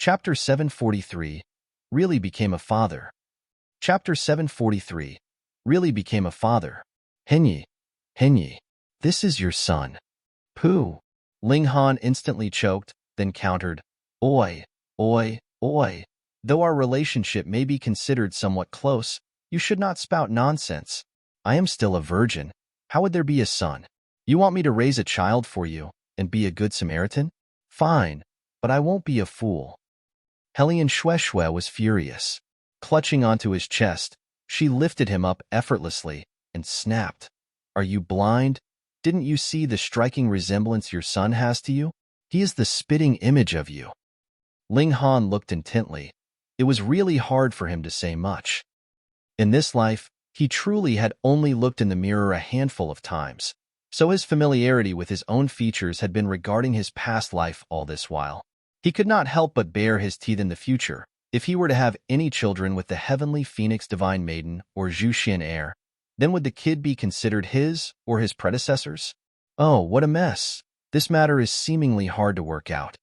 Chapter 743 Really Became a Father. Chapter 743 Really Became a Father. Henyi, this is your son. Pooh. Ling Han instantly choked, then countered, Oi. Though our relationship may be considered somewhat close, you should not spout nonsense. I am still a virgin. How would there be a son? You want me to raise a child for you and be a good Samaritan? Fine, but I won't be a fool. Helian Shueshue was furious. Clutching onto his chest, she lifted him up effortlessly and snapped. Are you blind? Didn't you see the striking resemblance your son has to you? He is the spitting image of you. Ling Han looked intently. It was really hard for him to say much. In this life, he truly had only looked in the mirror a handful of times, so his familiarity with his own features had been regarding his past life all this while. He could not help but bare his teeth in the future. If he were to have any children with the heavenly Phoenix Divine Maiden or Zhu Xian heir, then would the kid be considered his or his predecessors? Oh, what a mess. This matter is seemingly hard to work out.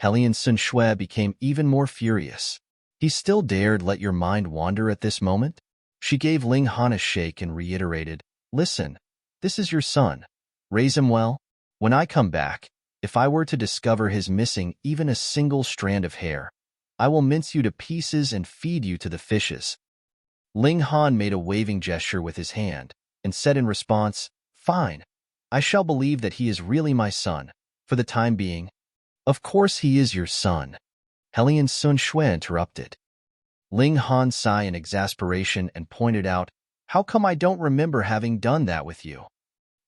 Helian Sun Shui became even more furious. He still dared let your mind wander at this moment? She gave Ling Han a shake and reiterated, Listen, this is your son. Raise him well. When I come back, if I were to discover his missing even a single strand of hair, I will mince you to pieces and feed you to the fishes. Ling Han made a waving gesture with his hand and said in response, Fine, I shall believe that he is really my son, for the time being. Of course he is your son. Helian Sun Shui interrupted. Ling Han sighed in exasperation and pointed out, How come I don't remember having done that with you?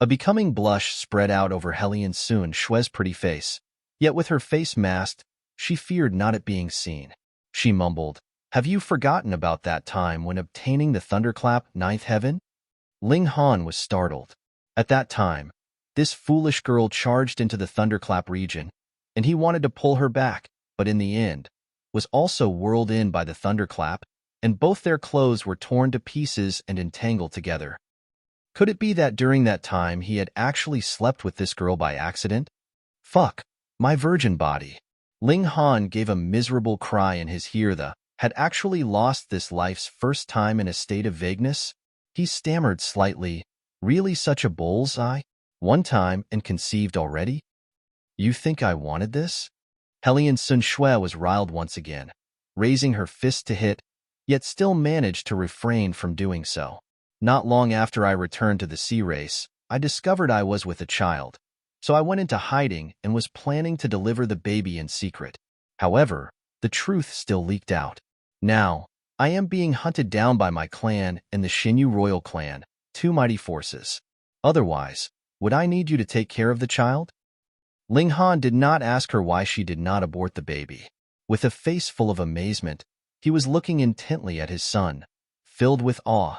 A becoming blush spread out over Helian Sun Shui's pretty face, yet with her face masked, she feared not it being seen. She mumbled, Have you forgotten about that time when obtaining the thunderclap ninth heaven? Ling Han was startled. At that time, this foolish girl charged into the thunderclap region, and he wanted to pull her back, but in the end, was also whirled in by the thunderclap, and both their clothes were torn to pieces and entangled together. Could it be that during that time he had actually slept with this girl by accident? Fuck, my virgin body. Ling Han gave a miserable cry in his ear. Had actually lost this life's first time in a state of vagueness. He stammered slightly, Really such a bullseye? One time and conceived already? You think I wanted this? Helian Sun Shui was riled once again, raising her fist to hit, yet still managed to refrain from doing so. Not long after I returned to the sea race, I discovered I was with a child, so I went into hiding and was planning to deliver the baby in secret. However, the truth still leaked out. Now, I am being hunted down by my clan and the Xianyu royal clan, two mighty forces. Otherwise, would I need you to take care of the child? Ling Han did not ask her why she did not abort the baby. With a face full of amazement, he was looking intently at his son, filled with awe.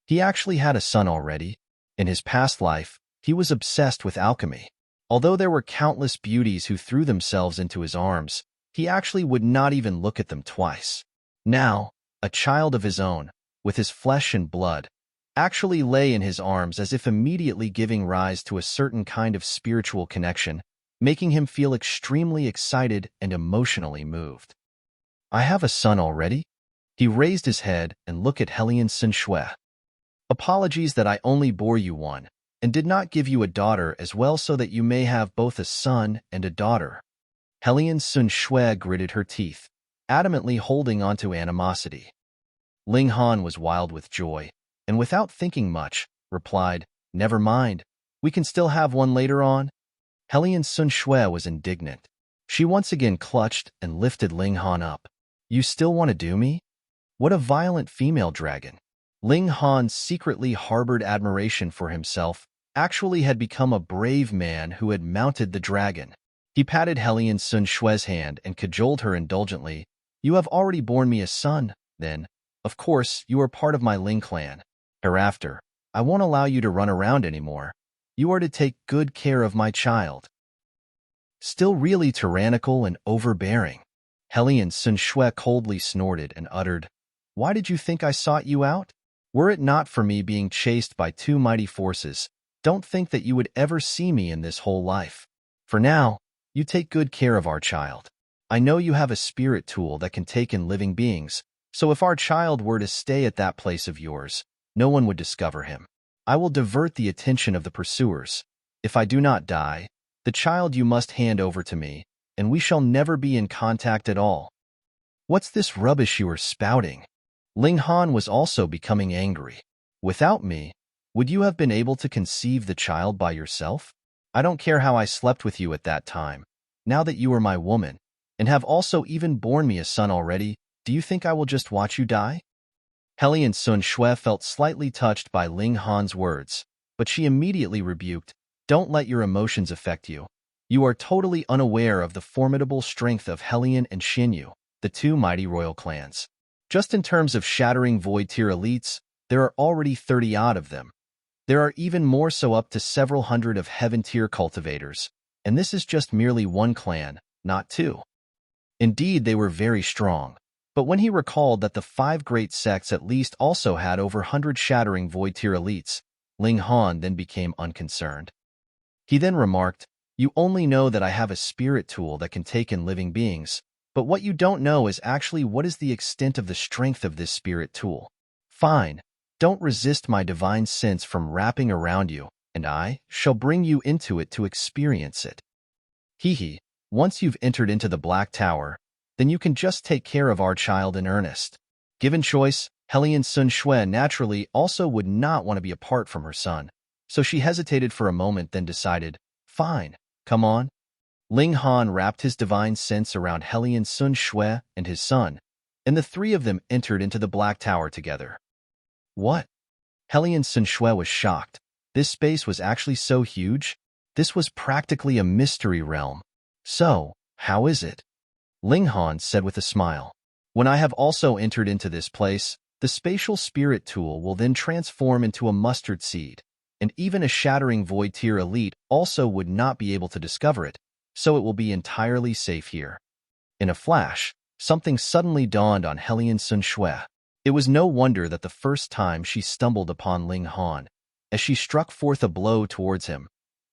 He actually had a son already. In his past life, he was obsessed with alchemy. Although there were countless beauties who threw themselves into his arms, he actually would not even look at them twice. Now, a child of his own, with his flesh and blood, actually lay in his arms as if immediately giving rise to a certain kind of spiritual connection, making him feel extremely excited and emotionally moved. I have a son already? He raised his head and looked at Helian Sun Shui. Apologies that I only bore you one, and did not give you a daughter as well so that you may have both a son and a daughter. Helian Sun Shui gritted her teeth, adamantly holding onto animosity. Ling Han was wild with joy, and without thinking much, replied, Never mind, we can still have one later on. Helian Sun Shui was indignant. She once again clutched and lifted Ling Han up. You still want to do me? What a violent female dragon. Ling Han secretly harbored admiration for himself, actually had become a brave man who had mounted the dragon. He patted Helian Sun Shui's hand and cajoled her indulgently. You have already borne me a son, then. Of course, you are part of my Ling clan. Hereafter, I won't allow you to run around anymore. You are to take good care of my child. Still really tyrannical and overbearing. Helian Sun Shui coldly snorted and uttered, Why did you think I sought you out? Were it not for me being chased by two mighty forces, don't think that you would ever see me in this whole life. For now, you take good care of our child. I know you have a spirit tool that can take in living beings, so if our child were to stay at that place of yours, no one would discover him. I will divert the attention of the pursuers. If I do not die, the child you must hand over to me, and we shall never be in contact at all. What's this rubbish you are spouting? Ling Han was also becoming angry. Without me, would you have been able to conceive the child by yourself? I don't care how I slept with you at that time. Now that you are my woman, and have also even borne me a son already, do you think I will just watch you die? Hellion Sun Shui felt slightly touched by Ling Han's words, but she immediately rebuked, "Don't let your emotions affect you. You are totally unaware of the formidable strength of Hellion and Xianyu, the two mighty royal clans. Just in terms of shattering void tier elites, there are already 30-odd of them. There are even more, so up to several hundred of heaven tier cultivators, and this is just merely one clan, not two." Indeed, they were very strong, but when he recalled that the 5 great sects at least also had over 100 shattering void tier elites, Ling Han then became unconcerned. He then remarked, "You only know that I have a spirit tool that can take in living beings, but what you don't know is actually what is the extent of the strength of this spirit tool. Fine, don't resist my divine sense from wrapping around you, and I shall bring you into it to experience it. Hee. Once you've entered into the Black Tower, then you can just take care of our child in earnest." Given choice, Hellion Sun Shui naturally also would not want to be apart from her son, so she hesitated for a moment, then decided, "Fine, come on." Ling Han wrapped his divine sense around Hellion Sun Shui and his son, and the 3 of them entered into the Black Tower together. What? Hellion Sun Shui was shocked. This space was actually so huge? This was practically a mystery realm. So, how is it? Ling Han said with a smile. "When I have also entered into this place, the spatial spirit tool will then transform into a mustard seed, and even a shattering void tier elite also would not be able to discover it, so it will be entirely safe here." In a flash, something suddenly dawned on Hellion Sun Shui. It was no wonder that the first time she stumbled upon Ling Han, as she struck forth a blow towards him,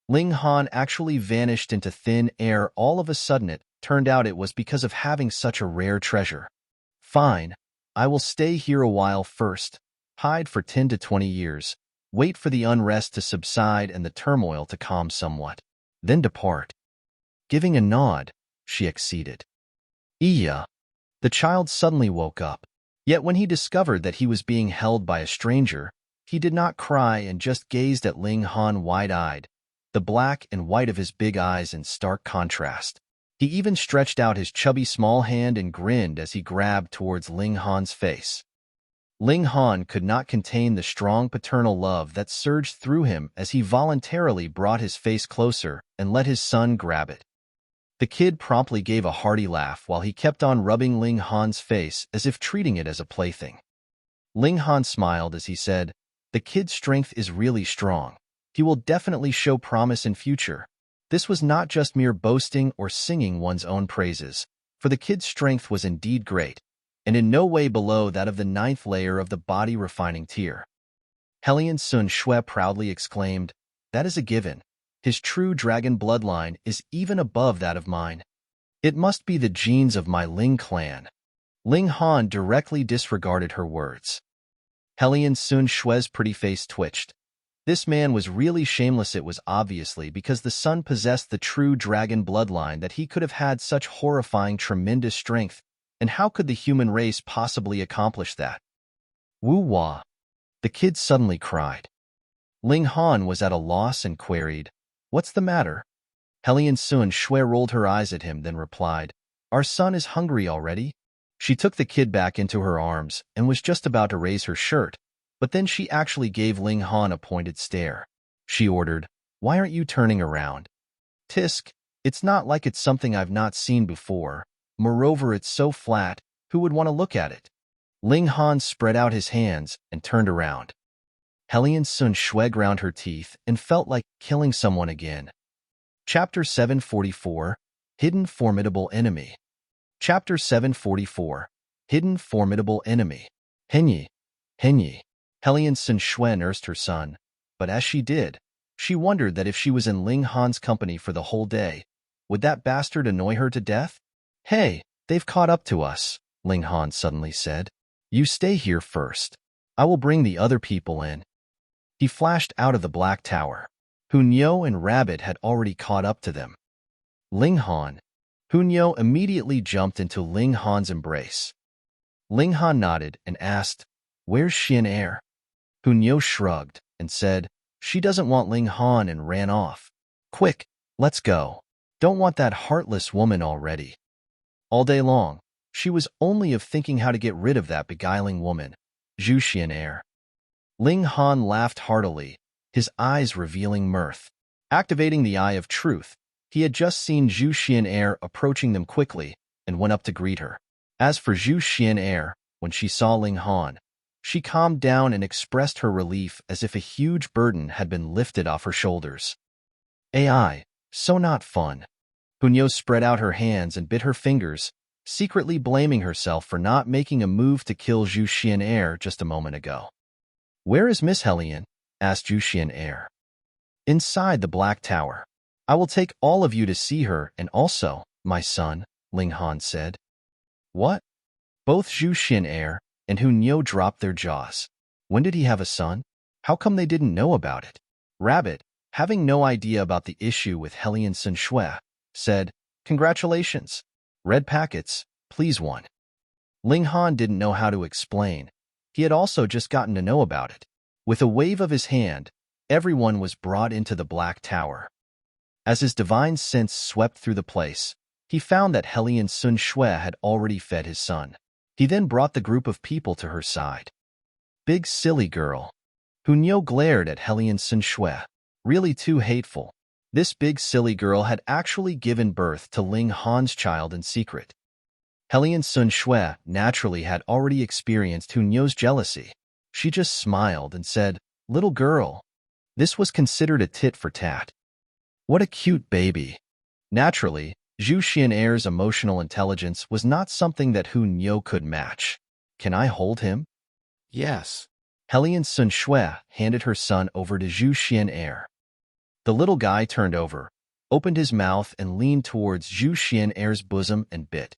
Ling Han actually vanished into thin air. All of a sudden it turned out it was because of having such a rare treasure. "Fine, I will stay here a while first, hide for 10 to 20 years, wait for the unrest to subside and the turmoil to calm somewhat, then depart." Giving a nod, she acceded. "Iya." The child suddenly woke up, yet when he discovered that he was being held by a stranger, he did not cry and just gazed at Ling Han wide-eyed, the black and white of his big eyes in stark contrast. He even stretched out his chubby small hand and grinned as he grabbed towards Ling Han's face. Ling Han could not contain the strong paternal love that surged through him as he voluntarily brought his face closer and let his son grab it. The kid promptly gave a hearty laugh while he kept on rubbing Ling Han's face as if treating it as a plaything. Ling Han smiled as he said, "The kid's strength is really strong. He will definitely show promise in future." This was not just mere boasting or singing one's own praises, for the kid's strength was indeed great, and in no way below that of the 9th layer of the body refining tier. Hellion Sun Shui proudly exclaimed, "That is a given. His true dragon bloodline is even above that of mine. It must be the genes of my Ling clan." Ling Han directly disregarded her words. Hellion Sun Shui's pretty face twitched. This man was really shameless. It was obviously because the son possessed the true dragon bloodline that he could have had such horrifying tremendous strength, and how could the human race possibly accomplish that? "Wu-wah!" The kid suddenly cried. Ling Han was at a loss and queried, "What's the matter?" Hellion Sun Shui rolled her eyes at him, then replied, "Our son is hungry already." She took the kid back into her arms and was just about to raise her shirt, but then she actually gave Ling Han a pointed stare. She ordered, "Why aren't you turning around? Tisk, it's not like it's something I've not seen before. Moreover, it's so flat, who would want to look at it?" Ling Han spread out his hands and turned around. Hellion Sun Shui ground her teeth and felt like killing someone again. Chapter 744, Hidden Formidable Enemy. Chapter 744, Hidden Formidable Enemy. Henyi. Hellion Sun Shui nursed her son, but as she did, she wondered that if she was in Ling Han's company for the whole day, would that bastard annoy her to death? Hey, they've caught up to us, Ling Han suddenly said. You stay here first. I will bring the other people in. He flashed out of the black tower. Hunyo and Rabbit had already caught up to them. Ling Han. Hunyo immediately jumped into Ling Han's embrace. Ling Han nodded and asked, Where's Xianyu? Hunyo shrugged and said, She doesn't want Ling Han, and ran off. Quick, let's go. Don't want that heartless woman already. All day long, she was only of thinking how to get rid of that beguiling woman, Xianyu. Ling Han laughed heartily, his eyes revealing mirth. Activating the Eye of Truth, he had just seen Xianyu approaching them quickly and went up to greet her. As for Xianyu, when she saw Ling Han, she calmed down and expressed her relief as if a huge burden had been lifted off her shoulders. AI, so not fun. Hunyo spread out her hands and bit her fingers, secretly blaming herself for not making a move to kill Xianyu just a moment ago. Where is Miss Hellion? Asked Xianyu. Inside the Black Tower. I will take all of you to see her, and also, my son, Ling Han said. What? Both Xianyu and Hunyo dropped their jaws. When did he have a son? How come they didn't know about it? Rabbit, having no idea about the issue with Hellion Sun Shui, said, Congratulations. Red packets, please one. Ling Han didn't know how to explain. He had also just gotten to know about it. With a wave of his hand, everyone was brought into the Black Tower. As his divine sense swept through the place, he found that Hellion Sun Shui had already fed his son. He then brought the group of people to her side. Big silly girl. Hunyo glared at Hellion Sun Shui. Really too hateful. This big silly girl had actually given birth to Ling Han's child in secret. Hellion Sun Shui naturally had already experienced Hunyo's jealousy. She just smiled and said, Little girl. This was considered a tit for tat. What a cute baby. Naturally, Xianyu's emotional intelligence was not something that Hunyo could match. Can I hold him? Yes. Hellion Sun Shui handed her son over to Xianyu. The little guy turned over, opened his mouth and leaned towards Xianyu's bosom and bit.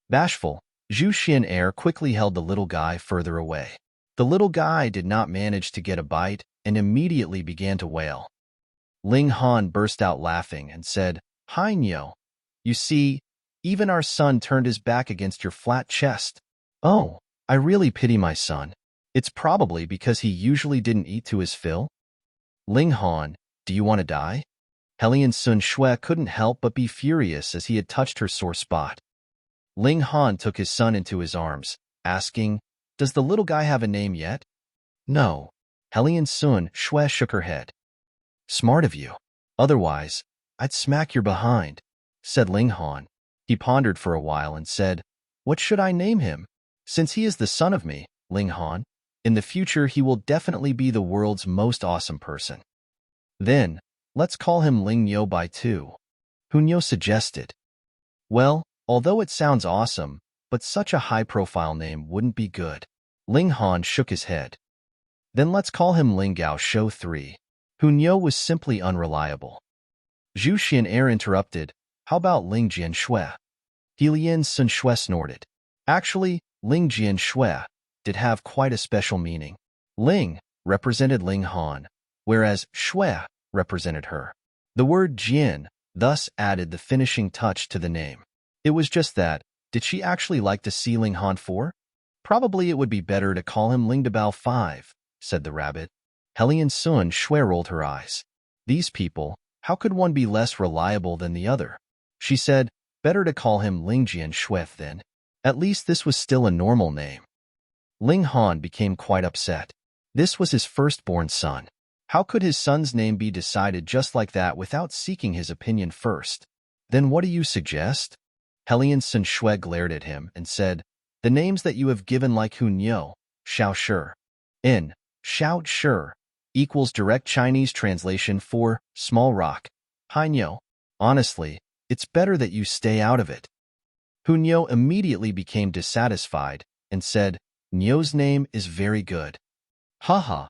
Bashful, Xianyu quickly held the little guy further away. The little guy did not manage to get a bite and immediately began to wail. Ling Han burst out laughing and said, Xianyu, you see, even our son turned his back against your flat chest. Oh, I really pity my son. It's probably because he usually didn't eat to his fill. Ling Han, do you want to die? Hellion Sun Shui couldn't help but be furious as he had touched her sore spot. Ling Han took his son into his arms, asking, Does the little guy have a name yet? No. Hellion Sun Shui shook her head. Smart of you. Otherwise, I'd smack your behind, said Ling Han. He pondered for a while and said, What should I name him? Since he is the son of me, Ling Han, in the future he will definitely be the world's most awesome person. Then, let's call him Ling Yo Bai too, Hunyo suggested. Well, although it sounds awesome, but such a high-profile name wouldn't be good. Ling Han shook his head. Then let's call him Ling Gao Shou 3. Hunyo was simply unreliable. Xianyu interrupted, How about Ling Jian Shui? Hellion Sun Shui snorted. Actually, Ling Jian Shui did have quite a special meaning. Ling represented Ling Han, whereas Shui represented her. The word Jian thus added the finishing touch to the name. It was just that, did she actually like to see Ling Han 4? Probably it would be better to call him Ling Dabao 5, said the rabbit. Hellion Sun Shui rolled her eyes. These people, how could one be less reliable than the other? She said, better to call him Ling Jian Shui then. At least this was still a normal name. Ling Han became quite upset. This was his firstborn son. How could his son's name be decided just like that without seeking his opinion first? Then what do you suggest? Hellion Sun Shui glared at him and said, The names that you have given like Hunyo, Shao Shi, in, Shao Shi, equals direct Chinese translation for small rock. Hainyo, honestly, it's better that you stay out of it. Hunyo immediately became dissatisfied and said, Nyo's name is very good. Haha.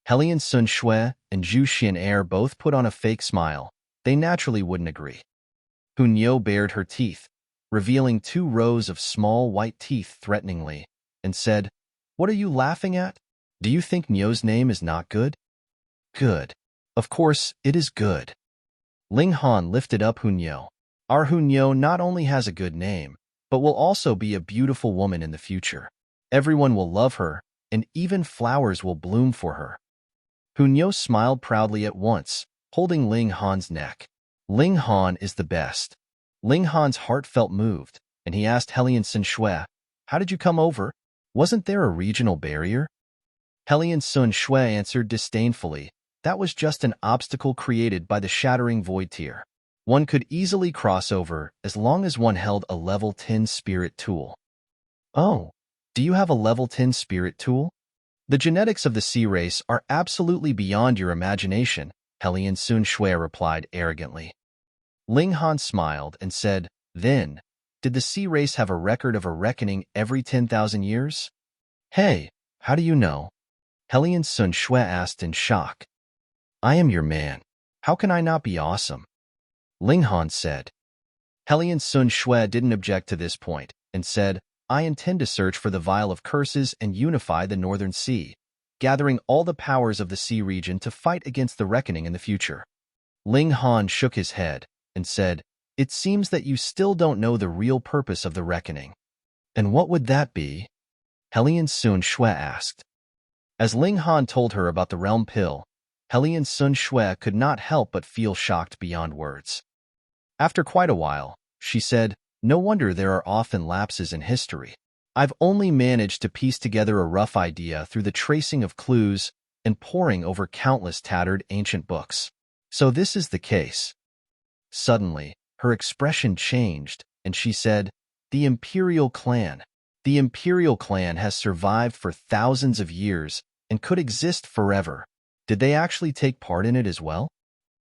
Hellion Sun Shui and Xianyu both put on a fake smile. They naturally wouldn't agree. Hunyo bared her teeth. revealing 2 rows of small white teeth threateningly, and said, "What are you laughing at? Do you think Nyo's name is not good?" "Good. Of course, it is good." Ling Han lifted up Hunyo. "Our Hunyo not only has a good name, but will also be a beautiful woman in the future. Everyone will love her, and even flowers will bloom for her." Hunyo smiled proudly at once, holding Ling Han's neck. "Ling Han is the best." Ling Han's heart felt moved, and he asked Helian Sun Shui, "How did you come over? Wasn't there a regional barrier?" Helian Sun Shui answered disdainfully, "That was just an obstacle created by the shattering void tier. One could easily cross over as long as one held a level 10 spirit tool." "Oh, do you have a level 10 spirit tool?" "The genetics of the sea race are absolutely beyond your imagination," Helian Sun Shui replied arrogantly. Ling Han smiled and said, "Then, did the sea race have a record of a reckoning every 10,000 years?" "Hey, how do you know?" Helian Sun Shui asked in shock. "I am your man. How can I not be awesome?" Ling Han said. Helian Sun Shui didn't object to this point and said, "I intend to search for the Vial of Curses and unify the Northern Sea, gathering all the powers of the sea region to fight against the reckoning in the future." Ling Han shook his head and said, "It seems that you still don't know the real purpose of the reckoning." "And what would that be?" Helian Sun Shui asked. As Ling Han told her about the realm pill, Helian Sun Shui could not help but feel shocked beyond words. After quite a while, she said, "No wonder there are often lapses in history. I've only managed to piece together a rough idea through the tracing of clues and poring over countless tattered ancient books. So this is the case." Suddenly, her expression changed, and she said, "The Imperial clan. The Imperial clan has survived for thousands of years and could exist forever. Did they actually take part in it as well?"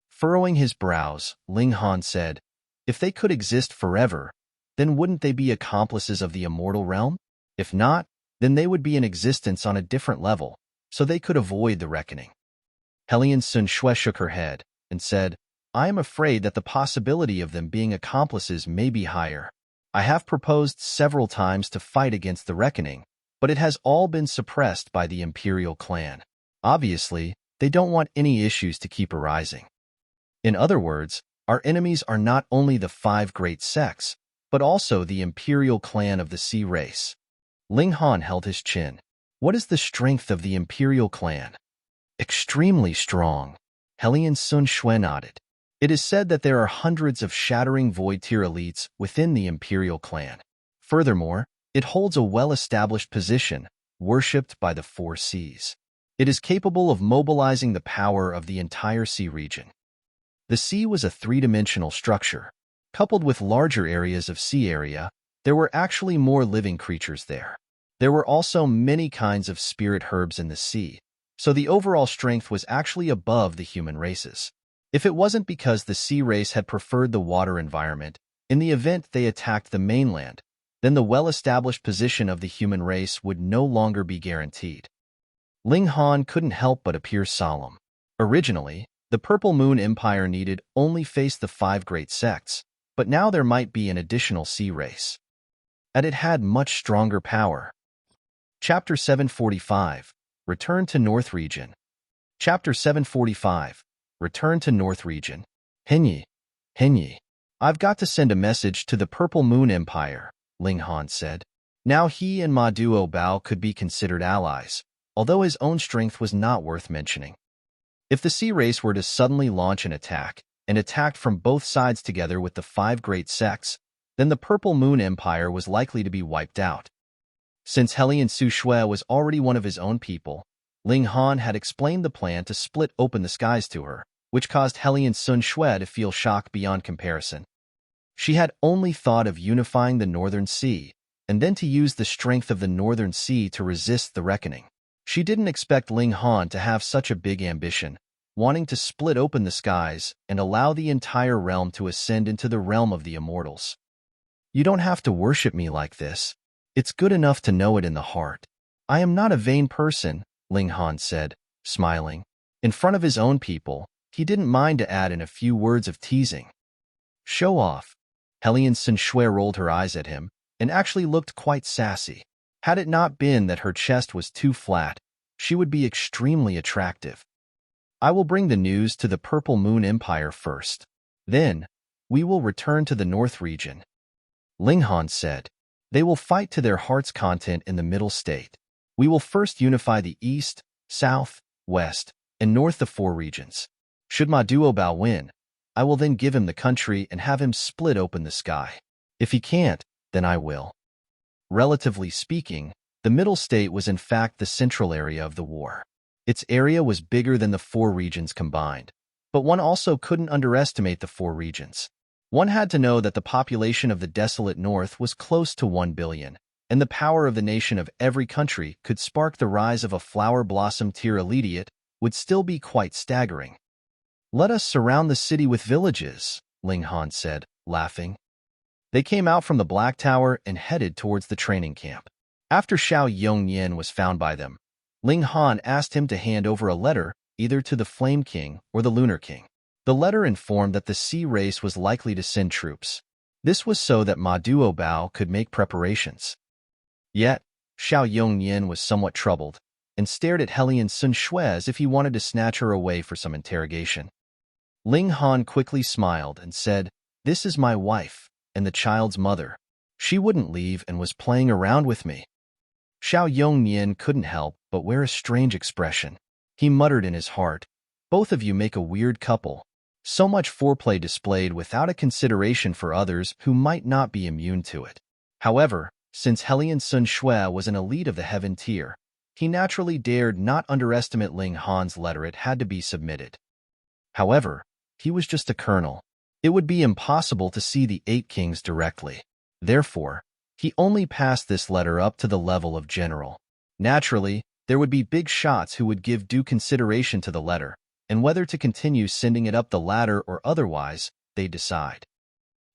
Furrowing his brows, Ling Han said, "If they could exist forever, then wouldn't they be accomplices of the immortal realm? If not, then they would be in existence on a different level, so they could avoid the reckoning." Helian Sun Shui shook her head and said, "I am afraid that the possibility of them being accomplices may be higher. I have proposed several times to fight against the reckoning, but it has all been suppressed by the Imperial clan. Obviously, they don't want any issues to keep arising. In other words, our enemies are not only the 5 great sects, but also the Imperial clan of the sea race." Ling Han held his chin. "What is the strength of the Imperial clan?" "Extremely strong." Helian Sun Shui nodded. "It is said that there are hundreds of shattering void tier elites within the Imperial clan. Furthermore, it holds a well-established position, worshipped by the 4 seas. It is capable of mobilizing the power of the entire sea region." The sea was a 3-dimensional structure. Coupled with larger areas of sea area, there were actually more living creatures there. There were also many kinds of spirit herbs in the sea, so the overall strength was actually above the human races. If it wasn't because the sea race had preferred the water environment, in the event they attacked the mainland, then the well-established position of the human race would no longer be guaranteed. Ling Han couldn't help but appear solemn. Originally, the Purple Moon Empire needed only face the 5 great sects, but now there might be an additional sea race. And it had much stronger power. Chapter 745, Return to North Region. Chapter 745, Return to North Region. Henyi, I've got to send a message to the Purple Moon Empire, Ling Han said. Now he and Ma Duo Bao could be considered allies, although his own strength was not worth mentioning. If the sea race were to suddenly launch an attack, and attacked from both sides together with the 5 great sects, then the Purple Moon Empire was likely to be wiped out. Since Helian Sun Shui was already one of his own people, Ling Han had explained the plan to split open the skies to her, which caused Helian Sun Shui to feel shock beyond comparison. She had only thought of unifying the Northern Sea, and then to use the strength of the Northern Sea to resist the reckoning. She didn't expect Ling Han to have such a big ambition, wanting to split open the skies and allow the entire realm to ascend into the realm of the immortals. "You don't have to worship me like this. It's good enough to know it in the heart. I am not a vain person," Ling Han said, smiling. In front of his own people, he didn't mind to add in a few words of teasing. "Show off." Hellion Sun Shui rolled her eyes at him and actually looked quite sassy. Had it not been that her chest was too flat, she would be extremely attractive. I will bring the news to the Purple Moon Empire first. Then, we will return to the North region. Ling Han said. They will fight to their heart's content in the Middle State. We will first unify the East, South, West, and North, the 4 regions. Should Ma Duobao win, I will then give him the country and have him split open the sky. If he can't, then I will. Relatively speaking, the Middle State was in fact the central area of the war. Its area was bigger than the 4 regions combined, but one also couldn't underestimate the 4 regions. One had to know that the population of the desolate North was close to 1 billion, and the power of the nation of every country could spark the rise of a flower blossom tier elite would still be quite staggering. Let us surround the city with villages, Ling Han said, laughing. They came out from the Black Tower and headed towards the training camp. After Xianyu was found by them, Ling Han asked him to hand over a letter either to the Flame King or the Lunar King. The letter informed that the Sea race was likely to send troops. This was so that Ma Duobao could make preparations. Yet, Xianyu was somewhat troubled and stared at Hellion Sun Shui as if he wanted to snatch her away for some interrogation. Ling Han quickly smiled and said, "This is my wife and the child's mother. She wouldn't leave and was playing around with me." Xianyu couldn't help but wear a strange expression. He muttered in his heart, "Both of you make a weird couple." So much foreplay displayed without a consideration for others who might not be immune to it. However, since Hellion Sun Shui was an elite of the heaven tier, he naturally dared not underestimate Ling Han's letter. It had to be submitted. However, he was just a colonel. It would be impossible to see the 8 kings directly. Therefore, he only passed this letter up to the level of general. Naturally, there would be big shots who would give due consideration to the letter, and whether to continue sending it up the ladder or otherwise, they decide.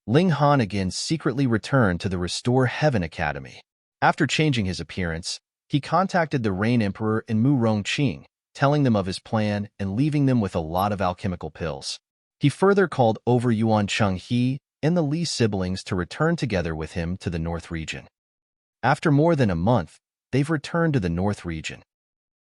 Ling Han again secretly returned to the Restore Heaven Academy. After changing his appearance, he contacted the Rain Emperor and Mu Rongqing, telling them of his plan and leaving them with a lot of alchemical pills. He further called over Yuan Chenghe and the Li siblings to return together with him to the North region. After more than a month, they've returned to the North region.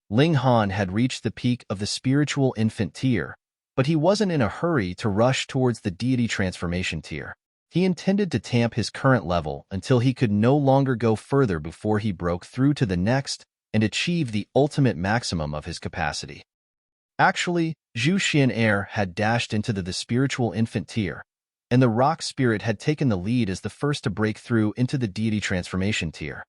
Ling Han had reached the peak of the spiritual infant tier, but he wasn't in a hurry to rush towards the deity transformation tier. He intended to tamp his current level until he could no longer go further before he broke through to the next and achieved the ultimate maximum of his capacity. Actually, Zhu Xian'er had dashed into the spiritual infant tier, and the rock spirit had taken the lead as the first to break through into the deity transformation tier.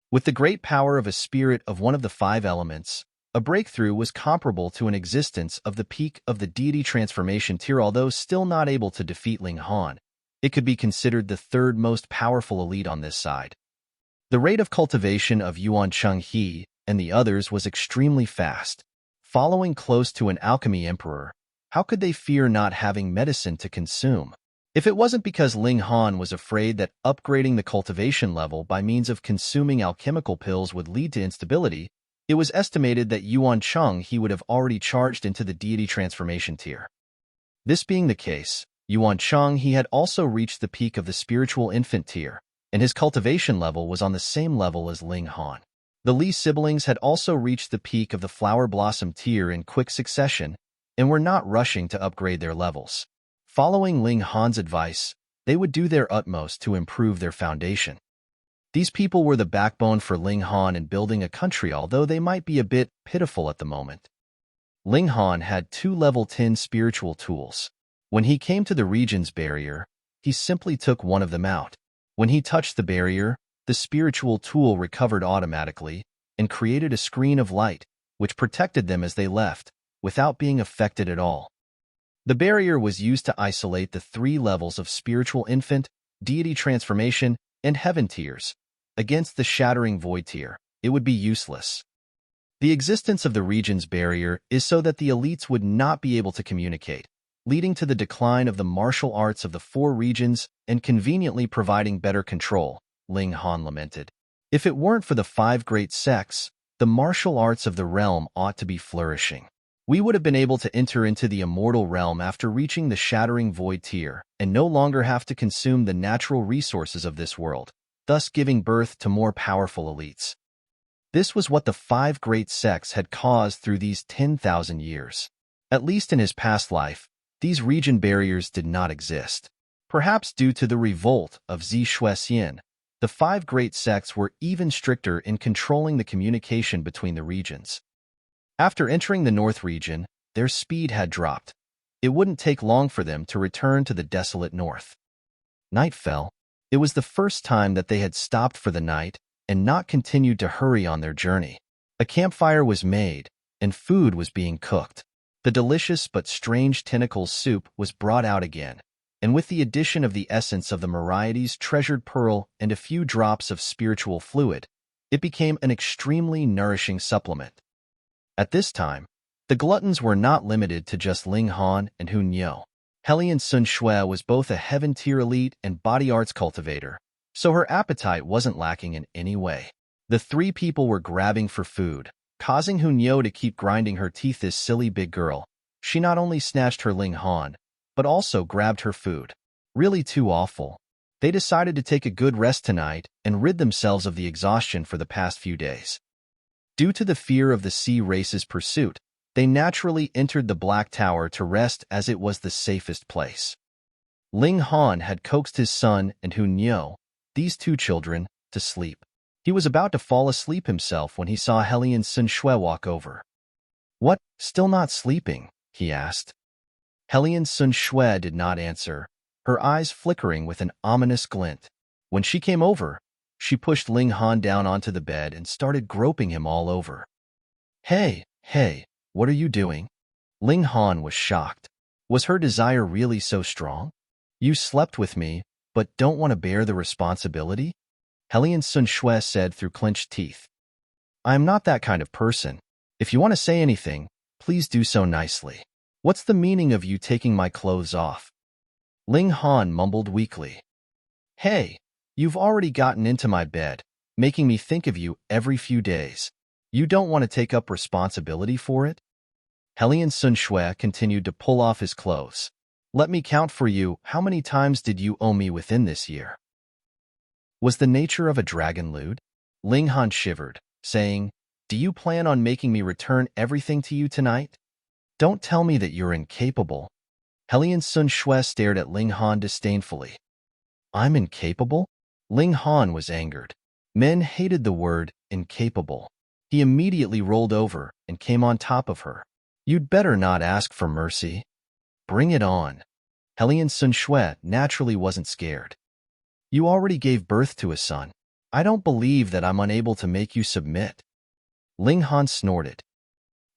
With the great power of a spirit of one of the 5 elements, a breakthrough was comparable to an existence of the peak of the deity transformation tier. Although still not able to defeat Ling Han, it could be considered the 3rd most powerful elite on this side. The rate of cultivation of Yuan Chenghe and the others was extremely fast. Following close to an alchemy emperor, how could they fear not having medicine to consume? If it wasn't because Ling Han was afraid that upgrading the cultivation level by means of consuming alchemical pills would lead to instability, it was estimated that Yuan Chenghe would have already charged into the deity transformation tier. This being the case, Yuan Chenghe had also reached the peak of the spiritual infant tier, and his cultivation level was on the same level as Ling Han. The Li siblings had also reached the peak of the flower blossom tier in quick succession and were not rushing to upgrade their levels. Following Ling Han's advice, they would do their utmost to improve their foundation. These people were the backbone for Ling Han in building a country, although they might be a bit pitiful at the moment. Ling Han had 2 level 10 spiritual tools. When he came to the region's barrier, he simply took one of them out. When he touched the barrier, the spiritual tool recovered automatically and created a screen of light, which protected them as they left, without being affected at all. The barrier was used to isolate the 3 levels of spiritual infant, deity transformation, and heaven tiers. Against the shattering void tier, it would be useless. The existence of the region's barrier is so that the elites would not be able to communicate, leading to the decline of the martial arts of the 4 regions and conveniently providing better control, Ling Han lamented. If it weren't for the 5 great sects, the martial arts of the realm ought to be flourishing. We would have been able to enter into the immortal realm after reaching the shattering void tier and no longer have to consume the natural resources of this world, thus giving birth to more powerful elites. This was what the 5 great sects had caused through these 10,000 years. At least in his past life, these region barriers did not exist. Perhaps due to the revolt of Xianyu, the 5 great sects were even stricter in controlling the communication between the regions. After entering the North region, their speed had dropped. It wouldn't take long for them to return to the desolate north. Night fell. It was the first time that they had stopped for the night and not continued to hurry on their journey. A campfire was made, and food was being cooked. The delicious but strange tentacles soup was brought out again, and with the addition of the essence of the Mariety's treasured pearl and a few drops of spiritual fluid, it became an extremely nourishing supplement. At this time, the gluttons were not limited to just Ling Han and Xianyu. Hellion Sun Shui was both a heaven-tier elite and body arts cultivator, so her appetite wasn't lacking in any way. The 3 people were grabbing for food, causing Xianyu to keep grinding her teeth. This silly big girl. She not only snatched her Ling Han, but also grabbed her food. Really too awful. They decided to take a good rest tonight and rid themselves of the exhaustion for the past few days. Due to the fear of the sea race's pursuit, they naturally entered the Black Tower to rest as it was the safest place. Ling Han had coaxed his son and Xianyu, these 2 children, to sleep. He was about to fall asleep himself when he saw Hellion Sun Shui walk over. "What, still not sleeping?" he asked. Hellion Sun Shui did not answer, her eyes flickering with an ominous glint. When she came over, she pushed Ling Han down onto the bed and started groping him all over. Hey, what are you doing?" Ling Han was shocked. Was her desire really so strong? "You slept with me, but don't want to bear the responsibility?" Hellion Sun Shui said through clenched teeth. "I am not that kind of person. If you want to say anything, please do so nicely. What's the meaning of you taking my clothes off?" Ling Han mumbled weakly. "Hey, you've already gotten into my bed, making me think of you every few days. You don't want to take up responsibility for it?" Hellion Sun Shui continued to pull off his clothes. "Let me count for you. How many times did you owe me within this year?" Was the nature of a dragon lewd? Ling Han shivered, saying, "Do you plan on making me return everything to you tonight? Don't tell me that you're incapable." Hellion Sun Shui stared at Ling Han disdainfully. "I'm incapable?" Ling Han was angered. Men hated the word incapable. He immediately rolled over and came on top of her. "You'd better not ask for mercy. Bring it on." Hellion Sun Shui naturally wasn't scared. "You already gave birth to a son. I don't believe that I'm unable to make you submit." Ling Han snorted.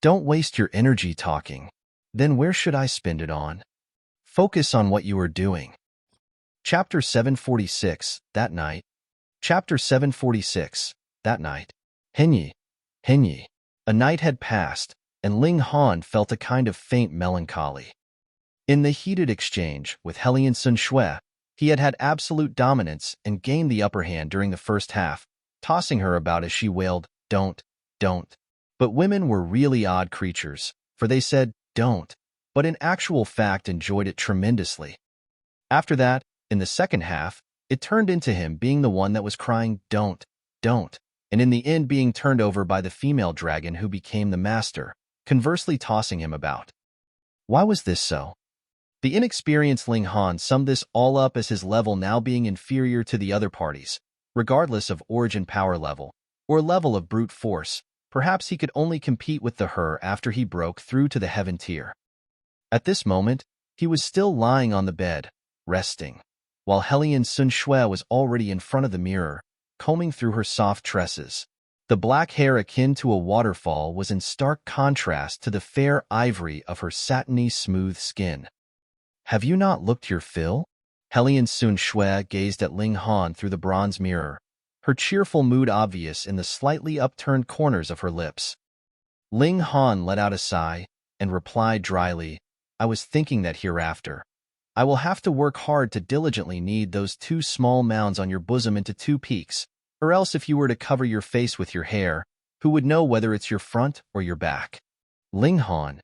"Don't waste your energy talking. Then where should I spend it on? Focus on what you are doing." Chapter 746, that night. Chapter 746, that night. Xianyu. A night had passed, and Ling Han felt a kind of faint melancholy. In the heated exchange with Hellion Sun Shui, he had had absolute dominance and gained the upper hand during the first half, tossing her about as she wailed, don't. But women were really odd creatures, for they said, "Don't," but in actual fact enjoyed it tremendously. After that, in the second half, it turned into him being the one that was crying, don't, and in the end being turned over by the female dragon who became the master, conversely tossing him about. Why was this so? The inexperienced Ling Han summed this all up as his level now being inferior to the other parties, regardless of origin power level, or level of brute force. Perhaps he could only compete with the her after he broke through to the heaven tier. At this moment, he was still lying on the bed, resting, while Hellion Sun Shui was already in front of the mirror, combing through her soft tresses. The black hair akin to a waterfall was in stark contrast to the fair ivory of her satiny smooth skin. "Have you not looked your fill?" Hellion Sun Shui gazed at Ling Han through the bronze mirror, her cheerful mood obvious in the slightly upturned corners of her lips. Ling Han let out a sigh and replied dryly, "I was thinking that hereafter, I will have to work hard to diligently knead those 2 small mounds on your bosom into 2 peaks, or else if you were to cover your face with your hair, who would know whether it's your front or your back?" Ling Han,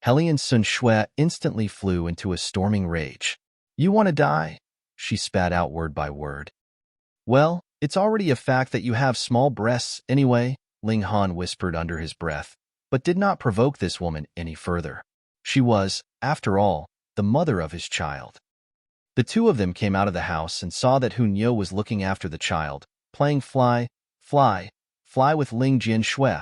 Hellion Sun Shui instantly flew into a storming rage. You want to die? She spat out word by word. Well, it's already a fact that you have small breasts anyway, Ling Han whispered under his breath, but did not provoke this woman any further. She was, after all, the mother of his child. The two of them came out of the house and saw that Xianyu was looking after the child, playing fly, fly, fly with Ling Jin Shui,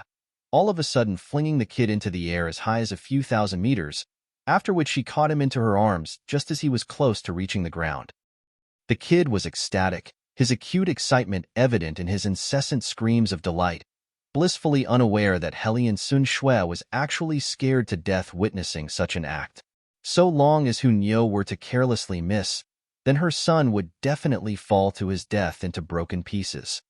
all of a sudden flinging the kid into the air as high as a few thousand meters, after which she caught him into her arms just as he was close to reaching the ground. The kid was ecstatic, his acute excitement evident in his incessant screams of delight, blissfully unaware that Hellion Sun Shui was actually scared to death witnessing such an act. So long as Xianyu were to carelessly miss, then her son would definitely fall to his death into broken pieces.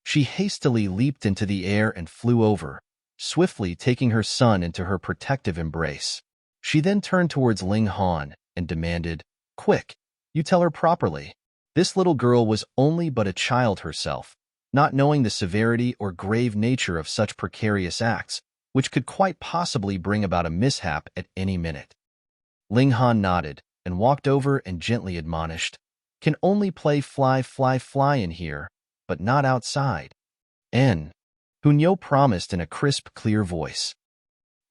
She hastily leaped into the air and flew over, swiftly taking her son into her protective embrace. She then turned towards Ling Han and demanded, "Quick, you tell her properly." This little girl was only but a child herself, not knowing the severity or grave nature of such precarious acts, which could quite possibly bring about a mishap at any minute. Ling Han nodded and walked over and gently admonished, "Can only play fly, fly, fly in here, but not outside." Xianyu promised in a crisp, clear voice.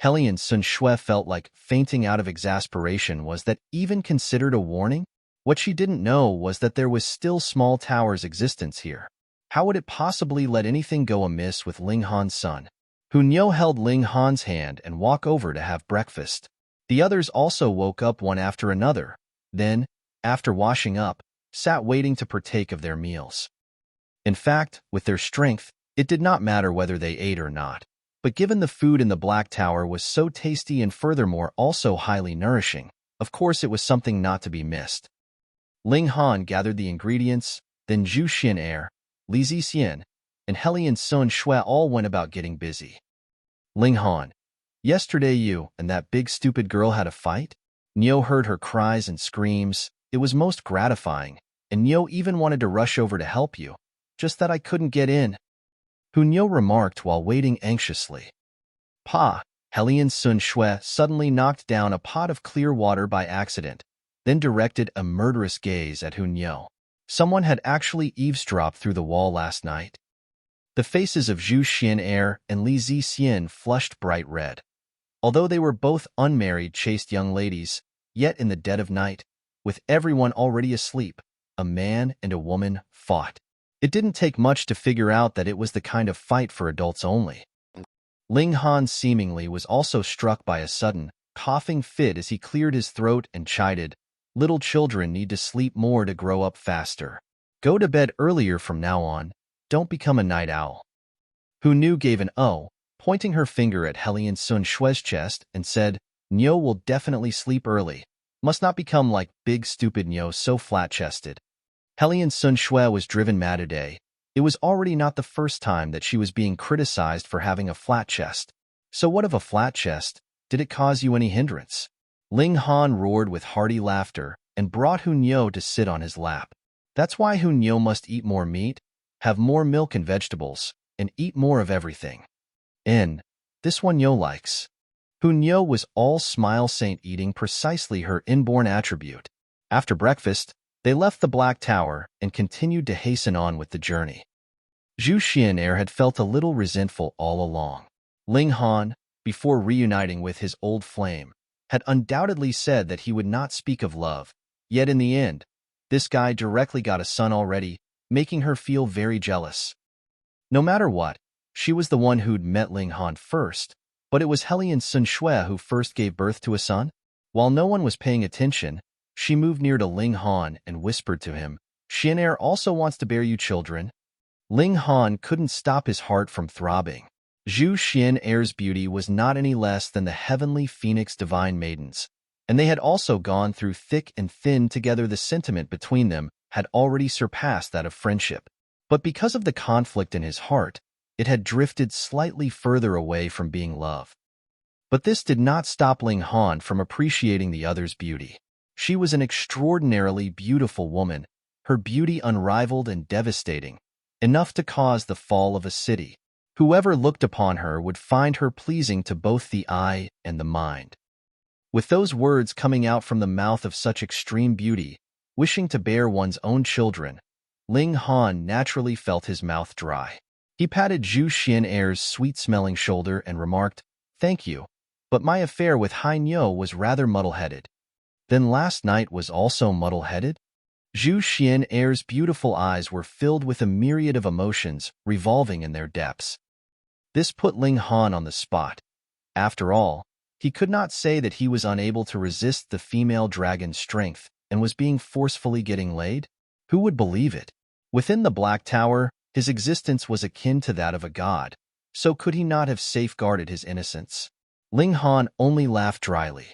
Hellion Sun Shui felt like fainting out of exasperation. Was that even considered a warning? What she didn't know was that there was still Small Tower's existence here. How would it possibly let anything go amiss with Ling Han's son? Xianyu held Ling Han's hand and walked over to have breakfast. The others also woke up one after another, then, after washing up, sat waiting to partake of their meals. In fact, with their strength, it did not matter whether they ate or not, but given the food in the Black Tower was so tasty and furthermore also highly nourishing, of course it was something not to be missed. Ling Han gathered the ingredients, then Zhu Xian'er, Li Zixian, and Hellion Sun Shui all went about getting busy. Ling Han, yesterday you and that big stupid girl had a fight? Xianyu heard her cries and screams. It was most gratifying, and Xianyu even wanted to rush over to help you, just that I couldn't get in, Xianyu remarked while waiting anxiously. Pa, Hellion Sun Shui suddenly knocked down a pot of clear water by accident, then directed a murderous gaze at Xianyu. Someone had actually eavesdropped through the wall last night. The faces of Zhu Xian'er and Li Zixian flushed bright red. Although they were both unmarried, chaste young ladies, yet in the dead of night, with everyone already asleep, a man and a woman fought. It didn't take much to figure out that it was the kind of fight for adults only. Ling Han seemingly was also struck by a sudden, coughing fit as he cleared his throat and chided, "Little children need to sleep more to grow up faster. Go to bed earlier from now on. Don't become a night owl." Xianyu gave an "oh," pointing her finger at Hellion Sun Shui's chest and said, "Xianyu will definitely sleep early. Must not become like big stupid Xianyu so flat-chested." Hellion Sun Shui was driven mad today. It was already not the first time that she was being criticized for having a flat chest. So what of a flat chest? Did it cause you any hindrance? Ling Han roared with hearty laughter and brought Xianyu to sit on his lap. That's why Xianyu must eat more meat, have more milk and vegetables, and eat more of everything. This one Xianyu likes. Xianyu was all smile, saint eating precisely her inborn attribute. After breakfast, they left the Black Tower and continued to hasten on with the journey. Zhu Xian'er had felt a little resentful all along. Ling Han, before reuniting with his old flame, had undoubtedly said that he would not speak of love, yet in the end, this guy directly got a son already, making her feel very jealous. No matter what, she was the one who'd met Ling Han first, but it was Hellion Sun Shui who first gave birth to a son. While no one was paying attention, she moved near to Ling Han and whispered to him, "Xian'er also wants to bear you children." Ling Han couldn't stop his heart from throbbing. Zhu Xian'er's beauty was not any less than the heavenly phoenix divine maidens, and they had also gone through thick and thin together. The sentiment between them had already surpassed that of friendship. But because of the conflict in his heart, it had drifted slightly further away from being love. But this did not stop Ling Han from appreciating the other's beauty. She was an extraordinarily beautiful woman, her beauty unrivaled and devastating, enough to cause the fall of a city. Whoever looked upon her would find her pleasing to both the eye and the mind. With those words coming out from the mouth of such extreme beauty, wishing to bear one's own children, Ling Han naturally felt his mouth dry. He patted Zhu Xian's sweet-smelling shoulder and remarked, "Thank you, but my affair with Xianyu was rather muddle-headed." "Then last night was also muddle-headed?" Zhu Xian's beautiful eyes were filled with a myriad of emotions revolving in their depths. This put Ling Han on the spot. After all, he could not say that he was unable to resist the female dragon's strength and was being forcefully getting laid. Who would believe it? Within the Black Tower, his existence was akin to that of a god, so could he not have safeguarded his innocence? Ling Han only laughed dryly.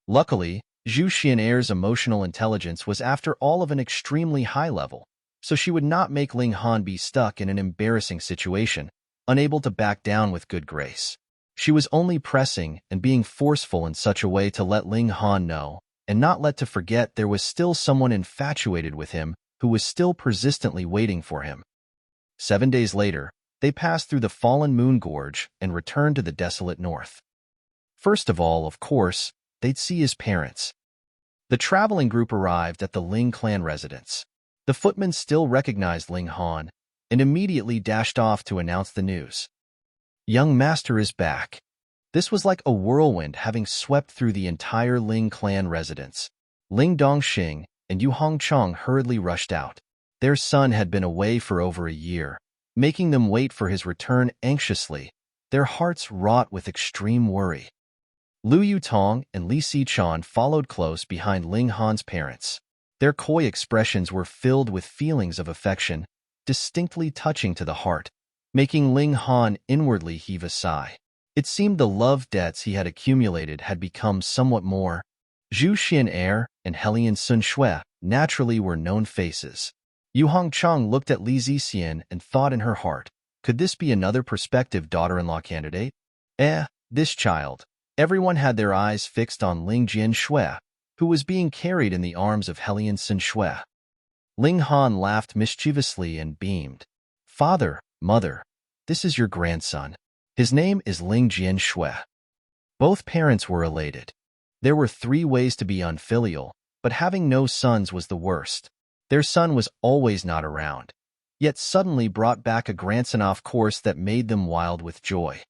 Luckily, Zhu Xian's emotional intelligence was after all of an extremely high level, so she would not make Ling Han be stuck in an embarrassing situation, unable to back down with good grace. She was only pressing and being forceful in such a way to let Ling Han know, and not let to forget there was still someone infatuated with him who was still persistently waiting for him. 7 days later, they passed through the fallen moon gorge and returned to the desolate north. First of all, of course, they'd see his parents. The traveling group arrived at the Ling clan residence. The footman still recognized Ling Han and immediately dashed off to announce the news. "Young master is back." This was like a whirlwind having swept through the entire Ling clan residence. Ling Dongxing and Yu Hongchang hurriedly rushed out. Their son had been away for over a year, making them wait for his return anxiously, their hearts wrought with extreme worry. Lu Yutong and Li Sichuan followed close behind Ling Han's parents. Their coy expressions were filled with feelings of affection, distinctly touching to the heart, making Ling Han inwardly heave a sigh. It seemed the love debts he had accumulated had become somewhat more. Zhu Xian and Helian Sun Shui naturally were known faces. Yu Hongchang looked at Li Zixian and thought in her heart, could this be another prospective daughter-in-law candidate? This child. Everyone had their eyes fixed on Ling Jianshui, who was being carried in the arms of Helian Sun Shui. Ling Han laughed mischievously and beamed. "Father, mother, this is your grandson. His name is Ling Jianshui." Both parents were elated. There were 3 ways to be unfilial, but having no sons was the worst. Their son was always not around, yet suddenly brought back a grandson off course that made them wild with joy.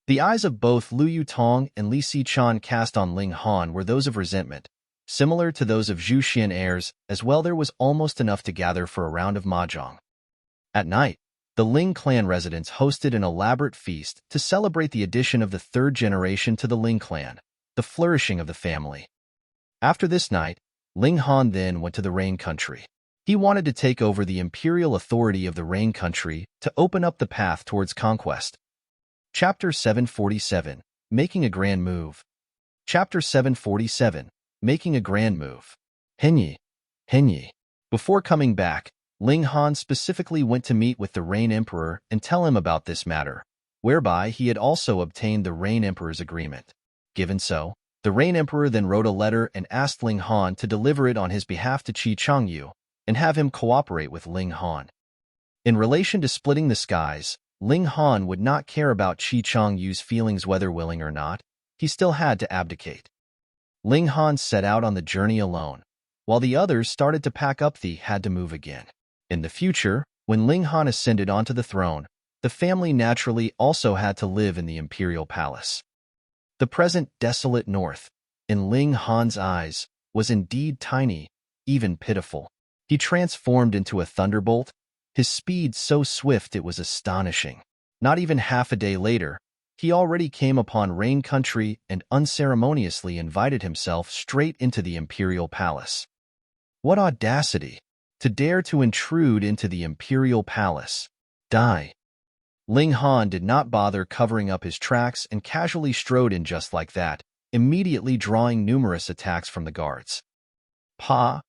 The eyes of both Lu Yutong and Li Sichuan cast on Ling Han were those of resentment, similar to those of Zhu Xian's. As well, there was almost enough to gather for a round of mahjong. At night, the Ling clan residents hosted an elaborate feast to celebrate the addition of the 3rd generation to the Ling clan, the flourishing of the family. After this night, Ling Han then went to the Rain Country. He wanted to take over the imperial authority of the Rain Country to open up the path towards conquest. Chapter 747, Making a Grand Move. Chapter 747, Making a Grand Move. Henyi. Before coming back, Ling Han specifically went to meet with the Rain Emperor and tell him about this matter, whereby he had also obtained the Rain Emperor's agreement. Given so, the Rain Emperor then wrote a letter and asked Ling Han to deliver it on his behalf to Xianyu and have him cooperate with Ling Han. In relation to splitting the skies, Ling Han would not care about Xianyu's feelings whether willing or not. He still had to abdicate. Ling Han set out on the journey alone, while the others started to pack up. They had to move again. In the future, when Ling Han ascended onto the throne, the family naturally also had to live in the Imperial Palace. The present desolate north, in Ling Han's eyes, was indeed tiny, even pitiful. He transformed into a thunderbolt, his speed so swift it was astonishing. Not even half a day later, he already came upon Rain Country and unceremoniously invited himself straight into the Imperial Palace. What audacity! To dare to intrude into the Imperial Palace. Die. Ling Han did not bother covering up his tracks and casually strode in just like that, immediately drawing numerous attacks from the guards. Pa,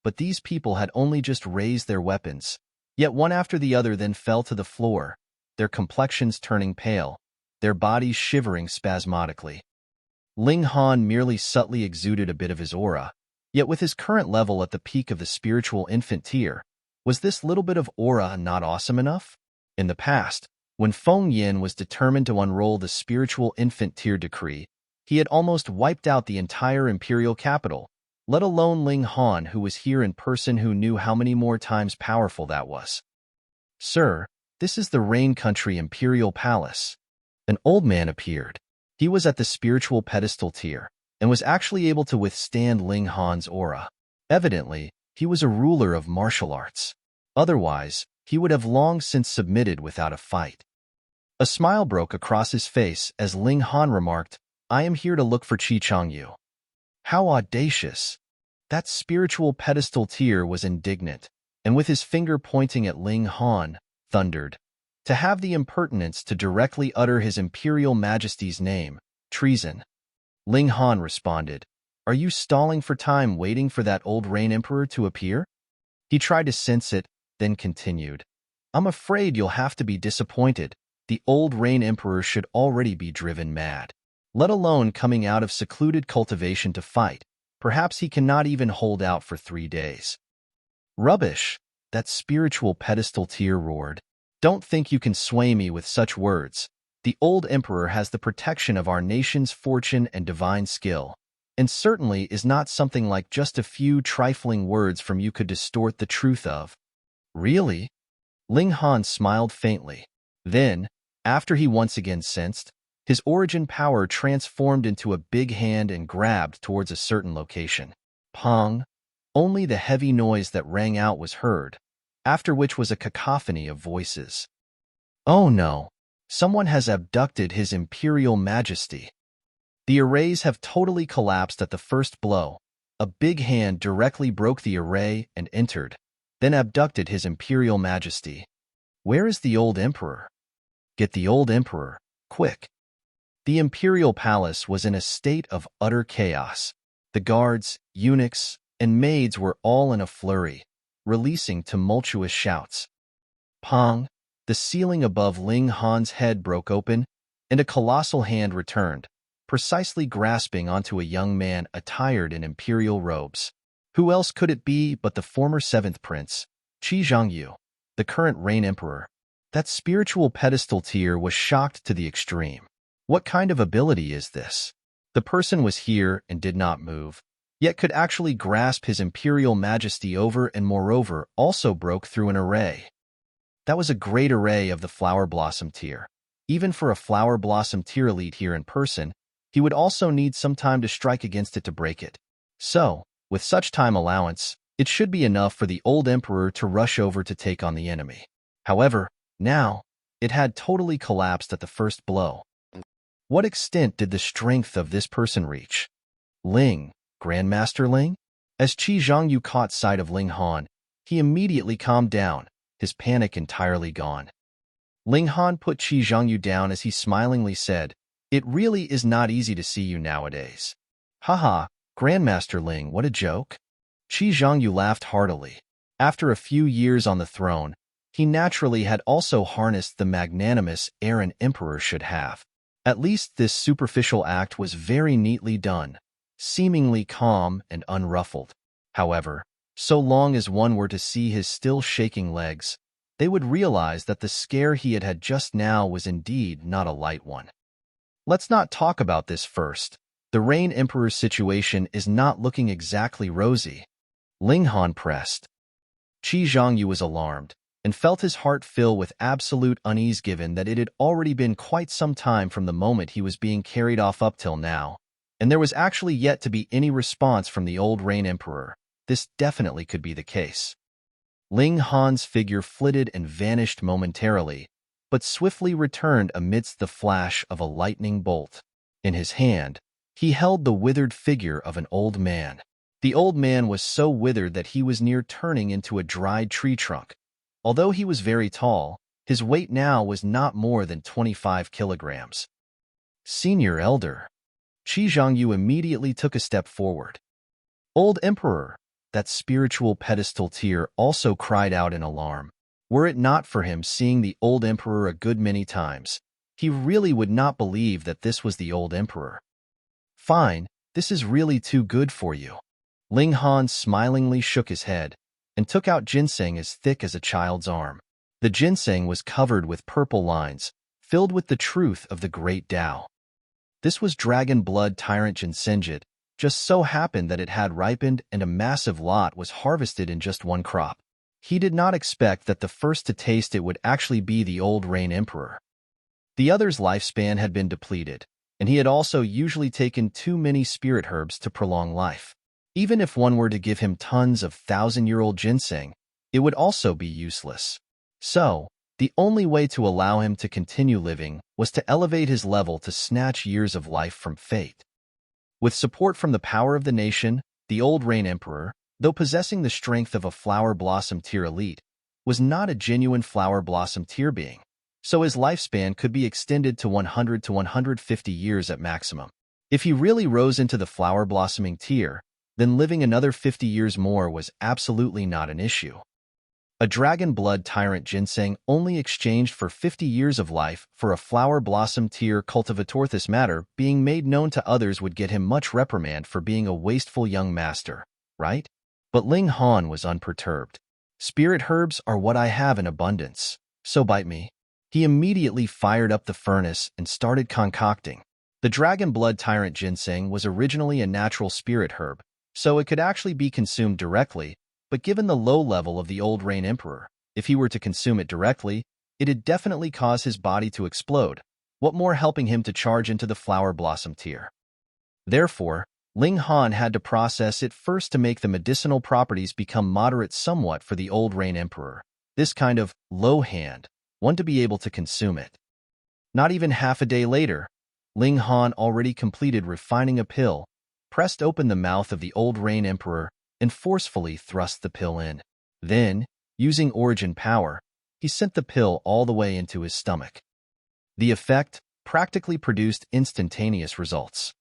but these people had only just raised their weapons, yet one after the other then fell to the floor, their complexions turning pale, their bodies shivering spasmodically. Ling Han merely subtly exuded a bit of his aura, yet with his current level at the peak of the spiritual infant tier, was this little bit of aura not awesome enough? In the past, When Feng Yin was determined to unroll the spiritual infant tier decree, he had almost wiped out the entire imperial capital, let alone Ling Han, who was here in person, who knew how many more times powerful that was. "Sir, this is the Rain Country Imperial Palace." An old man appeared. He was at the spiritual pedestal tier, and was actually able to withstand Ling Han's aura. Evidently, he was a ruler of martial arts. Otherwise, he would have long since submitted without a fight. A smile broke across his face as Ling Han remarked, "I am here to look for Xianyu." How audacious! That spiritual pedestal tier was indignant, and with his finger pointing at Ling Han, thundered, "To have the impertinence to directly utter His Imperial Majesty's name, treason." Ling Han responded, "Are you stalling for time waiting for that old Rain Emperor to appear?" He tried to sense it, then continued, "I'm afraid you'll have to be disappointed. The old Rain Emperor should already be driven mad, let alone coming out of secluded cultivation to fight. Perhaps he cannot even hold out for 3 days." "Rubbish," that spiritual pedestal tier roared. "Don't think you can sway me with such words. The old emperor has the protection of our nation's fortune and divine skill, and certainly is not something like just a few trifling words from you could distort the truth of." "Really?" Ling Han smiled faintly. Then, after he once again sensed, his origin power transformed into a big hand and grabbed towards a certain location. Pong! Only the heavy noise that rang out was heard, after which was a cacophony of voices. "Oh no! Someone has abducted His Imperial Majesty." The arrays have totally collapsed at the first blow. A big hand directly broke the array and entered, then abducted His Imperial Majesty. "Where is the old emperor? Get the old emperor, quick." The imperial palace was in a state of utter chaos. The guards, eunuchs, and maids were all in a flurry, releasing tumultuous shouts. Pong! The ceiling above Ling Han's head broke open, and a colossal hand returned, precisely grasping onto a young man attired in imperial robes. Who else could it be but the former 7th Prince, Xianyu, the current Rain Emperor? That spiritual pedestal tier was shocked to the extreme. What kind of ability is this? The person was here and did not move, yet could actually grasp His Imperial Majesty over and moreover also broke through an array. That was a great array of the Flower Blossom tier. Even for a Flower Blossom tier elite here in person, he would also need some time to strike against it to break it. So, with such time allowance, it should be enough for the old Emperor to rush over to take on the enemy. However, now, it had totally collapsed at the first blow. What extent did the strength of this person reach? Ling, Grandmaster Ling? As Xianyu caught sight of Ling Han, he immediately calmed down, his panic entirely gone. Ling Han put Xianyu down as he smilingly said, "It really is not easy to see you nowadays." "Haha, Grandmaster Ling, what a joke." Xianyu laughed heartily. After a few years on the throne, he naturally had also harnessed the magnanimous air an emperor should have. At least this superficial act was very neatly done, seemingly calm and unruffled. However, so long as one were to see his still shaking legs, they would realize that the scare he had had just now was indeed not a light one. "Let's not talk about this first. The Rain Emperor's situation is not looking exactly rosy." Ling Han pressed. Xianyu was alarmed, and felt his heart fill with absolute unease given that it had already been quite some time from the moment he was being carried off up till now, and there was actually yet to be any response from the old Rain Emperor. This definitely could be the case. Ling Han's figure flitted and vanished momentarily, but swiftly returned amidst the flash of a lightning bolt. In his hand, he held the withered figure of an old man. The old man was so withered that he was near turning into a dried tree trunk. Although he was very tall, his weight now was not more than 25 kilograms. "Senior Elder." Xianyu immediately took a step forward. "Old Emperor," that spiritual pedestal tier also cried out in alarm. Were it not for him seeing the old Emperor a good many times, he really would not believe that this was the old Emperor. "Fine, this is really too good for you." Ling Han smilingly shook his head, and took out ginseng as thick as a child's arm. The ginseng was covered with purple lines, filled with the truth of the great Tao. This was dragon blood tyrant ginseng. Just so happened that it had ripened and a massive lot was harvested in just one crop. He did not expect that the first to taste it would actually be the old Rain Emperor. The other's lifespan had been depleted, and he had also usually taken too many spirit herbs to prolong life. Even if one were to give him tons of thousand-year-old ginseng, it would also be useless. So, the only way to allow him to continue living was to elevate his level to snatch years of life from fate. With support from the power of the nation, the old Rain Emperor, though possessing the strength of a flower blossom tier elite, was not a genuine flower blossom tier being, so his lifespan could be extended to 100 to 150 years at maximum. If he really rose into the flower blossoming tier, then living another 50 years more was absolutely not an issue. A dragon blood tyrant ginseng only exchanged for 50 years of life for a flower blossom tier cultivator. This matter being made known to others would get him much reprimand for being a wasteful young master, right? But Ling Han was unperturbed. Spirit herbs are what I have in abundance, so bite me. He immediately fired up the furnace and started concocting. The dragon blood tyrant ginseng was originally a natural spirit herb, so it could actually be consumed directly, but given the low level of the old Rain Emperor, if he were to consume it directly, it'd definitely cause his body to explode, what more helping him to charge into the flower blossom tier. Therefore, Ling Han had to process it first to make the medicinal properties become moderate somewhat for the old Rain Emperor, this kind of low hand, one to be able to consume it. Not even half a day later, Ling Han already completed refining a pill, pressed open the mouth of the old Rain Emperor, and forcefully thrust the pill in. Then, using origin power, he sent the pill all the way into his stomach. The effect practically produced instantaneous results.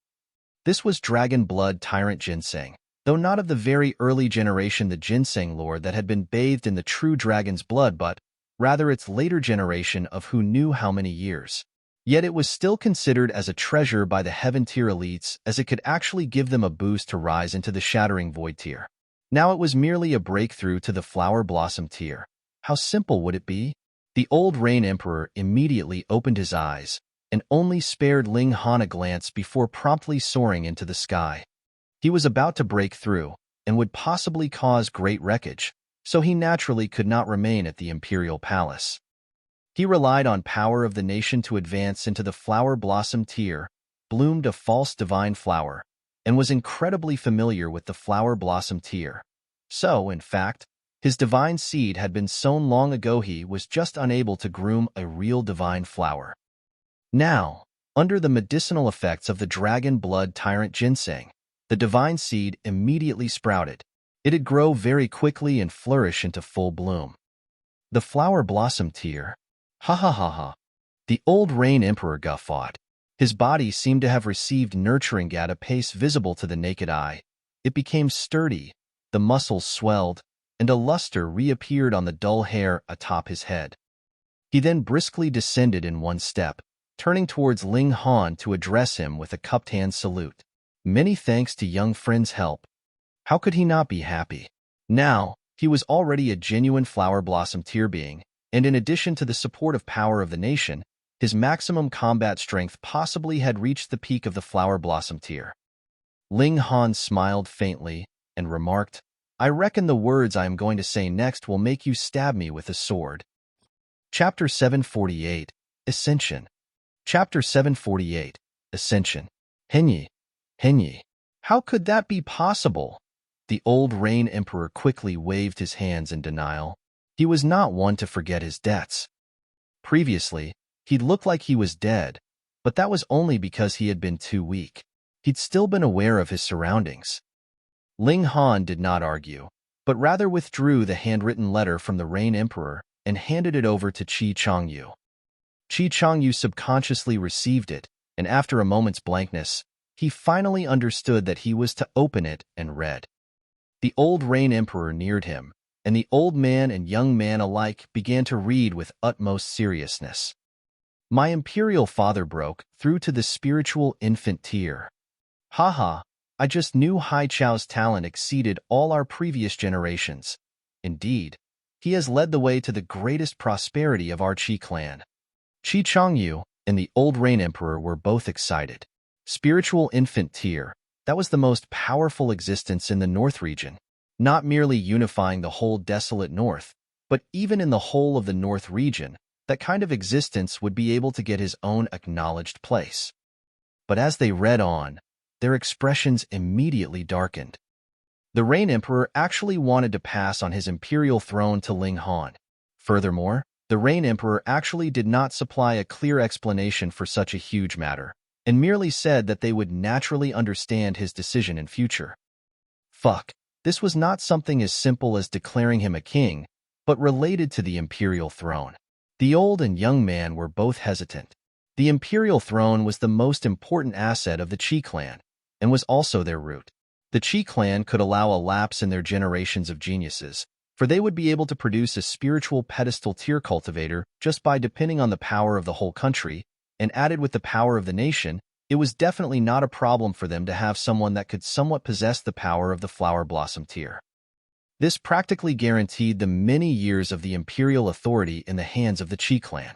This was dragon blood tyrant ginseng, though not of the very early generation the ginseng lord that had been bathed in the true dragon's blood, but rather its later generation of who knew how many years. Yet it was still considered as a treasure by the heaven tier elites, as it could actually give them a boost to rise into the shattering void tier. Now it was merely a breakthrough to the flower blossom tier. How simple would it be? The old Rain Emperor immediately opened his eyes, and only spared Ling Han a glance before promptly soaring into the sky. He was about to break through, and would possibly cause great wreckage, so he naturally could not remain at the Imperial Palace. He relied on power of the nation to advance into the flower blossom tier, bloomed a false divine flower, and was incredibly familiar with the flower blossom tier. So, in fact, his divine seed had been sown long ago. He was just unable to groom a real divine flower. Now, under the medicinal effects of the dragon blood tyrant ginseng, the divine seed immediately sprouted. It'd grow very quickly and flourish into full bloom. The flower blossom tier. Ha ha ha ha. The old Rain Emperor guffawed. His body seemed to have received nurturing at a pace visible to the naked eye. It became sturdy, the muscles swelled, and a luster reappeared on the dull hair atop his head. He then briskly descended in one step, turning towards Ling Han to address him with a cupped hand salute. Many thanks to young friend's help. How could he not be happy? Now, he was already a genuine flower blossom tier being, and in addition to the supportive power of the nation, his maximum combat strength possibly had reached the peak of the flower blossom tier. Ling Han smiled faintly and remarked, I reckon the words I am going to say next will make you stab me with a sword. Chapter 748, Ascension. Chapter 748, Ascension. Xianyu. Xianyu. How could that be possible? The old Rain Emperor quickly waved his hands in denial. He was not one to forget his debts. Previously, he'd looked like he was dead, but that was only because he had been too weak. He'd still been aware of his surroundings. Ling Han did not argue, but rather withdrew the handwritten letter from the Rain Emperor and handed it over to Xianyu. Xianyu subconsciously received it, and after a moment's blankness, he finally understood that he was to open it and read. The old Rain Emperor neared him, and the old man and young man alike began to read with utmost seriousness. My imperial father broke through to the spiritual infant tier. Haha, I just knew Hai Chao's talent exceeded all our previous generations. Indeed, He has led the way to the greatest prosperity of our Qi clan. Xianyu and the old Rain Emperor were both excited. Spiritual infant tier, that was the most powerful existence in the North region, not merely unifying the whole desolate North, but even in the whole of the North region, that kind of existence would be able to get his own acknowledged place. But as they read on, their expressions immediately darkened. The Rain Emperor actually wanted to pass on his imperial throne to Ling Han. Furthermore, the Rain Emperor actually did not supply a clear explanation for such a huge matter, and merely said that they would naturally understand his decision in future. Fuck, this was not something as simple as declaring him a king, but related to the imperial throne. The old and young man were both hesitant. The imperial throne was the most important asset of the Qi clan, and was also their root. The Qi clan could allow a lapse in their generations of geniuses, for they would be able to produce a spiritual pedestal tier cultivator just by depending on the power of the whole country, and added with the power of the nation, it was definitely not a problem for them to have someone that could somewhat possess the power of the flower blossom tier. This practically guaranteed them many years of the imperial authority in the hands of the Qi clan.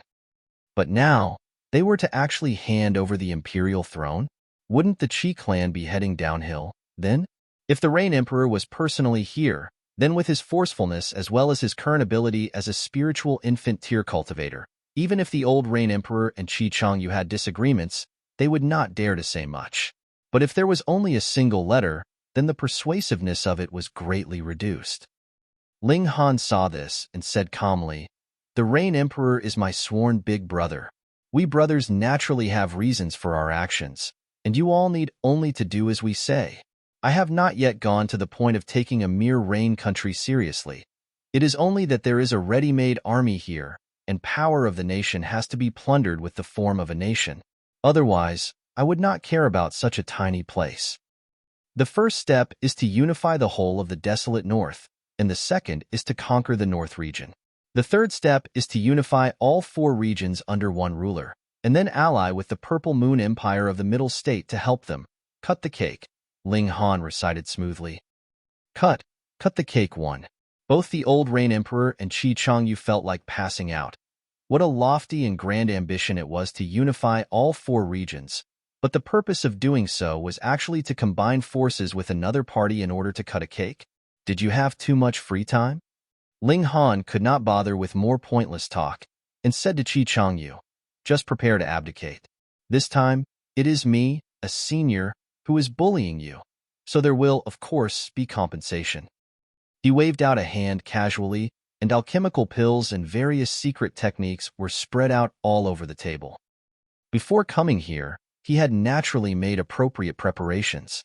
But now, they were to actually hand over the imperial throne? Wouldn't the Qi clan be heading downhill, then? If the Rain Emperor was personally here, then with his forcefulness as well as his current ability as a spiritual infant tier cultivator, even if the old Rain Emperor and Xianyu had disagreements, they would not dare to say much. But if there was only a single letter, then the persuasiveness of it was greatly reduced. Ling Han saw this and said calmly, "The Rain Emperor is my sworn big brother. We brothers naturally have reasons for our actions, and you all need only to do as we say. I have not yet gone to the point of taking a mere Rain country seriously. It is only that there is a ready-made army here, and power of the nation has to be plundered with the form of a nation. Otherwise, I would not care about such a tiny place. The first step is to unify the whole of the desolate North, and the second is to conquer the North region. The third step is to unify all 4 regions under one ruler, and then ally with the Purple Moon Empire of the Middle State to help them. Cut the cake," Ling Han recited smoothly. Cut the cake one. Both the old Rain Emperor and Xianyu felt like passing out. What a lofty and grand ambition it was to unify all 4 regions, but the purpose of doing so was actually to combine forces with another party in order to cut a cake? Did you have too much free time? Ling Han could not bother with more pointless talk, and said to Xianyu, "Just prepare to abdicate. This time, it is me, a senior, who is bullying you, so there will, of course, be compensation." He waved out a hand casually, and alchemical pills and various secret techniques were spread out all over the table. Before coming here, he had naturally made appropriate preparations.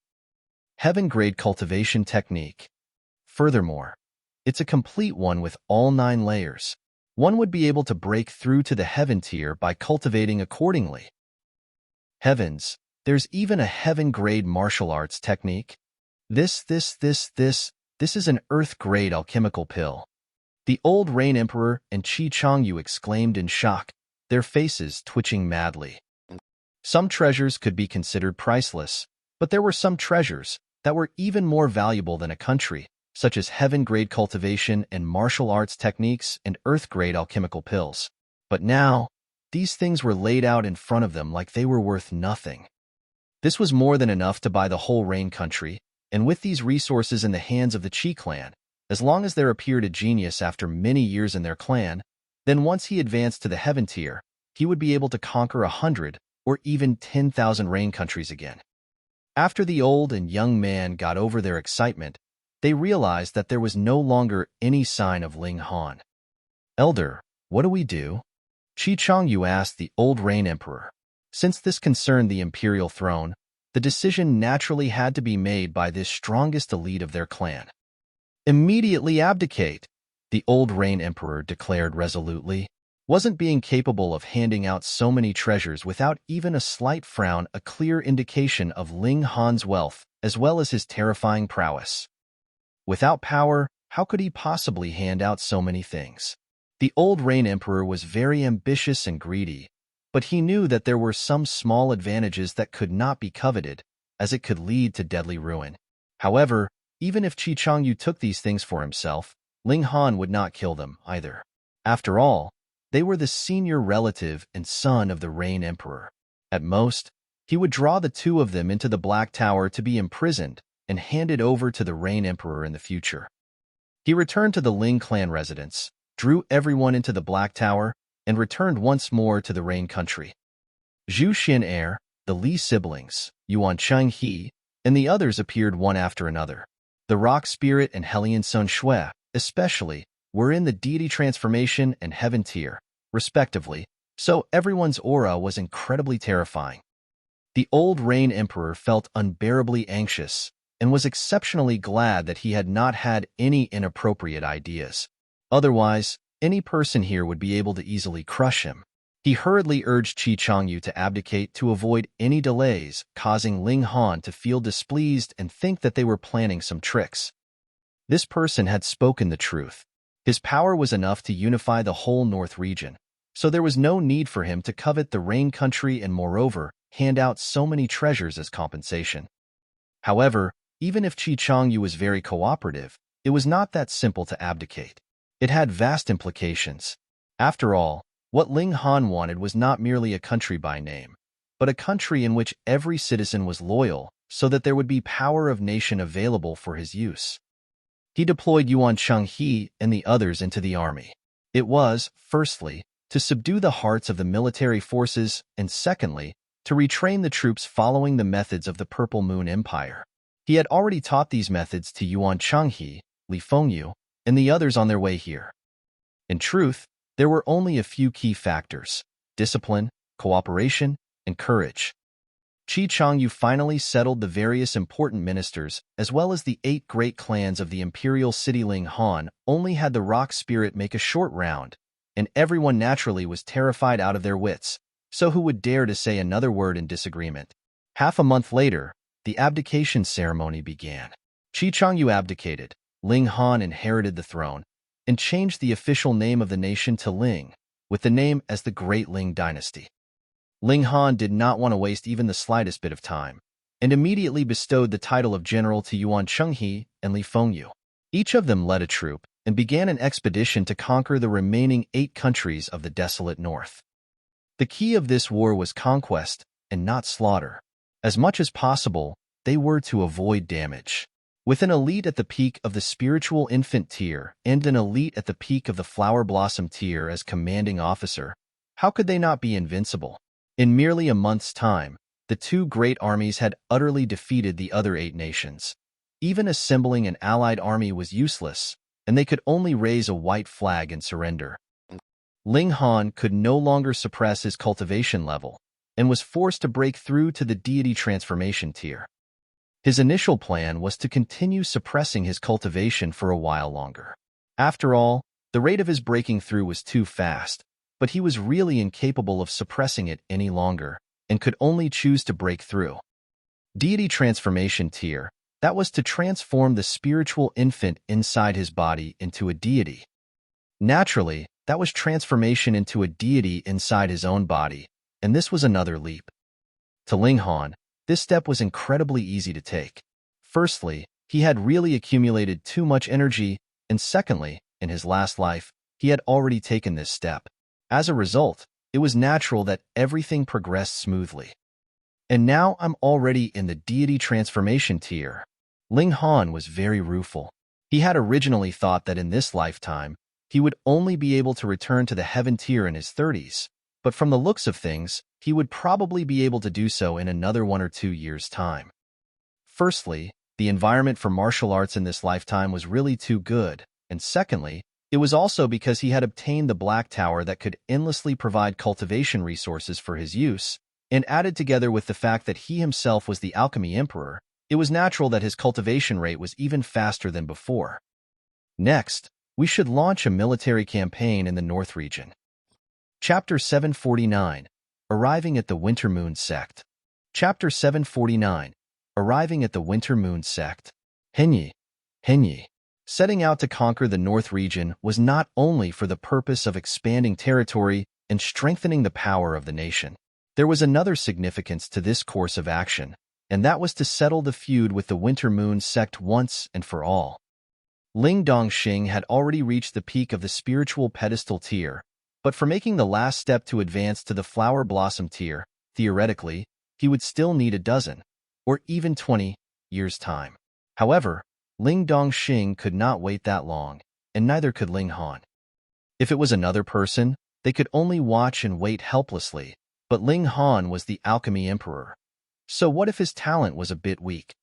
Heaven-grade cultivation technique. Furthermore, it's a complete one with all 9 layers. One would be able to break through to the heaven tier by cultivating accordingly. Heavens, there's even a heaven-grade martial arts technique. This is an earth-grade alchemical pill. The old Rain Emperor and Xianyu exclaimed in shock, their faces twitching madly. Some treasures could be considered priceless, but there were some treasures that were even more valuable than a country, such as heaven-grade cultivation and martial arts techniques and earth-grade alchemical pills. But now, these things were laid out in front of them like they were worth nothing. This was more than enough to buy the whole Rain country, and with these resources in the hands of the Qi clan, as long as there appeared a genius after many years in their clan, then once he advanced to the heaven tier, he would be able to conquer 100 or even 10,000 Rain countries again. After the old and young man got over their excitement, they realized that there was no longer any sign of Ling Han. "Elder, what do we do?" Xianyu asked the old Rain Emperor. Since this concerned the imperial throne, the decision naturally had to be made by this strongest elite of their clan. "Immediately abdicate," the old Rain Emperor declared resolutely. Wasn't being capable of handing out so many treasures without even a slight frown a clear indication of Ling Han's wealth as well as his terrifying prowess? Without power, how could he possibly hand out so many things? The old Rain Emperor was very ambitious and greedy, but he knew that there were some small advantages that could not be coveted, as it could lead to deadly ruin. However, even if Xianyu took these things for himself, Ling Han would not kill them either. After all, they were the senior relative and son of the Rain Emperor. At most, he would draw the two of them into the Black Tower to be imprisoned and handed over to the Rain Emperor in the future. He returned to the Ling clan residence, drew everyone into the Black Tower, and returned once more to the Rain country. Zhu Xin heir, the Li siblings, Yuan Chenghe, and the others appeared one after another. The Rock Spirit and Hellion Sun Shui, especially, were in the Deity Transformation and Heaven tier, respectively, so everyone's aura was incredibly terrifying. The old Rain Emperor felt unbearably anxious and was exceptionally glad that he had not had any inappropriate ideas. Otherwise, any person here would be able to easily crush him. He hurriedly urged Xianyu to abdicate to avoid any delays, causing Ling Han to feel displeased and think that they were planning some tricks. This person had spoken the truth. His power was enough to unify the whole North region, so there was no need for him to covet the Rain country and, moreover, hand out so many treasures as compensation. However, even if Xianyu was very cooperative, it was not that simple to abdicate. It had vast implications. After all, what Ling Han wanted was not merely a country by name, but a country in which every citizen was loyal so that there would be power of nation available for his use. He deployed Yuan Chenghe and the others into the army. It was, firstly, to subdue the hearts of the military forces, and secondly, to retrain the troops following the methods of the Purple Moon Empire. He had already taught these methods to Yuan Chenghe, Li Fengyu, and the others on their way here. In truth, there were only a few key factors: discipline, cooperation, and courage. Xianyu finally settled the various important ministers, as well as the 8 great clans of the Imperial city. Ling Han only had the Rock Spirit make a short round, and everyone naturally was terrified out of their wits, so who would dare to say another word in disagreement? Half a month later, the abdication ceremony began. Xianyu abdicated, Ling Han inherited the throne, and changed the official name of the nation to Ling, with the name as the Great Ling Dynasty. Ling Han did not want to waste even the slightest bit of time, and immediately bestowed the title of general to Yuan Chenghe and Li Fengyu. Each of them led a troop and began an expedition to conquer the remaining 8 countries of the desolate north. The key of this war was conquest and not slaughter. As much as possible, they were to avoid damage. With an elite at the peak of the spiritual infant tier and an elite at the peak of the flower blossom tier as commanding officer, how could they not be invincible? In merely a month's time, the 2 great armies had utterly defeated the other 8 nations. Even assembling an allied army was useless, and they could only raise a white flag and surrender. Ling Han could no longer suppress his cultivation level, and was forced to break through to the deity transformation tier. His initial plan was to continue suppressing his cultivation for a while longer. After all, the rate of his breaking through was too fast, but he was really incapable of suppressing it any longer, and could only choose to break through. Deity transformation tier, that was to transform the spiritual infant inside his body into a deity. Naturally, that was transformation into a deity inside his own body, and this was another leap. To Ling Han, this step was incredibly easy to take. Firstly, he had really accumulated too much energy, and secondly, in his last life, he had already taken this step. As a result, it was natural that everything progressed smoothly. And now I'm already in the deity transformation tier. Ling Han was very rueful. He had originally thought that in this lifetime, he would only be able to return to the heaven tier in his 30s, but from the looks of things, he would probably be able to do so in another 1 or 2 years' time. Firstly, the environment for martial arts in this lifetime was really too good, and secondly, it was also because he had obtained the Black Tower that could endlessly provide cultivation resources for his use, and added together with the fact that he himself was the Alchemy Emperor, it was natural that his cultivation rate was even faster than before. Next, we should launch a military campaign in the North region. Chapter 749, Arriving at the Winter Moon Sect. Chapter 749, Arriving at the Winter Moon Sect. Xianyu. Setting out to conquer the North region was not only for the purpose of expanding territory and strengthening the power of the nation. There was another significance to this course of action, and that was to settle the feud with the Winter Moon Sect once and for all. Ling Dongxing had already reached the peak of the spiritual pedestal tier, but for making the last step to advance to the flower blossom tier, theoretically, he would still need a dozen, or even 20, years' time. However, Ling Dongxing could not wait that long, and neither could Ling Han. If it was another person, they could only watch and wait helplessly, but Ling Han was the Alchemy Emperor. So what if his talent was a bit weak?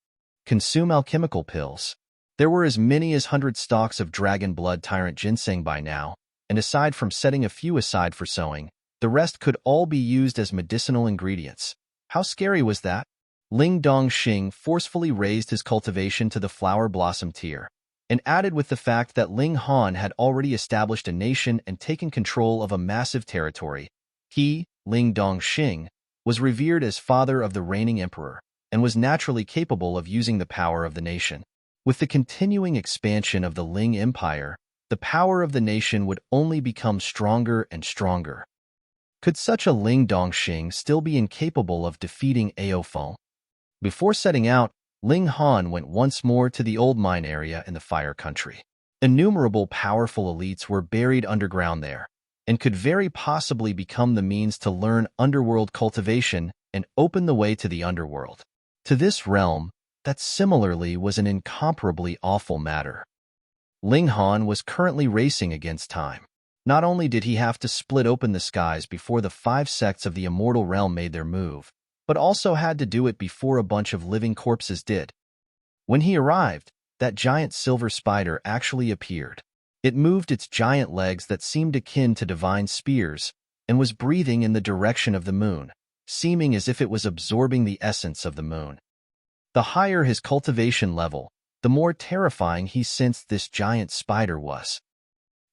Consume alchemical pills. There were as many as 100 stalks of dragon blood tyrant ginseng by now, and aside from setting a few aside for sowing, the rest could all be used as medicinal ingredients. How scary was that? Ling Dongxing forcefully raised his cultivation to the flower blossom tier, and added with the fact that Ling Han had already established a nation and taken control of a massive territory. He, Ling Dongxing, was revered as father of the reigning emperor, and was naturally capable of using the power of the nation. With the continuing expansion of the Ling Empire, the power of the nation would only become stronger and stronger. Could such a Ling Dongxing still be incapable of defeating Aofeng? Before setting out, Ling Han went once more to the old mine area in the Fire Country. Innumerable powerful elites were buried underground there, and could very possibly become the means to learn underworld cultivation and open the way to the underworld. To this realm, that similarly was an incomparably awful matter. Ling Han was currently racing against time. Not only did he have to split open the skies before the 5 sects of the immortal realm made their move, but also had to do it before a bunch of living corpses did. When he arrived, that giant silver spider actually appeared. It moved its giant legs that seemed akin to divine spears, and was breathing in the direction of the moon, seeming as if it was absorbing the essence of the moon. The higher his cultivation level, the more terrifying he sensed this giant spider was.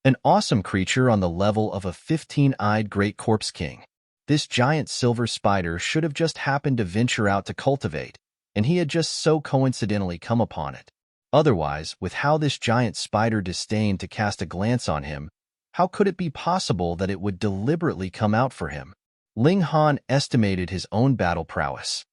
An awesome creature on the level of a 15-eyed great corpse king. This giant silver spider should have just happened to venture out to cultivate, and he had just so coincidentally come upon it. Otherwise, with how this giant spider disdained to cast a glance on him, how could it be possible that it would deliberately come out for him? Ling Han estimated his own battle prowess.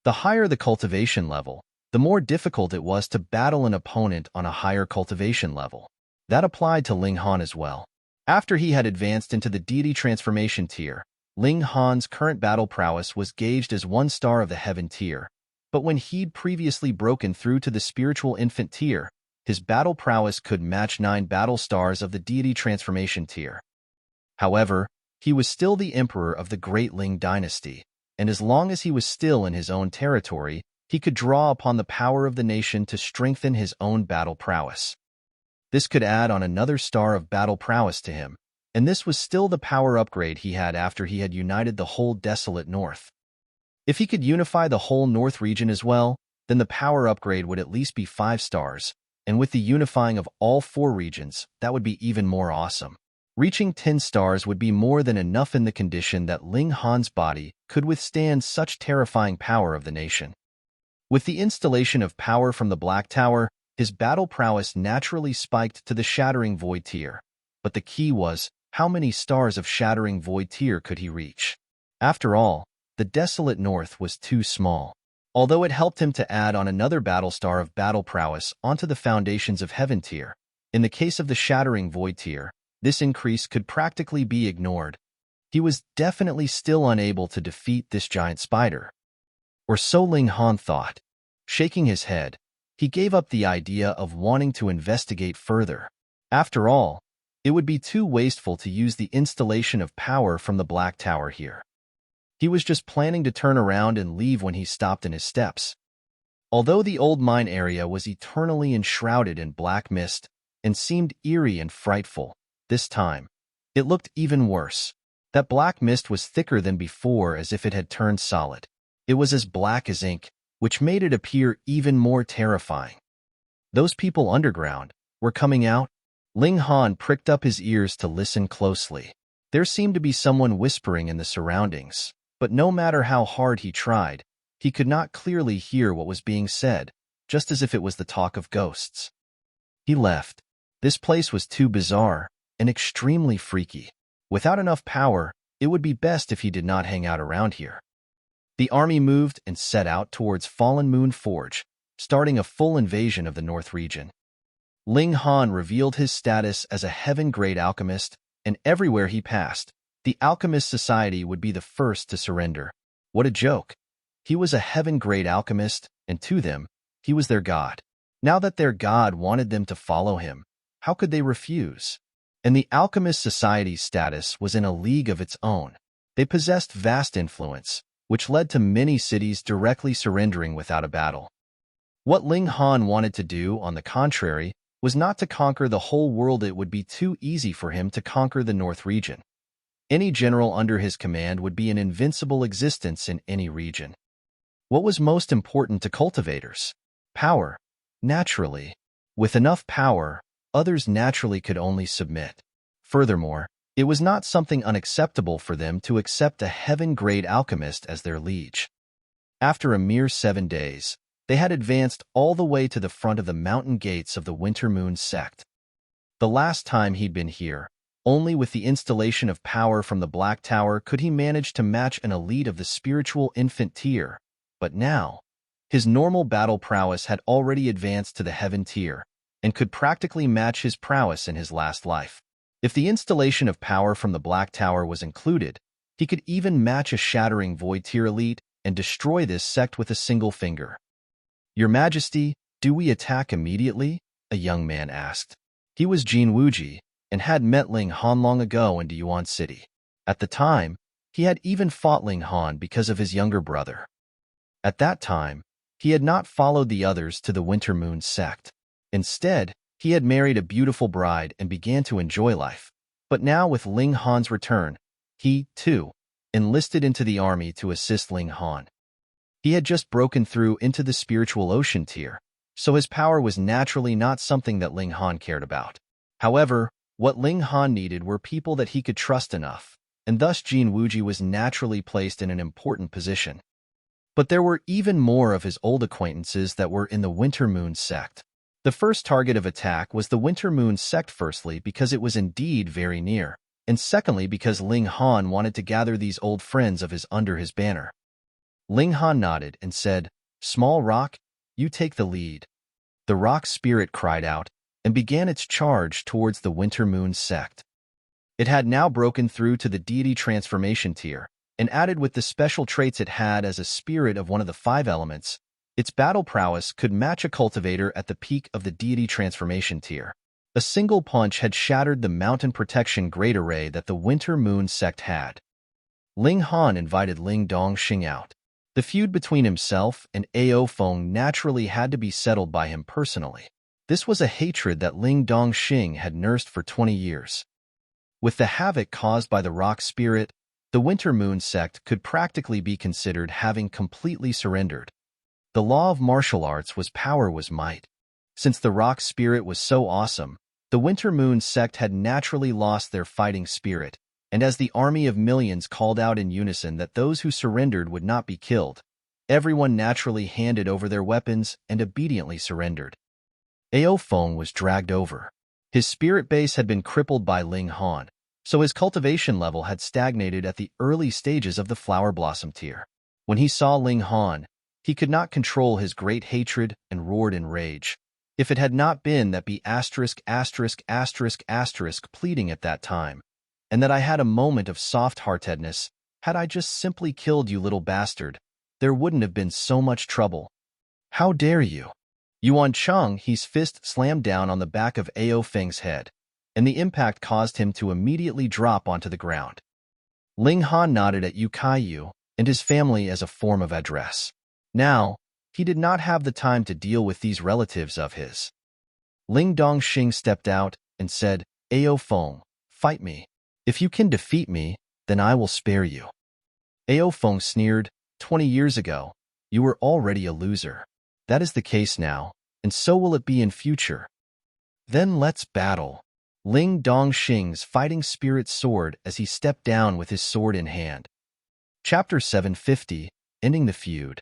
The higher the cultivation level, the more difficult it was to battle an opponent on a higher cultivation level. That applied to Ling Han as well. After he had advanced into the deity transformation tier, Ling Han's current battle prowess was gauged as 1 star of the heaven tier, but when he'd previously broken through to the spiritual infant tier, his battle prowess could match 9 battle stars of the deity transformation tier. However, he was still the emperor of the Great Ling dynasty, and as long as he was still in his own territory, he could draw upon the power of the nation to strengthen his own battle prowess. This could add on another star of battle prowess to him, and this was still the power upgrade he had after he had united the whole desolate north. If he could unify the whole north region as well, then the power upgrade would at least be 5 stars, and with the unifying of all 4 regions, that would be even more awesome. Reaching 10 stars would be more than enough in the condition that Ling Han's body could withstand such terrifying power of the nation. With the installation of power from the Black Tower, his battle prowess naturally spiked to the Shattering Void tier, but the key was, how many stars of Shattering Void tier could he reach? After all, the desolate north was too small. Although it helped him to add on another battle star of battle prowess onto the Foundations of Heaven tier, in the case of the Shattering Void tier, this increase could practically be ignored. He was definitely still unable to defeat this giant spider. Or so Ling Han thought. Shaking his head, he gave up the idea of wanting to investigate further. After all, it would be too wasteful to use the installation of power from the Black Tower here. He was just planning to turn around and leave when he stopped in his steps. Although the old mine area was eternally enshrouded in black mist and seemed eerie and frightful, this time, it looked even worse. That black mist was thicker than before, as if it had turned solid. It was as black as ink, which made it appear even more terrifying. Those people underground were coming out. Ling Han pricked up his ears to listen closely. There seemed to be someone whispering in the surroundings, but no matter how hard he tried, he could not clearly hear what was being said, just as if it was the talk of ghosts. He left. This place was too bizarre and extremely freaky. Without enough power, it would be best if he did not hang out around here. The army moved and set out towards Fallen Moon Forge, starting a full invasion of the North region. Ling Han revealed his status as a heaven-grade alchemist, and everywhere he passed, the Alchemist Society would be the first to surrender. What a joke! He was a heaven-grade alchemist, and to them, he was their god. Now that their god wanted them to follow him, how could they refuse? And the Alchemist Society's status was in a league of its own. They possessed vast influence, which led to many cities directly surrendering without a battle. What Ling Han wanted to do, on the contrary, was not to conquer the whole world. It would be too easy for him to conquer the North region. Any general under his command would be an invincible existence in any region. What was most important to cultivators? Power. Naturally. With enough power, others naturally could only submit. Furthermore, it was not something unacceptable for them to accept a heaven-grade alchemist as their liege. After a mere 7 days, they had advanced all the way to the front of the mountain gates of the Winter Moon Sect. The last time he'd been here, only with the installation of power from the Black Tower could he manage to match an elite of the spiritual infant tier, but now, his normal battle prowess had already advanced to the heaven tier, and could practically match his prowess in his last life. If the installation of power from the Black Tower was included, he could even match a shattering void tier elite and destroy this sect with a single finger. "Your Majesty, do we attack immediately?" a young man asked. He was Jin Wuji, and had met Ling Han long ago in Yuan City. At the time, he had even fought Ling Han because of his younger brother. At that time, he had not followed the others to the Winter Moon Sect. Instead, he had married a beautiful bride and began to enjoy life. But now with Ling Han's return, he, too, enlisted into the army to assist Ling Han. He had just broken through into the spiritual ocean tier, so his power was naturally not something that Ling Han cared about. However, what Ling Han needed were people that he could trust enough, and thus Jin Wuji was naturally placed in an important position. But there were even more of his old acquaintances that were in the Winter Moon Sect. The first target of attack was the Winter Moon Sect, firstly because it was indeed very near, and secondly because Ling Han wanted to gather these old friends of his under his banner. Ling Han nodded and said, "Small Rock, you take the lead." The rock spirit cried out and began its charge towards the Winter Moon Sect. It had now broken through to the deity transformation tier, and added with the special traits it had as a spirit of one of the 5 elements, its battle prowess could match a cultivator at the peak of the deity transformation tier. A single punch had shattered the mountain protection great array that the Winter Moon Sect had. Ling Han invited Ling Dongxing out. The feud between himself and Ao Feng naturally had to be settled by him personally. This was a hatred that Ling Dongxing had nursed for 20 years. With the havoc caused by the rock spirit, the Winter Moon Sect could practically be considered having completely surrendered. The law of martial arts was power was might. Since the rock spirit was so awesome, the Winter Moon Sect had naturally lost their fighting spirit, and as the army of millions called out in unison that those who surrendered would not be killed, everyone naturally handed over their weapons and obediently surrendered. Ao Feng was dragged over. His spirit base had been crippled by Ling Han, so his cultivation level had stagnated at the early stages of the flower blossom tier. When he saw Ling Han, he could not control his great hatred and roared in rage. If it had not been that be ***** pleading at that time, and that I had a moment of soft-heartedness, had I just simply killed you, little bastard, there wouldn't have been so much trouble. How dare you? Yuan Cheng, his fist slammed down on the back of Ao Feng's head, and the impact caused him to immediately drop onto the ground. Ling Han nodded at Yu Kaiyu and his family as a form of address. Now, he did not have the time to deal with these relatives of his. Ling Dongxing stepped out and said, "Ao Feng, fight me. If you can defeat me, then I will spare you." Ao Feng sneered, 20 years ago, you were already a loser. That is the case now, and so will it be in future. Then let's battle. Ling Dongxing's fighting spirit soared as he stepped down with his sword in hand. Chapter 750, Ending the Feud.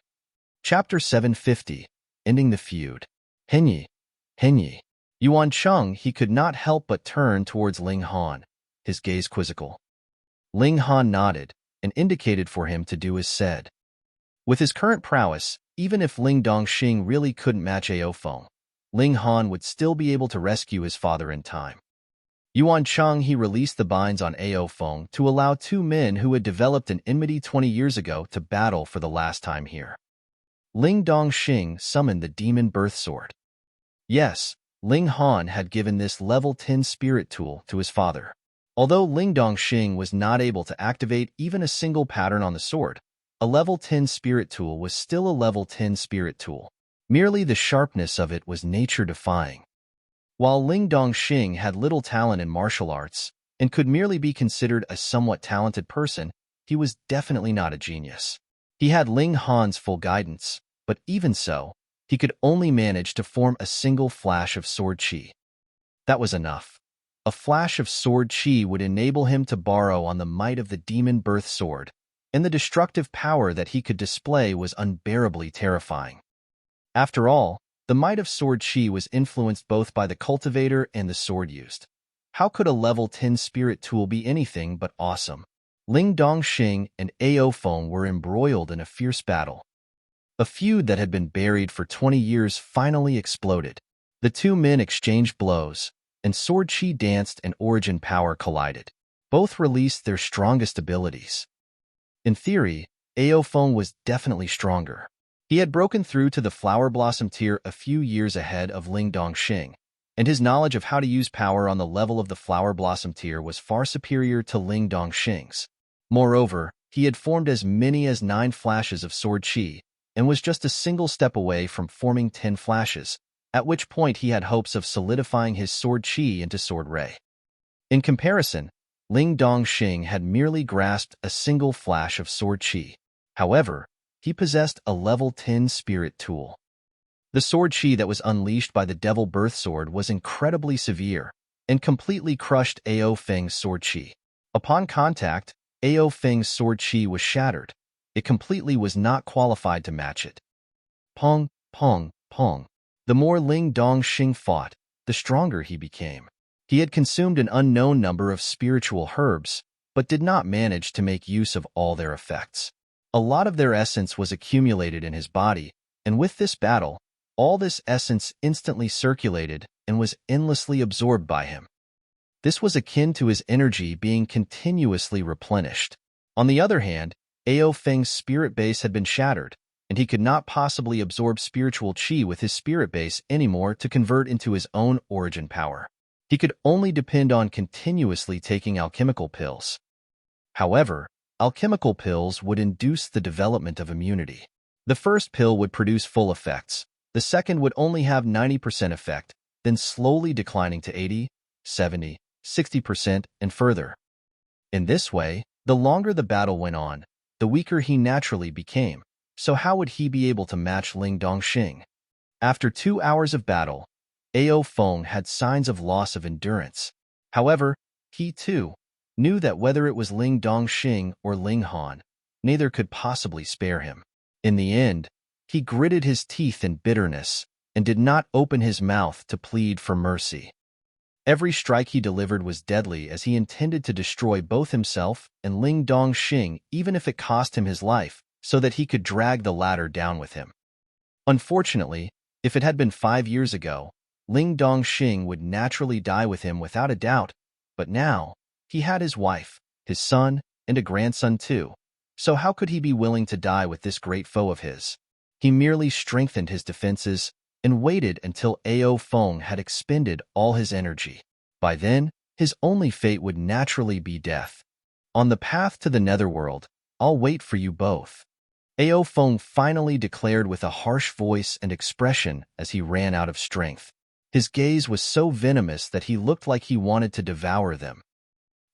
Chapter 750, Ending the Feud. Henyi. Yuan Cheng, he could not help but turn towards Ling Han, his gaze quizzical. Ling Han nodded and indicated for him to do as said. With his current prowess, even if Ling Dongxing really couldn't match Ao Feng, Ling Han would still be able to rescue his father in time. Yuan Cheng he released the binds on Ao Feng to allow two men who had developed an enmity 20 years ago to battle for the last time here. Ling Dongxing summoned the demon birth sword. Yes, Ling Han had given this level 10 spirit tool to his father. Although Ling Dongxing was not able to activate even a single pattern on the sword, a level 10 spirit tool was still a level 10 spirit tool. Merely the sharpness of it was nature-defying. While Ling Dongxing had little talent in martial arts and could merely be considered a somewhat talented person, he was definitely not a genius. He had Ling Han's full guidance, but even so, he could only manage to form a single flash of sword chi. That was enough. A flash of sword chi would enable him to borrow on the might of the demon birth sword, and the destructive power that he could display was unbearably terrifying. After all, the might of sword chi was influenced both by the cultivator and the sword used. How could a level 10 spirit tool be anything but awesome? Ling Dongxing and Ao Feng were embroiled in a fierce battle. A feud that had been buried for 20 years finally exploded. The two men exchanged blows, and sword chi danced and origin power collided. Both released their strongest abilities. In theory, Ao Feng was definitely stronger. He had broken through to the Flower Blossom tier a few years ahead of Ling Dongxing, and his knowledge of how to use power on the level of the Flower Blossom tier was far superior to Ling Dongxing's. Moreover, he had formed as many as 9 flashes of sword chi, and was just a single step away from forming 10 flashes, at which point he had hopes of solidifying his sword chi into sword ray. In comparison, Ling Dongxing had merely grasped a single flash of sword chi. However, he possessed a level 10 spirit tool. The sword chi that was unleashed by the Devil Birth Sword was incredibly severe and completely crushed Ao Feng's sword chi. Upon contact, Ao Feng's sword chi was shattered. It completely was not qualified to match it. Pong, pong, pong. The more Ling Dongxing fought, the stronger he became. He had consumed an unknown number of spiritual herbs, but did not manage to make use of all their effects. A lot of their essence was accumulated in his body, and with this battle, all this essence instantly circulated and was endlessly absorbed by him. This was akin to his energy being continuously replenished. On the other hand, Ao Feng's spirit base had been shattered, and he could not possibly absorb spiritual chi with his spirit base anymore to convert into his own origin power. He could only depend on continuously taking alchemical pills. However, alchemical pills would induce the development of immunity. The first pill would produce full effects. The second would only have 90% effect, then slowly declining to 80, 70, 60%, and further. In this way, the longer the battle went on, the weaker he naturally became. So how would he be able to match Ling Dongxing? After 2 hours of battle, Ao Feng had signs of loss of endurance. However, he too knew that whether it was Ling Dongxing or Ling Han, neither could possibly spare him. In the end, he gritted his teeth in bitterness and did not open his mouth to plead for mercy. Every strike he delivered was deadly, as he intended to destroy both himself and Ling Dongxing, even if it cost him his life, so that he could drag the latter down with him. Unfortunately, if it had been 5 years ago, Ling Dongxing would naturally die with him without a doubt, but now, he had his wife, his son, and a grandson too, so how could he be willing to die with this great foe of his? He merely strengthened his defenses and waited until Ao Feng had expended all his energy. By then, his only fate would naturally be death. On the path to the netherworld, I'll wait for you both. Ao Feng finally declared with a harsh voice and expression as he ran out of strength. His gaze was so venomous that he looked like he wanted to devour them.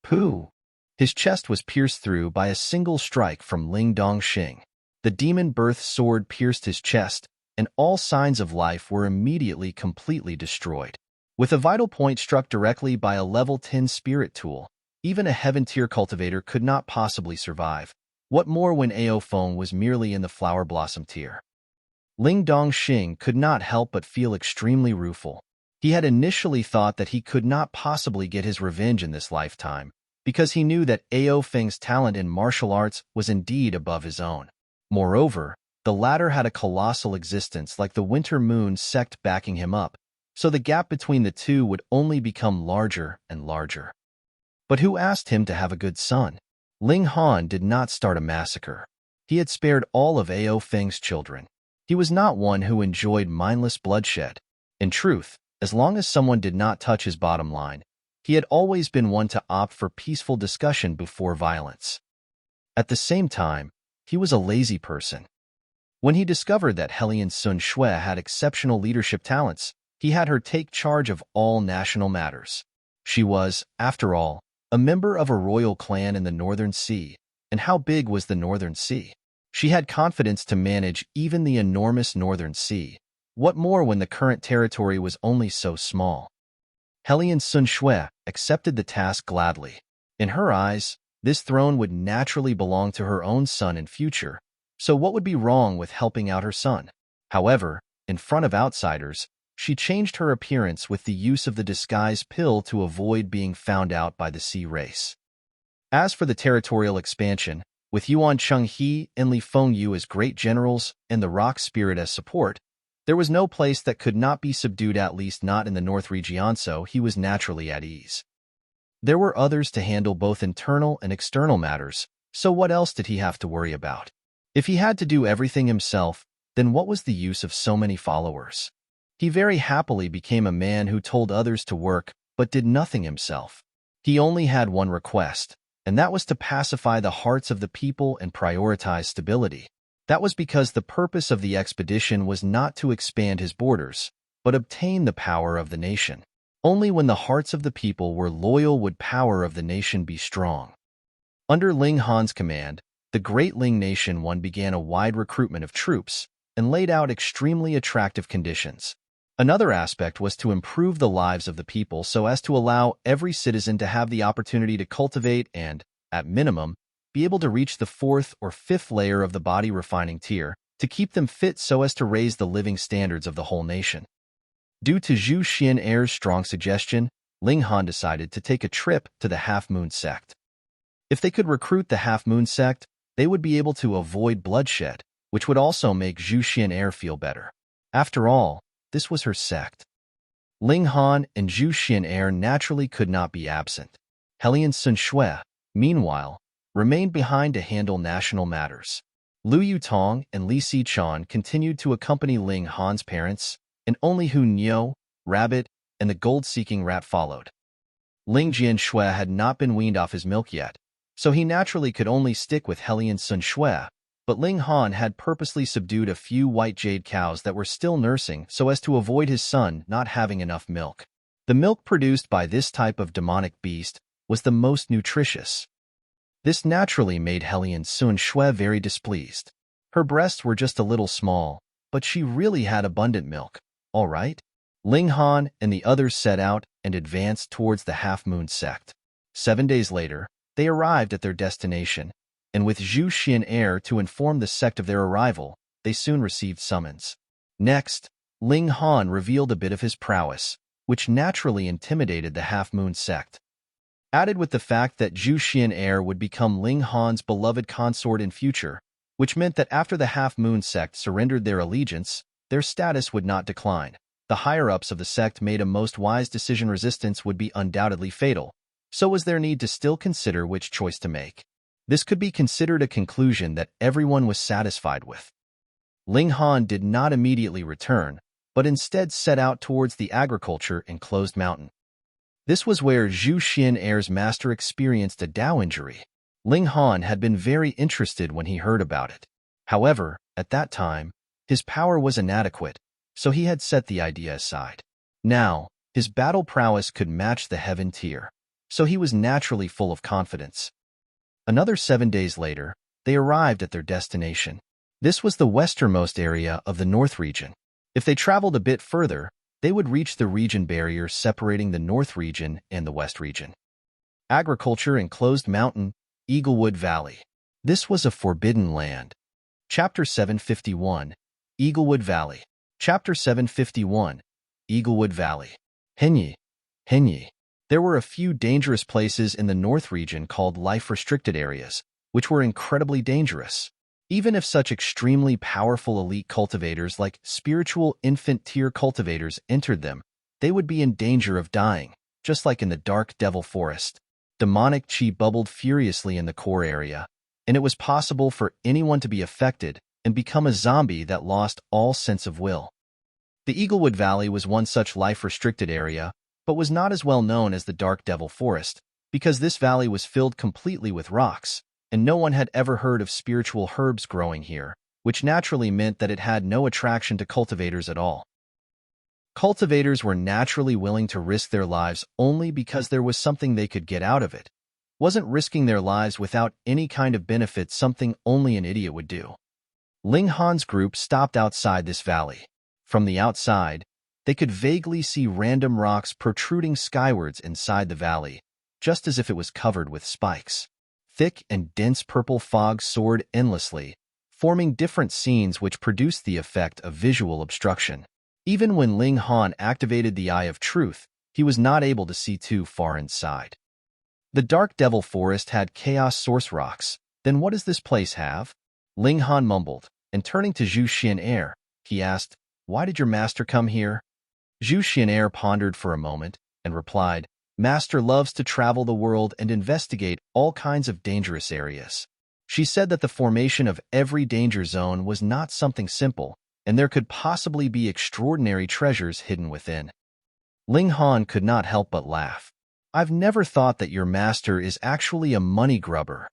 Pooh! His chest was pierced through by a single strike from Ling Dongxing. The demon birth sword pierced his chest, and all signs of life were immediately completely destroyed. With a vital point struck directly by a level 10 spirit tool, even a heaven tier cultivator could not possibly survive. What more when Ao Feng was merely in the Flower Blossom tier? Ling Dongxing could not help but feel extremely rueful. He had initially thought that he could not possibly get his revenge in this lifetime, because he knew that Ao Feng's talent in martial arts was indeed above his own. Moreover, the latter had a colossal existence like the Winter Moon Sect backing him up, so the gap between the two would only become larger and larger. But who asked him to have a good son? Ling Han did not start a massacre. He had spared all of Ao Feng's children. He was not one who enjoyed mindless bloodshed. In truth, as long as someone did not touch his bottom line, he had always been one to opt for peaceful discussion before violence. At the same time, he was a lazy person. When he discovered that Hellion Sun Shui had exceptional leadership talents, he had her take charge of all national matters. She was, after all, a member of a royal clan in the Northern Sea. And how big was the Northern Sea? She had confidence to manage even the enormous Northern Sea. What more when the current territory was only so small? Hellion Sun Shui accepted the task gladly. In her eyes, this throne would naturally belong to her own son in future, so what would be wrong with helping out her son? However, in front of outsiders, she changed her appearance with the use of the disguise pill to avoid being found out by the Sea race. As for the territorial expansion, with Yuan Chenghe and Li Fengyu as great generals and the Rock Spirit as support, there was no place that could not be subdued, at least not in the North region, so he was naturally at ease. There were others to handle both internal and external matters, so what else did he have to worry about? If he had to do everything himself, then what was the use of so many followers? He very happily became a man who told others to work but did nothing himself. He only had one request, and that was to pacify the hearts of the people and prioritize stability. That was because the purpose of the expedition was not to expand his borders, but obtain the power of the nation. Only when the hearts of the people were loyal would power of the nation be strong. Under Ling Han's command, the Great Ling Nation began a wide recruitment of troops and laid out extremely attractive conditions. Another aspect was to improve the lives of the people so as to allow every citizen to have the opportunity to cultivate and, at minimum, be able to reach the 4th or 5th layer of the body refining tier to keep them fit so as to raise the living standards of the whole nation. Due to Zhu Xian'er's strong suggestion, Ling Han decided to take a trip to the Half Moon Sect. If they could recruit the Half Moon Sect, they would be able to avoid bloodshed, which would also make Zhu Xian'er feel better. After all, this was her sect. Ling Han and Zhu Xian'er naturally could not be absent. Hellion Sun Shui, meanwhile, remained behind to handle national matters. Lu Yutong and Li Sichuan continued to accompany Ling Han's parents, and only Hu Niu, Rabbit, and the gold-seeking rat followed. Ling Jianshui had not been weaned off his milk yet, so he naturally could only stick with Hellion Sun Shui, but Ling Han had purposely subdued a few white jade cows that were still nursing so as to avoid his son not having enough milk. The milk produced by this type of demonic beast was the most nutritious. This naturally made Hellion Sun Shui very displeased. Her breasts were just a little small, but she really had abundant milk, all right? Ling Han and the others set out and advanced towards the Half Moon Sect. 7 days later, they arrived at their destination, and with Zhu Xian'er to inform the sect of their arrival, they soon received summons. Next, Ling Han revealed a bit of his prowess, which naturally intimidated the Half Moon Sect. Added with the fact that Zhu Xian'er would become Ling Han's beloved consort in future, which meant that after the Half Moon Sect surrendered their allegiance, their status would not decline. The higher-ups of the sect made a most wise decision. Resistance would be undoubtedly fatal, so was there need to still consider which choice to make. This could be considered a conclusion that everyone was satisfied with. Ling Han did not immediately return, but instead set out towards the agriculture-enclosed mountain. This was where Zhu Xian'er's master experienced a Dao injury. Ling Han had been very interested when he heard about it. However, at that time, his power was inadequate, so he had set the idea aside. Now, his battle prowess could match the heaven tier, so he was naturally full of confidence. Another 7 days later, they arrived at their destination. This was the westernmost area of the North region. If they traveled a bit further, they would reach the region barrier separating the North region and the West region. Agriculture enclosed mountain, Eaglewood Valley. This was a forbidden land. Chapter 751, Eaglewood Valley. Chapter 751, Eaglewood Valley. Henyi. There were a few dangerous places in the North region called life-restricted areas, which were incredibly dangerous. Even if such extremely powerful elite cultivators like spiritual infant-tier cultivators entered them, they would be in danger of dying, just like in the dark devil forest. Demonic chi bubbled furiously in the core area, and it was possible for anyone to be affected and become a zombie that lost all sense of will. The Eaglewood Valley was one such life-restricted area, but was not as well known as the Dark Devil Forest, because this valley was filled completely with rocks, and no one had ever heard of spiritual herbs growing here, which naturally meant that it had no attraction to cultivators at all. Cultivators were naturally willing to risk their lives only because there was something they could get out of it. Wasn't risking their lives without any kind of benefit something only an idiot would do? Ling Han's group stopped outside this valley. From the outside, they could vaguely see random rocks protruding skywards inside the valley, just as if it was covered with spikes. Thick and dense purple fog soared endlessly, forming different scenes which produced the effect of visual obstruction. Even when Ling Han activated the Eye of Truth, he was not able to see too far inside. The Dark Devil Forest had chaos source rocks. Then what does this place have? Ling Han mumbled, and turning to Zhu Xian'er, he asked, "Why did your master come here?" Zhu Xian'er pondered for a moment and replied, "Master loves to travel the world and investigate all kinds of dangerous areas." She said that the formation of every danger zone was not something simple, and there could possibly be extraordinary treasures hidden within. Ling Han could not help but laugh. "I've never thought that your master is actually a money grubber."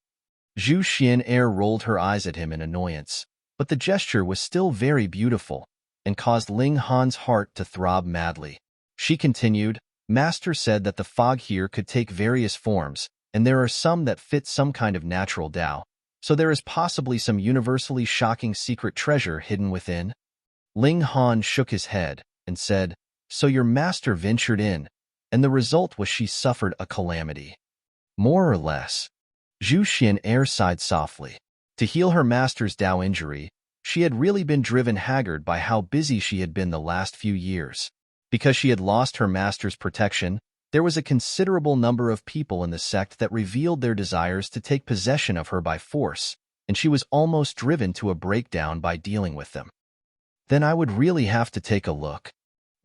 Zhu Xian'er rolled her eyes at him in annoyance, but the gesture was still very beautiful and caused Ling Han's heart to throb madly. She continued, "Master said that the fog here could take various forms, and there are some that fit some kind of natural Tao, so there is possibly some universally shocking secret treasure hidden within." Ling Han shook his head and said, "So your master ventured in, and the result was she suffered a calamity." "More or less." Zhu Xian'er sighed softly. To heal her master's Tao injury, she had really been driven haggard by how busy she had been the last few years. Because she had lost her master's protection, there was a considerable number of people in the sect that revealed their desires to take possession of her by force, and she was almost driven to a breakdown by dealing with them. "Then I would really have to take a look."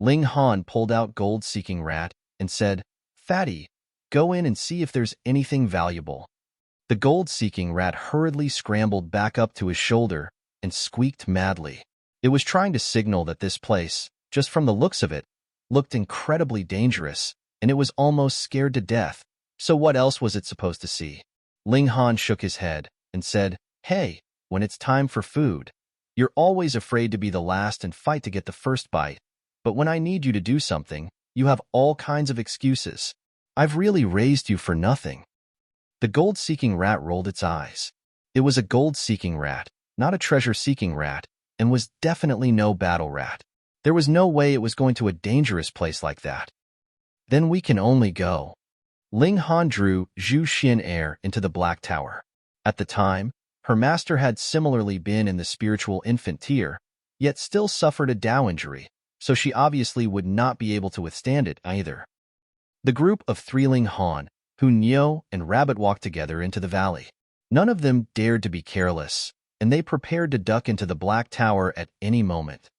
Ling Han pulled out Gold-Seeking Rat and said, "Fatty, go in and see if there's anything valuable." The Gold-Seeking Rat hurriedly scrambled back up to his shoulder and squeaked madly. It was trying to signal that this place, just from the looks of it, looked incredibly dangerous, and it was almost scared to death. So what else was it supposed to see? Ling Han shook his head and said, "Hey, when it's time for food, you're always afraid to be the last and fight to get the first bite. But when I need you to do something, you have all kinds of excuses. I've really raised you for nothing." The Gold-Seeking Rat rolled its eyes. It was a gold-seeking rat, not a treasure-seeking rat, and was definitely no battle rat. There was no way it was going to a dangerous place like that. "Then we can only go." Ling Han drew Zhu Xian'er into the Black Tower. At the time, her master had similarly been in the spiritual infant tier, yet still suffered a Tao injury, so she obviously would not be able to withstand it either. The group of three Ling Han, Xianyu, and Rabbit walked together into the valley. None of them dared to be careless, and they prepared to duck into the Black Tower at any moment.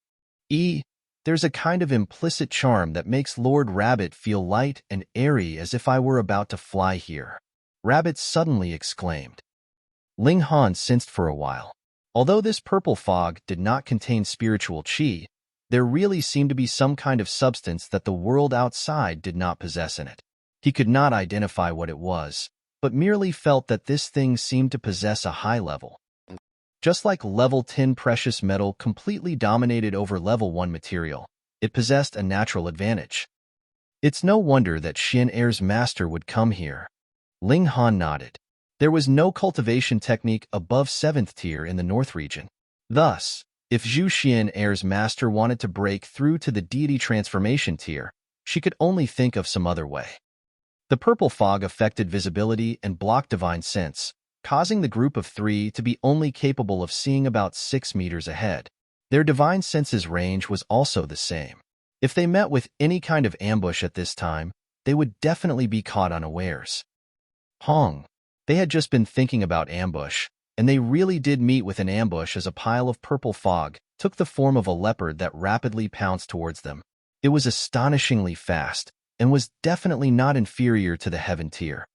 There's a kind of implicit charm that makes Lord Rabbit feel light and airy as if I were about to fly here," Rabbit suddenly exclaimed. Ling Han sensed for a while. Although this purple fog did not contain spiritual chi, there really seemed to be some kind of substance that the world outside did not possess in it. He could not identify what it was, but merely felt that this thing seemed to possess a high level. Just like level 10 precious metal completely dominated over level 1 material, it possessed a natural advantage. It's no wonder that Xian'er's master would come here. Ling Han nodded. There was no cultivation technique above 7th tier in the North region. Thus, if Zhu Xian'er's master wanted to break through to the deity transformation tier, she could only think of some other way. The purple fog affected visibility and blocked divine sense, causing the group of three to be only capable of seeing about 6 meters ahead. Their divine senses range was also the same. If they met with any kind of ambush at this time, they would definitely be caught unawares. Hong. They had just been thinking about ambush, and they really did meet with an ambush as a pile of purple fog took the form of a leopard that rapidly pounced towards them. It was astonishingly fast, and was definitely not inferior to the Heaven tier.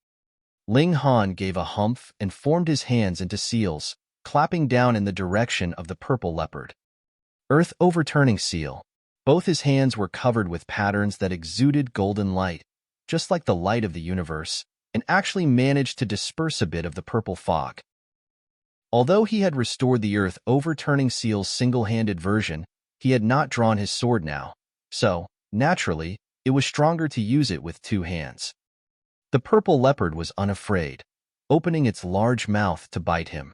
Ling Han gave a humph and formed his hands into seals, clapping down in the direction of the purple leopard. Earth overturning seal. Both his hands were covered with patterns that exuded golden light, just like the light of the universe, and actually managed to disperse a bit of the purple fog. Although he had restored the Earth overturning seal's single-handed version, he had not drawn his sword now, so, naturally, it was stronger to use it with two hands. The purple leopard was unafraid, opening its large mouth to bite him.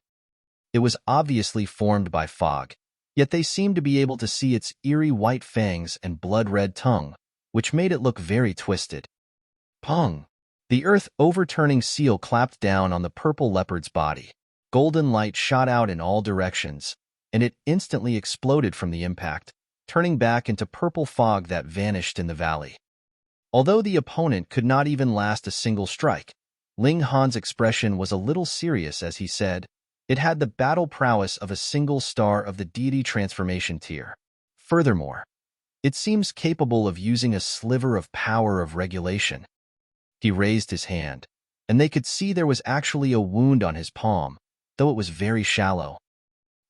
It was obviously formed by fog, yet they seemed to be able to see its eerie white fangs and blood-red tongue, which made it look very twisted. Pung! The Earth overturning seal clapped down on the purple leopard's body. Golden light shot out in all directions, and it instantly exploded from the impact, turning back into purple fog that vanished in the valley. Although the opponent could not even last a single strike, Ling Han's expression was a little serious as he said, "It had the battle prowess of a single star of the deity transformation tier. Furthermore, it seems capable of using a sliver of power of regulation." He raised his hand, and they could see there was actually a wound on his palm, though it was very shallow.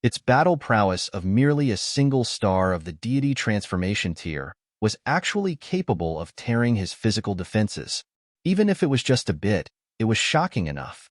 Its battle prowess of merely a single star of the deity transformation tier was actually capable of tearing his physical defenses. Even if it was just a bit, it was shocking enough.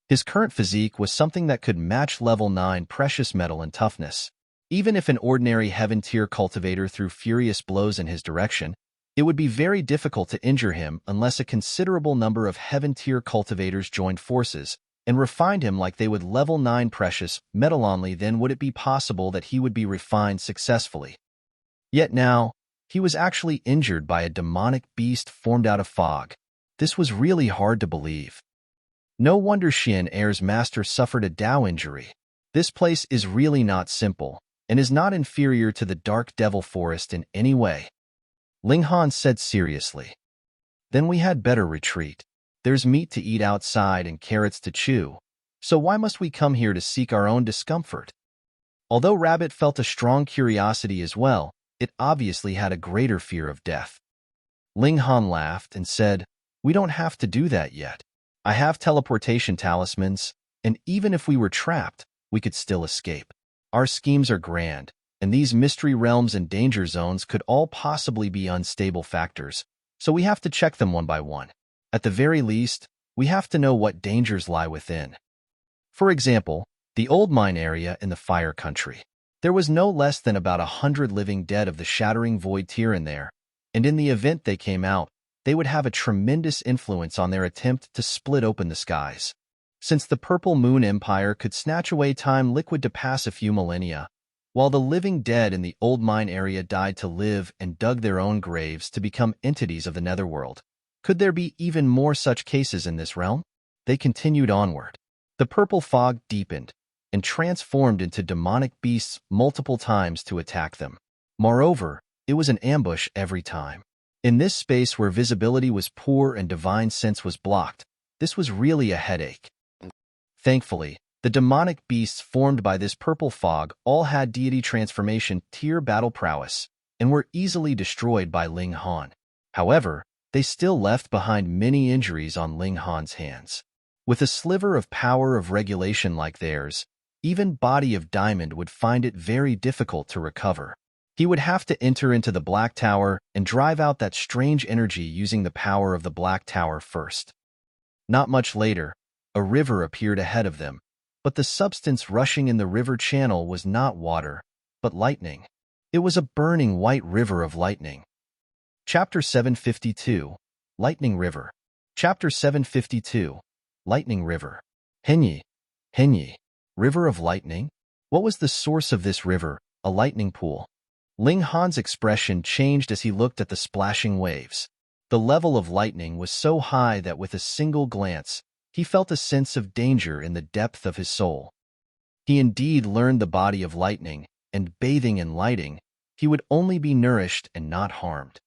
His current physique was something that could match level 9 precious metal in toughness. Even if an ordinary heaven tier cultivator threw furious blows in his direction, it would be very difficult to injure him unless a considerable number of heaven tier cultivators joined forces and refined him like they would level 9 precious metal. Only then would it be possible that he would be refined successfully. Yet now, he was actually injured by a demonic beast formed out of fog. This was really hard to believe. No wonder Xian's master suffered a Dao injury. This place is really not simple, and is not inferior to the Dark Devil Forest in any way. Ling Han said seriously. Then we had better retreat. There's meat to eat outside and carrots to chew, so why must we come here to seek our own discomfort? Although Rabbit felt a strong curiosity as well, it obviously had a greater fear of death. Ling Han laughed and said, "We don't have to do that yet. I have teleportation talismans, and even if we were trapped, we could still escape. Our schemes are grand, and these mystery realms and danger zones could all possibly be unstable factors, so we have to check them one by one. At the very least, we have to know what dangers lie within. For example, the old mine area in the Fire Country. There was no less than about 100 living dead of the Shattering Void tier in there, and in the event they came out, they would have a tremendous influence on their attempt to split open the skies. Since the Purple Moon Empire could snatch away time liquid to pass a few millennia, while the living dead in the old mine area died to live and dug their own graves to become entities of the netherworld. Could there be even more such cases in this realm? They continued onward. The purple fog deepened and transformed into demonic beasts multiple times to attack them. Moreover, it was an ambush every time. In this space where visibility was poor and divine sense was blocked, this was really a headache. Thankfully, the demonic beasts formed by this purple fog all had deity transformation tier battle prowess and were easily destroyed by Ling Han. However, they still left behind many injuries on Ling Han's hands. With a sliver of power of regulation like theirs, even Body of Diamond would find it very difficult to recover. He would have to enter into the Black Tower and drive out that strange energy using the power of the Black Tower first. Not much later, a river appeared ahead of them, but the substance rushing in the river channel was not water, but lightning. It was a burning white river of lightning. Chapter 752, Lightning River. Chapter 752, Lightning River. Xianyu, River of Lightning? What was the source of this river, a lightning pool? Ling Han's expression changed as he looked at the splashing waves. The level of lightning was so high that with a single glance, he felt a sense of danger in the depth of his soul. He indeed learned the body of lightning, and bathing in lighting, he would only be nourished and not harmed.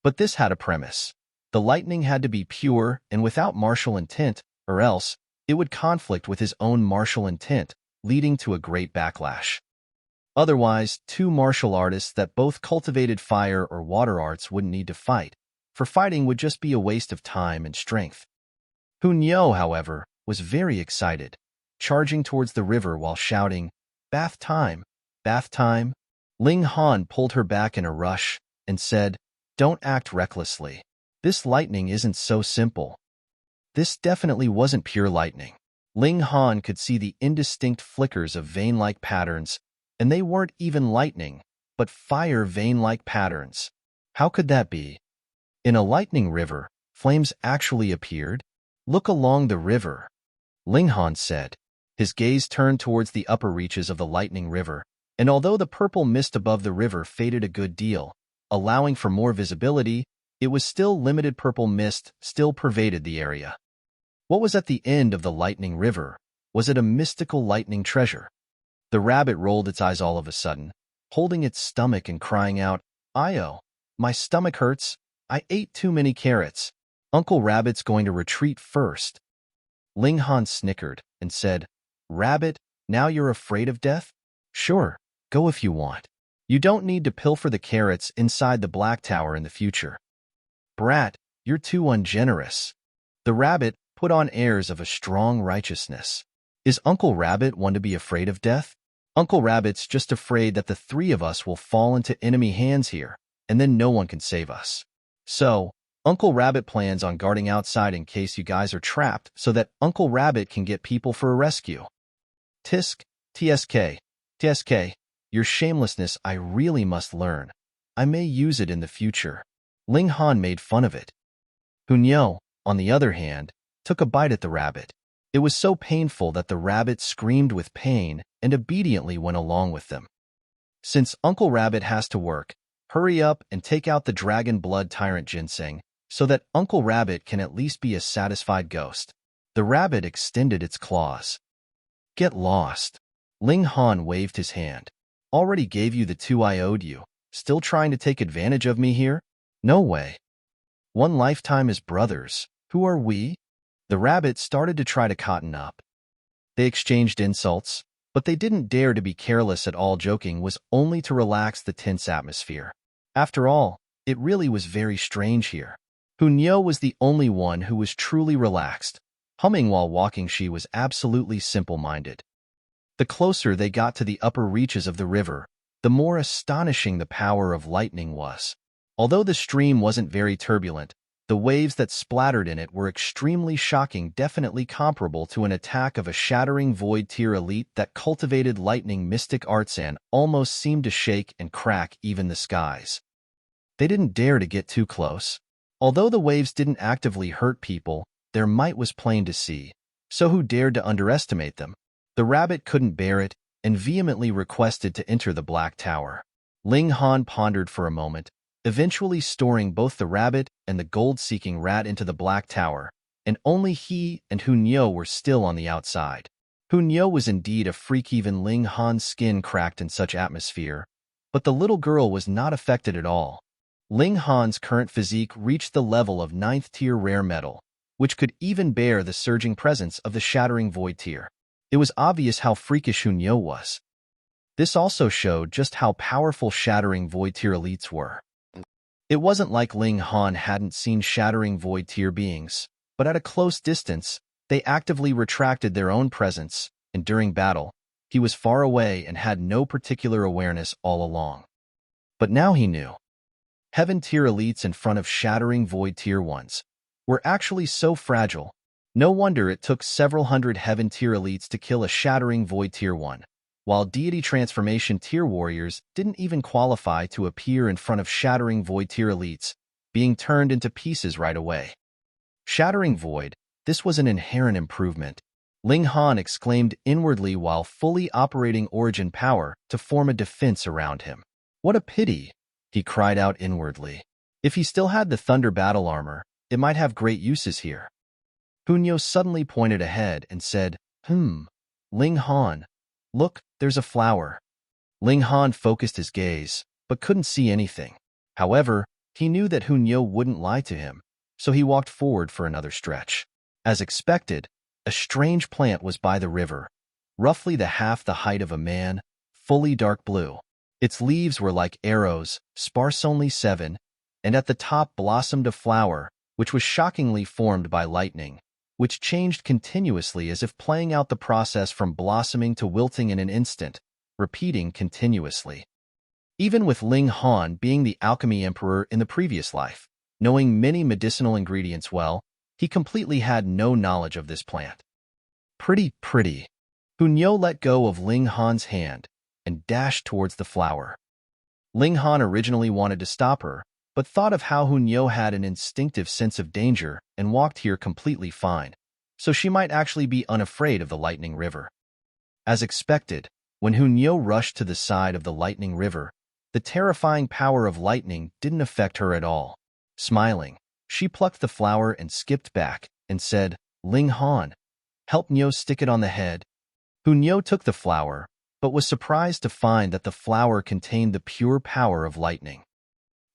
But this had a premise. The lightning had to be pure and without martial intent, or else it would conflict with his own martial intent, leading to a great backlash. Otherwise, two martial artists that both cultivated fire or water arts wouldn't need to fight, for fighting would just be a waste of time and strength. Xianyu, however, was very excited, charging towards the river while shouting, "Bath time! Bath time!" Ling Han pulled her back in a rush and said, "Don't act recklessly. This lightning isn't so simple." This definitely wasn't pure lightning. Ling Han could see the indistinct flickers of vein-like patterns, and they weren't even lightning, but fire vein-like patterns. How could that be? In a lightning river, flames actually appeared? "Look along the river," Ling Han said. His gaze turned towards the upper reaches of the lightning river, and although the purple mist above the river faded a good deal, allowing for more visibility, it was still limited. Purple mist still pervaded the area. What was at the end of the lightning river? Was it a mystical lightning treasure? The rabbit rolled its eyes all of a sudden, holding its stomach and crying out, "Io, my stomach hurts. I ate too many carrots. Uncle Rabbit's going to retreat first." Ling Han snickered and said, "Rabbit, now you're afraid of death? Sure, go if you want. You don't need to pilfer the carrots inside the Black Tower in the future." "Brat, you're too ungenerous." The rabbit put on airs of a strong righteousness. "Is Uncle Rabbit one to be afraid of death? Uncle Rabbit's just afraid that the three of us will fall into enemy hands here, and then no one can save us. So, Uncle Rabbit plans on guarding outside in case you guys are trapped so that Uncle Rabbit can get people for a rescue." Tisk, TSK, TSK, your shamelessness I really must learn. I may use it in the future. Ling Han made fun of it. Xianyu, on the other hand, took a bite at the rabbit. It was so painful that the rabbit screamed with pain and obediently went along with them. "Since Uncle Rabbit has to work, hurry up and take out the dragon blood tyrant ginseng so that Uncle Rabbit can at least be a satisfied ghost." The rabbit extended its claws. "Get lost." Ling Han waved his hand. "Already gave you the 2 I owed you. Still trying to take advantage of me here? No way. One lifetime as brothers. Who are we?" The rabbit started to try to cotton up. They exchanged insults, but they didn't dare to be careless at all. Joking was only to relax the tense atmosphere. After all, it really was very strange here. Xianyu was the only one who was truly relaxed. Humming while walking, she was absolutely simple-minded. The closer they got to the upper reaches of the river, the more astonishing the power of lightning was. Although the stream wasn't very turbulent, the waves that splattered in it were extremely shocking, definitely comparable to an attack of a shattering void tier elite that cultivated lightning mystic arts and almost seemed to shake and crack even the skies. They didn't dare to get too close. Although the waves didn't actively hurt people, their might was plain to see, so who dared to underestimate them? The rabbit couldn't bear it and vehemently requested to enter the Black Tower. Ling Han pondered for a moment, eventually storing both the rabbit and the gold-seeking rat into the Black Tower, and only he and Xianyu were still on the outside. Xianyu was indeed a freak. Even Ling Han's skin cracked in such atmosphere, but the little girl was not affected at all. Ling Han's current physique reached the level of 9th tier rare metal, which could even bear the surging presence of the shattering void tier. It was obvious how freakish Xianyu was. This also showed just how powerful shattering void tier elites were. It wasn't like Ling Han hadn't seen shattering void tier beings, but at a close distance, they actively retracted their own presence, and during battle, he was far away and had no particular awareness all along. But now he knew. Heaven tier elites in front of shattering void tier ones were actually so fragile. No wonder it took several hundred heaven tier elites to kill a shattering void tier 1. While deity transformation tier warriors didn't even qualify to appear in front of shattering void tier elites, being turned into pieces right away. Shattering void, this was an inherent improvement. Ling Han exclaimed inwardly while fully operating origin power to form a defense around him. What a pity, he cried out inwardly. If he still had the thunder battle armor, it might have great uses here. Xianyu suddenly pointed ahead and said, Ling Han, look, there's a flower. Ling Han focused his gaze, but couldn't see anything. However, he knew that Xianyu wouldn't lie to him, so he walked forward for another stretch. As expected, a strange plant was by the river, roughly the half the height of a man, fully dark blue. Its leaves were like arrows, sparse only 7, and at the top blossomed a flower, which was shockingly formed by lightning, which changed continuously as if playing out the process from blossoming to wilting in an instant, repeating continuously. Even with Ling Han being the alchemy emperor in the previous life, knowing many medicinal ingredients well, he completely had no knowledge of this plant. Pretty. Hunyo let go of Ling Han's hand and dashed towards the flower. Ling Han originally wanted to stop her, but thought of how Hunyo had an instinctive sense of danger and walked here completely fine, so she might actually be unafraid of the lightning river. As expected, when Hunyo rushed to the side of the lightning river, the terrifying power of lightning didn't affect her at all. Smiling, she plucked the flower and skipped back and said, "Ling Han, help Nyo stick it on the head." Hunyo took the flower, but was surprised to find that the flower contained the pure power of lightning.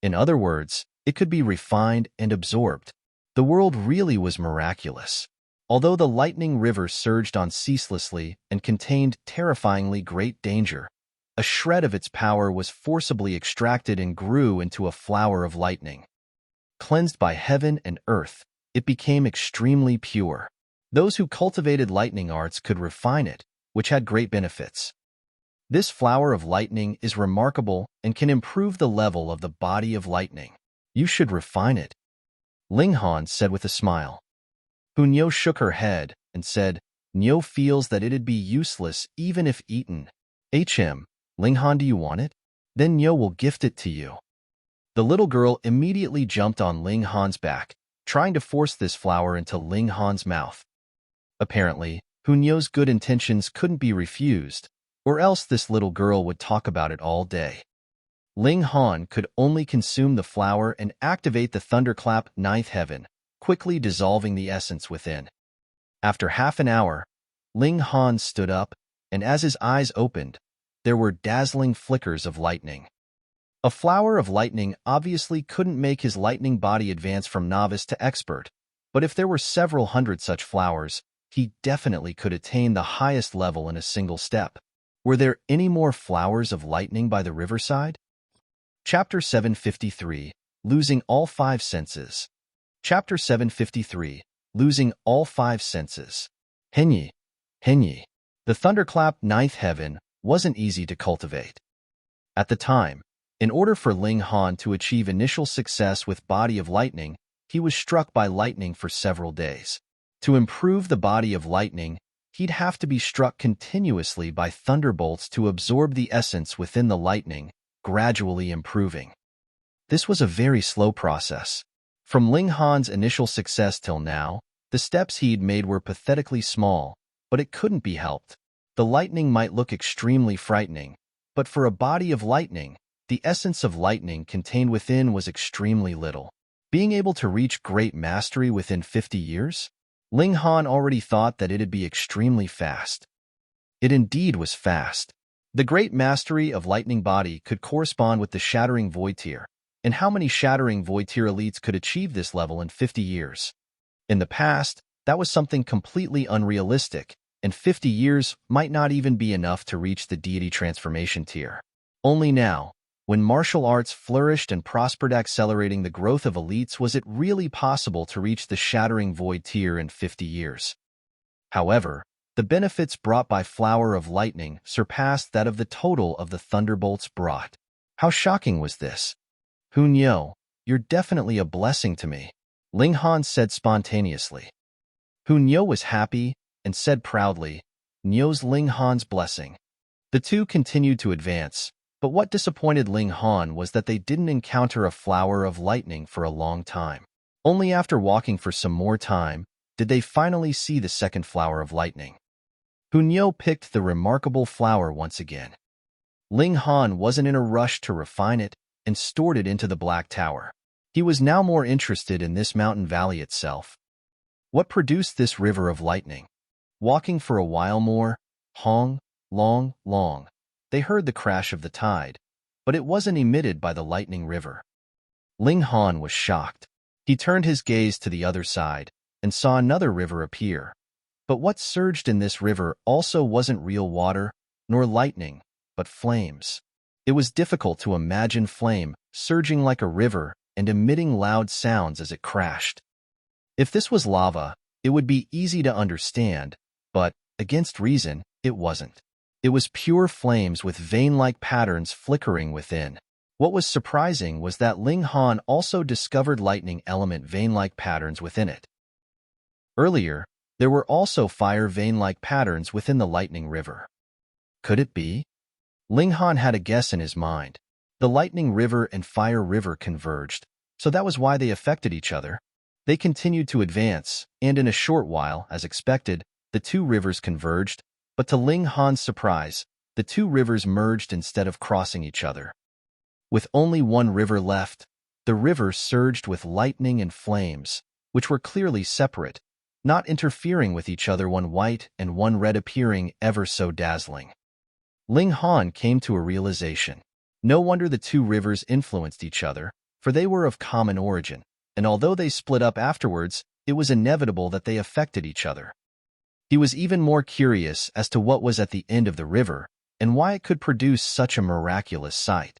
In other words, it could be refined and absorbed. The world really was miraculous. Although the lightning river surged on ceaselessly and contained terrifyingly great danger, a shred of its power was forcibly extracted and grew into a flower of lightning. Cleansed by heaven and earth, it became extremely pure. Those who cultivated lightning arts could refine it, which had great benefits. This flower of lightning is remarkable and can improve the level of the body of lightning. You should refine it, Ling Han said with a smile. Hunyo shook her head and said, "Nyo feels that it'd be useless even if eaten." Ling Han, do you want it? Then Nyo will gift it to you." The little girl immediately jumped on Ling Han's back, trying to force this flower into Ling Han's mouth. Apparently, Hunyo's good intentions couldn't be refused, or else this little girl would talk about it all day. Ling Han could only consume the flower and activate the thunderclap ninth heaven, quickly dissolving the essence within. After half an hour, Ling Han stood up, and as his eyes opened, there were dazzling flickers of lightning. A flower of lightning obviously couldn't make his lightning body advance from novice to expert, but if there were several hundred such flowers, he definitely could attain the highest level in a single step. Were there any more flowers of lightning by the riverside? Chapter 753, Losing All 5 Senses. Chapter 753, Losing All 5 Senses. Xianyu. The thunderclap ninth heaven wasn't easy to cultivate. At the time, in order for Ling Han to achieve initial success with Body of Lightning, he was struck by lightning for several days. To improve the Body of Lightning, he'd have to be struck continuously by thunderbolts to absorb the essence within the lightning, gradually improving. This was a very slow process. From Ling Han's initial success till now, the steps he'd made were pathetically small, but it couldn't be helped. The lightning might look extremely frightening, but for a body of lightning, the essence of lightning contained within was extremely little. Being able to reach great mastery within 50 years? Ling Han already thought that it'd be extremely fast. It indeed was fast. The great mastery of lightning body could correspond with the Shattering Void Tier, and how many Shattering Void Tier elites could achieve this level in 50 years? In the past, that was something completely unrealistic, and 50 years might not even be enough to reach the Deity Transformation Tier. Only now, when martial arts flourished and prospered, accelerating the growth of elites, was it really possible to reach the Shattering Void Tier in 50 years. However, the benefits brought by Flower of Lightning surpassed that of the total of the thunderbolts brought. How shocking was this? Hunyo, you're definitely a blessing to me, Ling Han said spontaneously. Hunyo was happy and said proudly, "Nyo's Ling Han's blessing." The two continued to advance, but what disappointed Ling Han was that they didn't encounter a flower of lightning for a long time. Only after walking for some more time did they finally see the second flower of lightning. Hunyo picked the remarkable flower once again. Ling Han wasn't in a rush to refine it and stored it into the Black Tower. He was now more interested in this mountain valley itself. What produced this river of lightning? Walking for a while more, long, they heard the crash of the tide, but it wasn't emitted by the lightning river. Ling Han was shocked. He turned his gaze to the other side and saw another river appear. But what surged in this river also wasn't real water, nor lightning, but flames. It was difficult to imagine flame surging like a river and emitting loud sounds as it crashed. If this was lava, it would be easy to understand, but, against reason, it wasn't. It was pure flames with vein-like patterns flickering within. What was surprising was that Ling Han also discovered lightning element vein-like patterns within it. Earlier, there were also fire vein-like patterns within the lightning river. Could it be? Ling Han had a guess in his mind. The lightning river and fire river converged, so that was why they affected each other. They continued to advance, and in a short while, as expected, the two rivers converged, but to Ling Han's surprise, the two rivers merged instead of crossing each other. With only one river left, the river surged with lightning and flames, which were clearly separate, not interfering with each other, one white and one red appearing ever so dazzling. Ling Han came to a realization. No wonder the two rivers influenced each other, for they were of common origin, and although they split up afterwards, it was inevitable that they affected each other. He was even more curious as to what was at the end of the river, and why it could produce such a miraculous sight.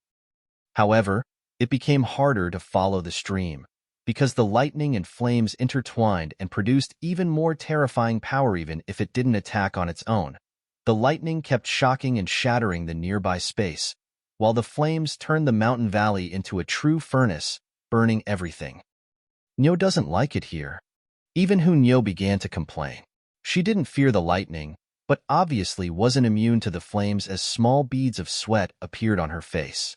However, it became harder to follow the stream, because the lightning and flames intertwined and produced even more terrifying power even if it didn't attack on its own. The lightning kept shocking and shattering the nearby space, while the flames turned the mountain valley into a true furnace, burning everything. Nyo doesn't like it here. Even Nyo began to complain. She didn't fear the lightning, but obviously wasn't immune to the flames as small beads of sweat appeared on her face.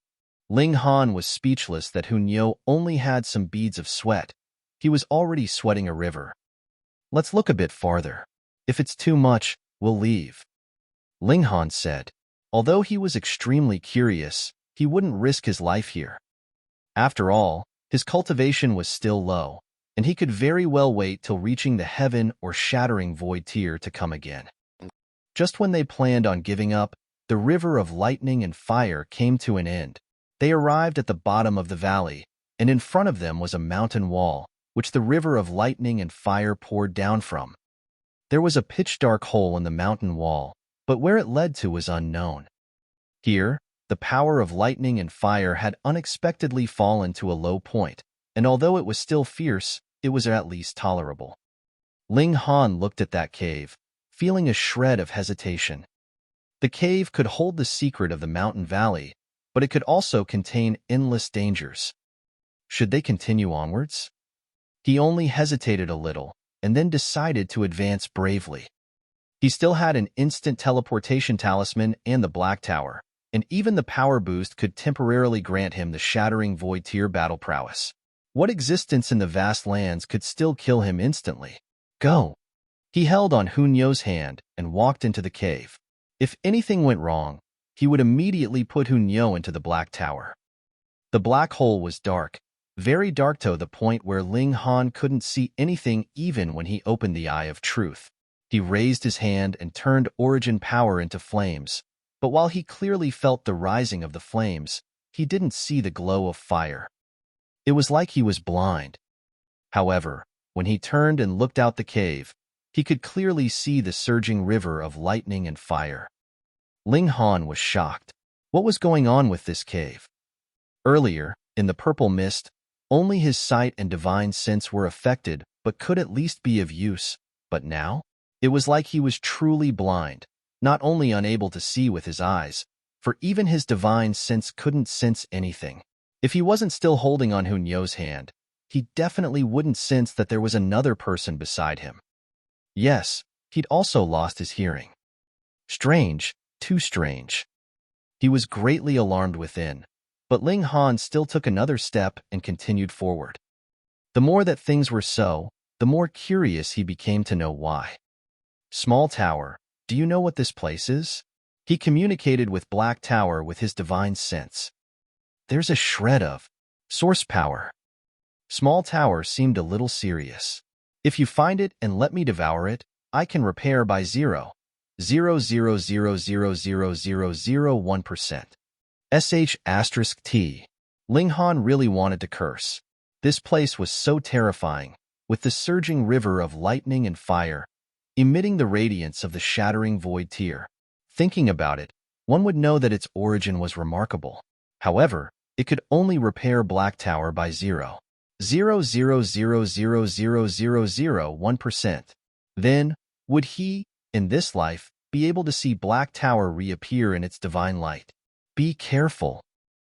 Ling Han was speechless that Nyo only had some beads of sweat. He was already sweating a river. Let's look a bit farther. If it's too much, we'll leave. Ling Han said. Although he was extremely curious, he wouldn't risk his life here. After all, his cultivation was still low, and he could very well wait till reaching the heaven or shattering void tier to come again. Just when they planned on giving up, the river of lightning and fire came to an end. They arrived at the bottom of the valley, and in front of them was a mountain wall, which the river of lightning and fire poured down from. There was a pitch-dark hole in the mountain wall, but where it led to was unknown. Here, the power of lightning and fire had unexpectedly fallen to a low point, and although it was still fierce, it was at least tolerable. Ling Han looked at that cave, feeling a shred of hesitation. The cave could hold the secret of the mountain valley, but it could also contain endless dangers. Should they continue onwards? He only hesitated a little, and then decided to advance bravely. He still had an instant teleportation talisman and the Black Tower, and even the power boost could temporarily grant him the shattering void tier battle prowess. What existence in the vast lands could still kill him instantly? Go! He held on Nyo's hand and walked into the cave. If anything went wrong, he would immediately put Nyo into the Black Tower. The black hole was dark, very dark to the point where Ling Han couldn't see anything even when he opened the Eye of Truth. He raised his hand and turned origin power into flames, but while he clearly felt the rising of the flames, he didn't see the glow of fire. It was like he was blind. However, when he turned and looked out the cave, he could clearly see the surging river of lightning and fire. Ling Han was shocked. What was going on with this cave? Earlier, in the purple mist, only his sight and divine sense were affected but could at least be of use, but now? It was like he was truly blind, not only unable to see with his eyes, for even his divine sense couldn't sense anything. If he wasn't still holding on Nyo's hand, he definitely wouldn't sense that there was another person beside him. Yes, he'd also lost his hearing. Strange, too strange. He was greatly alarmed within, but Ling Han still took another step and continued forward. The more that things were so, the more curious he became to know why. Small Tower, do you know what this place is? He communicated with Black Tower with his divine sense. There's a shred of source power. Small Tower seemed a little serious. If you find it and let me devour it, I can repair by 0.000000001%. *T. Ling Han really wanted to curse. This place was so terrifying, with the surging river of lightning and fire, emitting the radiance of the shattering void tier. Thinking about it, one would know that its origin was remarkable. However, it could only repair Black Tower by 0.000000001%. Then, would he, in this life, be able to see Black Tower reappear in its divine light? Be careful,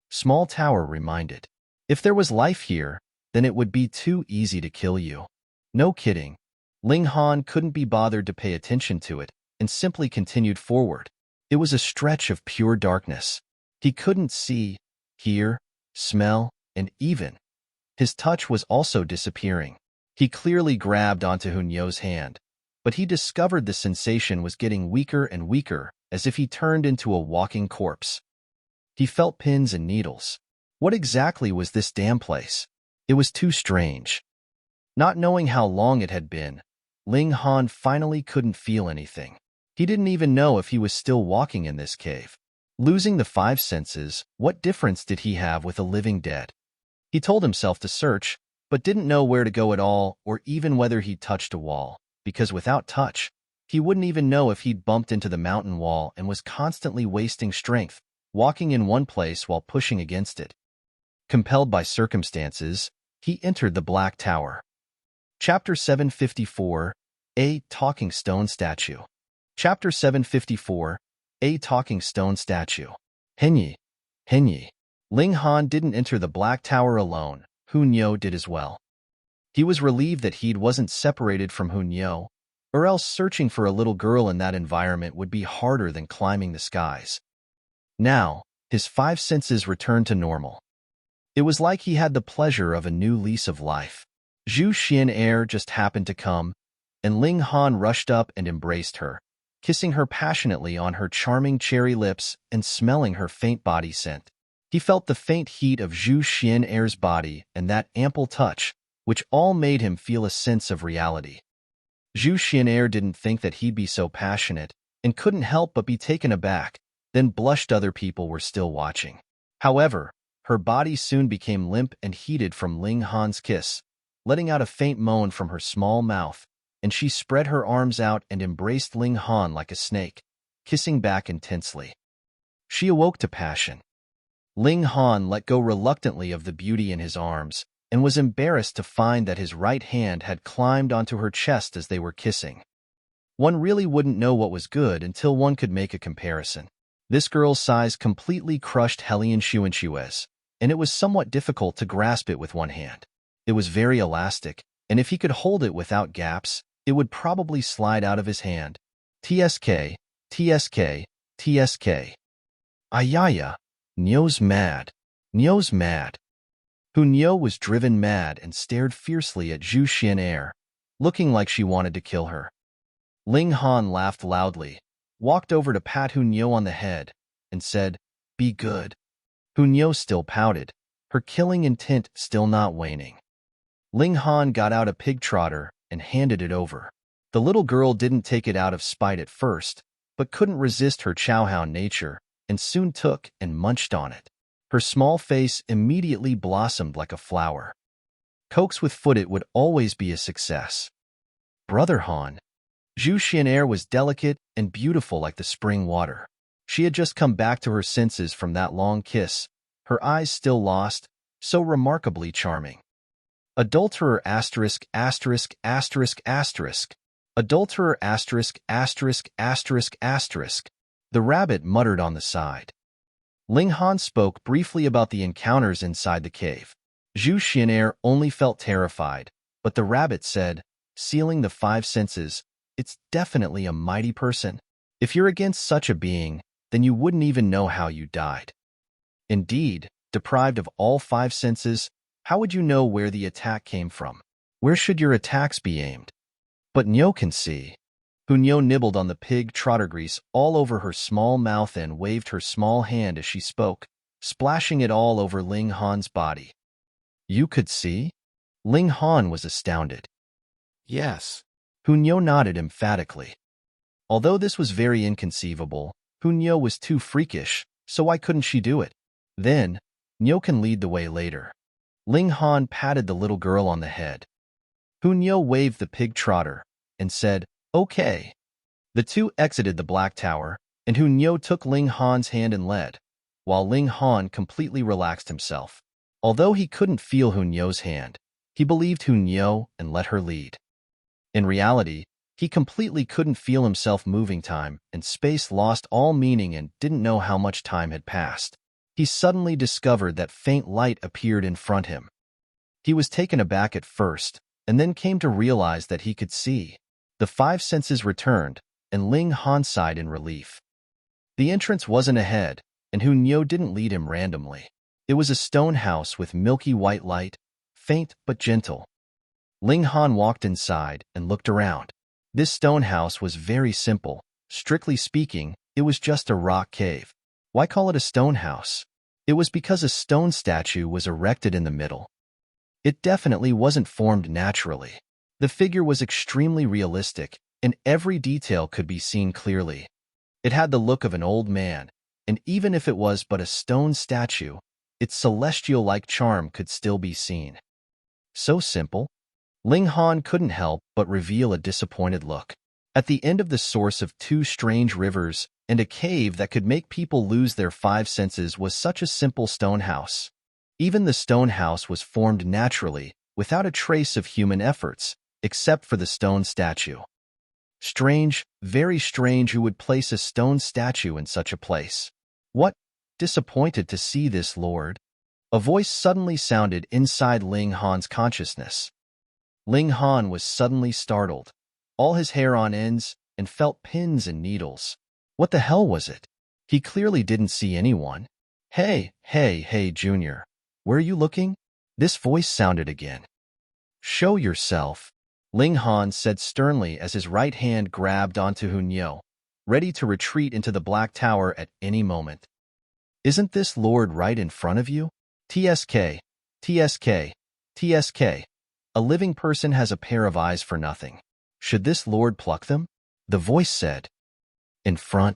Small Tower reminded. If there was life here, then it would be too easy to kill you. No kidding. Ling Han couldn't be bothered to pay attention to it and simply continued forward. It was a stretch of pure darkness. He couldn't see, hear, smell, and even. His touch was also disappearing. He clearly grabbed onto Hunyo's hand, but he discovered the sensation was getting weaker and weaker, as if he turned into a walking corpse. He felt pins and needles. What exactly was this damn place? It was too strange. Not knowing how long it had been, Ling Han finally couldn't feel anything. He didn't even know if he was still walking in this cave. Losing the 5 senses, what difference did he have with a living dead? He told himself to search, but didn't know where to go at all or even whether he'd touched a wall, because without touch, he wouldn't even know if he'd bumped into the mountain wall and was constantly wasting strength, walking in one place while pushing against it. Compelled by circumstances, he entered the Black Tower. Chapter 754, A Talking Stone Statue. Chapter 754, A Talking Stone Statue. Henyi. Ling Han didn't enter the Black Tower alone. Hunyo did as well. He was relieved that he wasn't separated from Hunyo, or else searching for a little girl in that environment would be harder than climbing the skies. Now, his 5 senses returned to normal. It was like he had the pleasure of a new lease of life. Zhu Xianyu just happened to come, and Ling Han rushed up and embraced her, kissing her passionately on her charming cherry lips and smelling her faint body scent. He felt the faint heat of Zhu Xianyu's body and that ample touch, which all made him feel a sense of reality. Zhu Xianyu didn't think that he'd be so passionate, and couldn't help but be taken aback, then blushed other people were still watching. However, her body soon became limp and heated from Ling Han's kiss, letting out a faint moan from her small mouth, and she spread her arms out and embraced Ling Han like a snake, kissing back intensely. She awoke to passion. Ling Han let go reluctantly of the beauty in his arms, and was embarrassed to find that his right hand had climbed onto her chest as they were kissing. One really wouldn't know what was good until one could make a comparison. This girl's size completely crushed Helian Xianyu, and it was somewhat difficult to grasp it with one hand. It was very elastic, and if he could hold it without gaps, it would probably slide out of his hand. TSK. Ayaya. Nyo's mad. Hunyo was driven mad and stared fiercely at Zhu Xianyu, looking like she wanted to kill her. Ling Han laughed loudly, walked over to pat Hunyo on the head, and said, "Be good." Hunyo still pouted, her killing intent still not waning. Ling Han got out a pig trotter and handed it over. The little girl didn't take it out of spite at first, but couldn't resist her chowhound nature, and soon took and munched on it. Her small face immediately blossomed like a flower. Coax with foot it would always be a success. Brother Han. Zhu Xianyu was delicate and beautiful like the spring water. She had just come back to her senses from that long kiss, her eyes still lost, so remarkably charming. Adulterer asterisk. Adulterer asterisk. The rabbit muttered on the side. Ling Han spoke briefly about the encounters inside the cave. Zhu Xianyu only felt terrified, but the rabbit said, sealing the 5 senses, "It's definitely a mighty person. If you're against such a being, then you wouldn't even know how you died. Indeed, deprived of all 5 senses, how would you know where the attack came from? Where should your attacks be aimed? But Nyo can see." Hunyo nibbled on the pig trotter grease all over her small mouth and waved her small hand as she spoke, splashing it all over Ling Han's body. "You could see?" Ling Han was astounded. "Yes." Hunyo nodded emphatically. Although this was very inconceivable, Hunyo was too freakish, so why couldn't she do it? Then, Nyo can lead the way later. Ling Han patted the little girl on the head. Hunyo waved the pig trotter and said, "Okay." The two exited the Black Tower, and Xianyu took Ling Han's hand and led, while Ling Han completely relaxed himself. Although he couldn't feel Hunyu's hand, he believed Xianyu and let her lead. In reality, he completely couldn't feel himself moving. Time and space lost all meaning and didn't know how much time had passed. He suddenly discovered that faint light appeared in front of him. He was taken aback at first, and then came to realize that he could see. The five senses returned, and Ling Han sighed in relief. The entrance wasn't ahead, and Xianyu didn't lead him randomly. It was a stone house with milky white light, faint but gentle. Ling Han walked inside and looked around. This stone house was very simple. Strictly speaking, it was just a rock cave. Why call it a stone house? It was because a stone statue was erected in the middle. It definitely wasn't formed naturally. The figure was extremely realistic, and every detail could be seen clearly. It had the look of an old man, and even if it was but a stone statue, its celestial-like charm could still be seen. So simple. Ling Han couldn't help but reveal a disappointed look. At the end of the source of two strange rivers and a cave that could make people lose their five senses was such a simple stone house. Even the stone house was formed naturally, without a trace of human efforts, except for the stone statue. Strange, very strange who would place a stone statue in such a place. What? Disappointed to see this, Lord? A voice suddenly sounded inside Ling Han's consciousness. Ling Han was suddenly startled, all his hair on ends, and felt pins and needles. What the hell was it? He clearly didn't see anyone. Hey, Junior. Where are you looking? This voice sounded again. Show yourself, Ling Han said sternly as his right hand grabbed onto Xianyu, ready to retreat into the Black Tower at any moment. Isn't this Lord right in front of you? TSK. A living person has a pair of eyes for nothing. Should this Lord pluck them? The voice said. In front.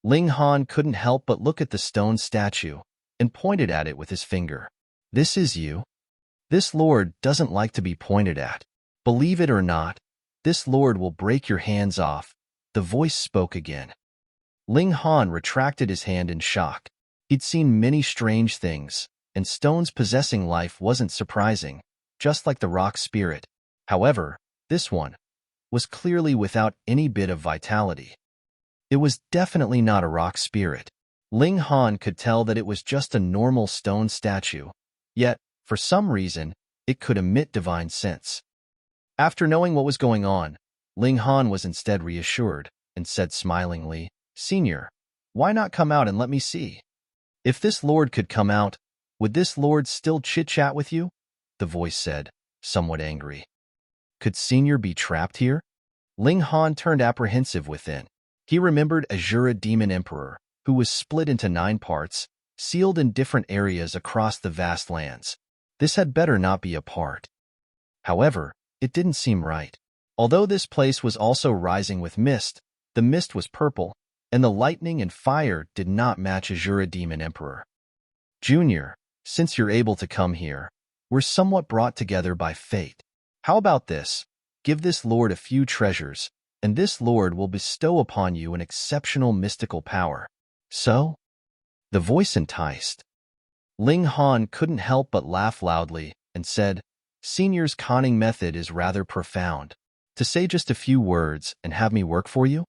Ling Han couldn't help but look at the stone statue and pointed at it with his finger. This is you. This Lord doesn't like to be pointed at. Believe it or not, this Lord will break your hands off. The voice spoke again. Ling Han retracted his hand in shock. He'd seen many strange things, and stones possessing life wasn't surprising, just like the rock spirit. However, this one was clearly without any bit of vitality. It was definitely not a rock spirit. Ling Han could tell that it was just a normal stone statue, yet, for some reason, it could emit divine sense. After knowing what was going on, Ling Han was instead reassured and said smilingly, Senior, why not come out and let me see? If this Lord could come out, would this Lord still chit-chat with you? The voice said, somewhat angry. Could Senior be trapped here? Ling Han turned apprehensive within. He remembered Azura Demon Emperor, who was split into 9 parts, sealed in different areas across the vast lands. This had better not be a part. However, it didn't seem right. Although this place was also rising with mist, the mist was purple, and the lightning and fire did not match Azura Demon Emperor. Junior, since you're able to come here, we're somewhat brought together by fate. How about this? Give this Lord a few treasures, and this Lord will bestow upon you an exceptional mystical power. So? The voice enticed. Ling Han couldn't help but laugh loudly and said, Senior's conning method is rather profound. To say just a few words and have me work for you?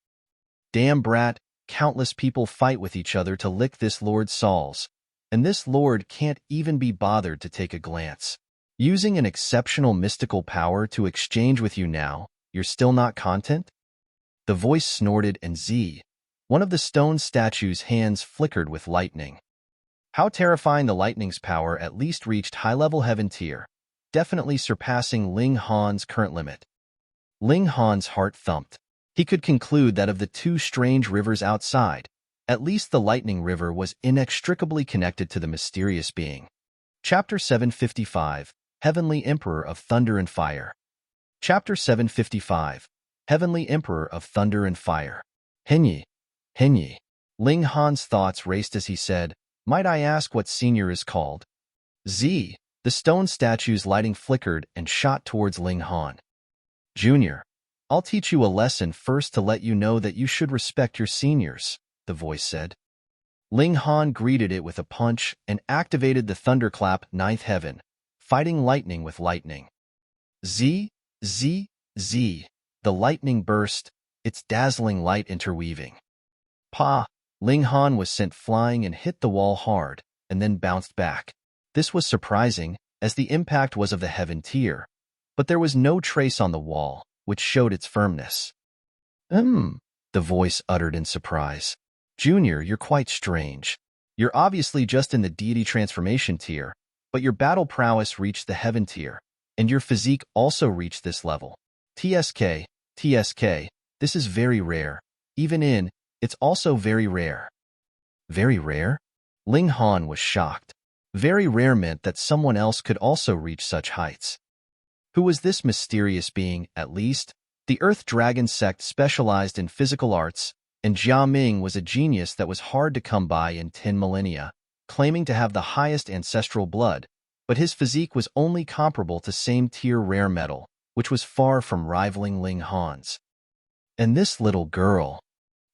Damn brat, countless people fight with each other to lick this Lord's souls, and this Lord can't even be bothered to take a glance. Using an exceptional mystical power to exchange with you now, you're still not content? The voice snorted and one of the stone statue's hands flickered with lightning. How terrifying! The lightning's power at least reached high-level heaven tier, definitely surpassing Ling Han's current limit. Ling Han's heart thumped. He could conclude that of the 2 strange rivers outside, at least the lightning river was inextricably connected to the mysterious being. Chapter 755, Heavenly Emperor of Thunder and Fire. Chapter 755, Heavenly Emperor of Thunder and Fire. Xianyu. Ling Han's thoughts raced as he said, Might I ask what Senior is called? The stone statue's lighting flickered and shot towards Ling Han. Junior, I'll teach you a lesson first to let you know that you should respect your seniors, the voice said. Ling Han greeted it with a punch and activated the thunderclap ninth heaven, fighting lightning with lightning. Z, Z, Z. The lightning burst, its dazzling light interweaving. Pa! Ling Han was sent flying and hit the wall hard, and then bounced back. This was surprising, as the impact was of the heaven tier, but there was no trace on the wall, which showed its firmness. The voice uttered in surprise. Junior, you're quite strange. You're obviously just in the deity transformation tier, but your battle prowess reached the heaven tier, and your physique also reached this level. TSK, this is very rare. It's also very rare. Very rare? Ling Han was shocked. Very rare meant that someone else could also reach such heights. Who was this mysterious being, at least? The Earth Dragon Sect specialized in physical arts, and Jia Ming was a genius that was hard to come by in 10 millennia, claiming to have the highest ancestral blood, but his physique was only comparable to same-tier rare metal, which was far from rivaling Ling Han's. And this little girl.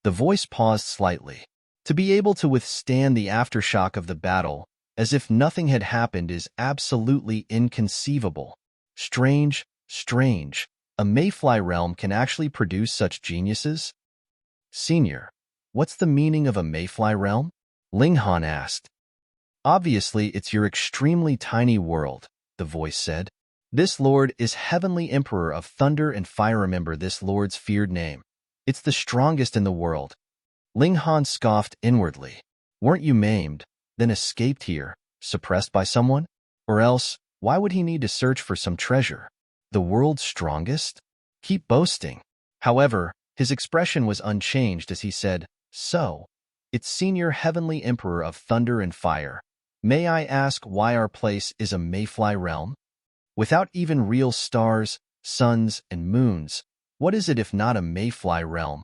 The voice paused slightly. To be able to withstand the aftershock of the battle, as if nothing had happened, is absolutely inconceivable. Strange. A Mayfly realm can actually produce such geniuses? Senior, what's the meaning of a Mayfly realm? Ling Han asked. Obviously, it's your extremely tiny world, the voice said. This lord is Heavenly Emperor of Thunder and Fire. Remember this lord's feared name. It's the strongest in the world. Ling Han scoffed inwardly. Weren't you maimed, then escaped here, suppressed by someone? Or else, why would he need to search for some treasure? The world's strongest? Keep boasting. However, his expression was unchanged as he said, So, it's Senior Heavenly Emperor of Thunder and Fire. May I ask why our place is a Mayfly realm? Without even real stars, suns, and moons, what is it if not a Mayfly realm?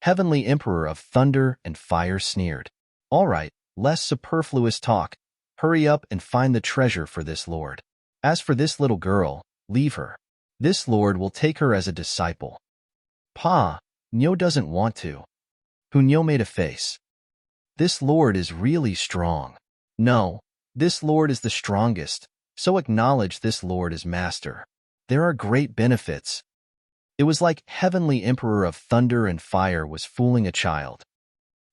Heavenly Emperor of Thunder and Fire sneered. All right, less superfluous talk. Hurry up and find the treasure for this lord. As for this little girl, leave her. This lord will take her as a disciple. Pa, Nyo doesn't want to. Nyo made a face. This lord is really strong. No, this lord is the strongest, so acknowledge this lord as master. There are great benefits. It was like Heavenly Emperor of Thunder and Fire was fooling a child.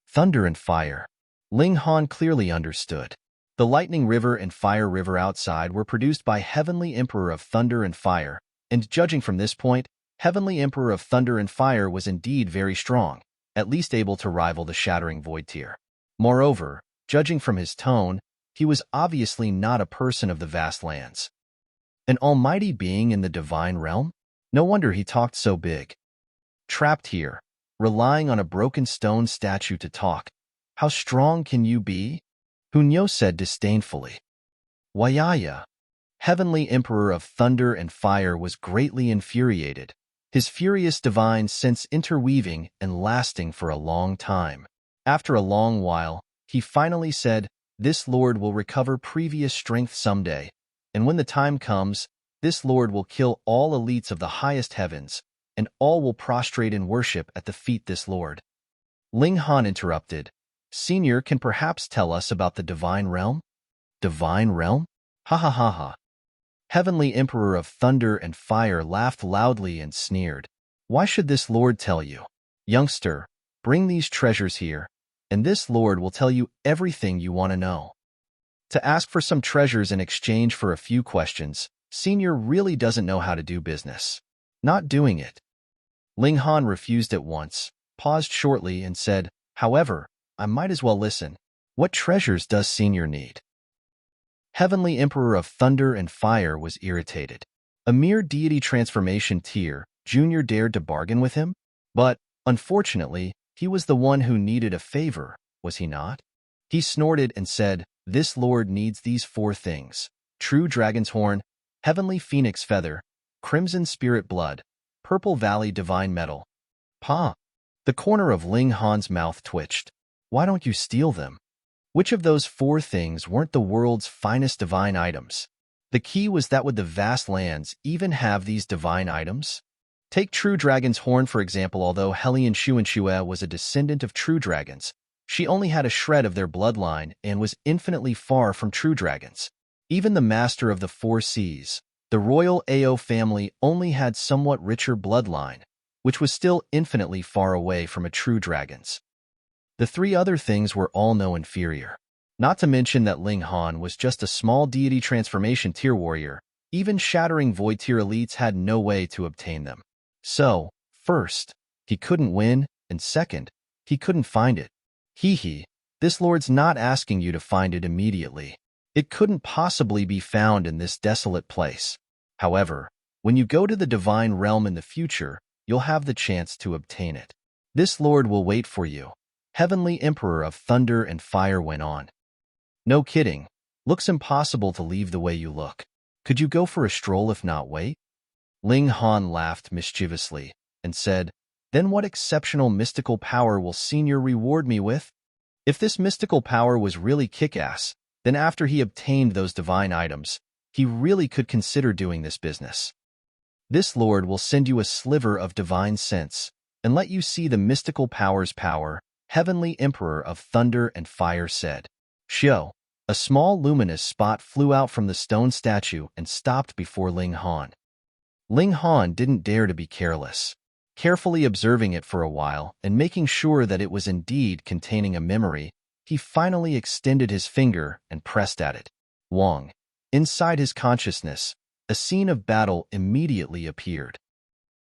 Thunder and Fire. Ling Han clearly understood. The Lightning River and Fire River outside were produced by Heavenly Emperor of Thunder and Fire, and judging from this point, Heavenly Emperor of Thunder and Fire was indeed very strong, at least able to rival the Shattering Void tier. Moreover, judging from his tone, he was obviously not a person of the vast lands. An almighty being in the divine realm? No wonder he talked so big. Trapped here, relying on a broken stone statue to talk. How strong can you be? Nyo said disdainfully. Wayaya. Heavenly Emperor of Thunder and Fire was greatly infuriated, his furious divine sense interweaving and lasting for a long time. After a long while, he finally said, This lord will recover previous strength someday, and when the time comes, this lord will kill all elites of the highest heavens, and all will prostrate in worship at the feet this lord. Ling Han interrupted. Senior can perhaps tell us about the divine realm? Divine realm? Ha ha ha ha. Heavenly Emperor of Thunder and Fire laughed loudly and sneered. Why should this lord tell you? Youngster, bring these treasures here, and this lord will tell you everything you want to know. To ask for some treasures in exchange for a few questions, Senior really doesn't know how to do business. Not doing it. Ling Han refused at once, paused shortly, and said, However, I might as well listen. What treasures does Senior need? Heavenly Emperor of Thunder and Fire was irritated. A mere deity transformation tier, Junior dared to bargain with him? But, unfortunately, he was the one who needed a favor, was he not? He snorted and said, This lord needs these 4 things. True Dragon's Horn, Heavenly Phoenix Feather, Crimson Spirit Blood, Purple Valley Divine Metal. Pa! The corner of Ling Han's mouth twitched. Why don't you steal them? Which of those 4 things weren't the world's finest divine items? The key was that would the vast lands even have these divine items? Take True Dragon's Horn for example. Although Hellion Xuanxue was a descendant of true dragons, She only had a shred of their bloodline and was infinitely far from true dragons. Even the master of the four seas, the royal Ao family, only had somewhat richer bloodline, which was still infinitely far away from a true dragon's. The three other things were all no inferior. Not to mention that Ling Han was just a small deity transformation tier warrior. Even shattering void tier elites had no way to obtain them. So, first, he couldn't win, and second, he couldn't find it. This lord's not asking you to find it immediately. It couldn't possibly be found in this desolate place. However, when you go to the divine realm in the future, you'll have the chance to obtain it. This lord will wait for you. Heavenly Emperor of Thunder and Fire went on. No kidding. Looks impossible to leave the way you look. Could you go for a stroll if not wait? Ling Han laughed mischievously and said, then what exceptional mystical power will Senior reward me with? If this mystical power was really kick-ass, then after he obtained those divine items, he really could consider doing this business. This lord will send you a sliver of divine sense and let you see the mystical power's power, Heavenly Emperor of Thunder and Fire said. Shio, a small luminous spot flew out from the stone statue and stopped before Ling Han. Ling Han didn't dare to be careless. Carefully observing it for a while and making sure that it was indeed containing a memory, he finally extended his finger and pressed at it. Wong. Inside his consciousness, a scene of battle immediately appeared.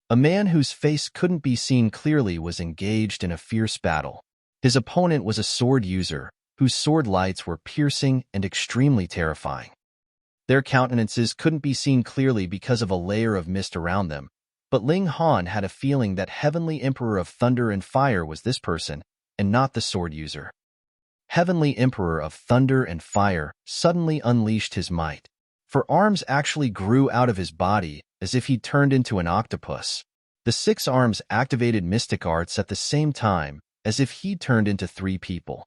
A man whose face couldn't be seen clearly was engaged in a fierce battle. His opponent was a sword user, whose sword lights were piercing and extremely terrifying. Their countenances couldn't be seen clearly because of a layer of mist around them, but Ling Han had a feeling that Heavenly Emperor of Thunder and Fire was this person, and not the sword user. Heavenly Emperor of Thunder and Fire suddenly unleashed his might. For arms actually grew out of his body as if he'd turned into an octopus. The 6 arms activated mystic arts at the same time as if he'd turned into 3 people.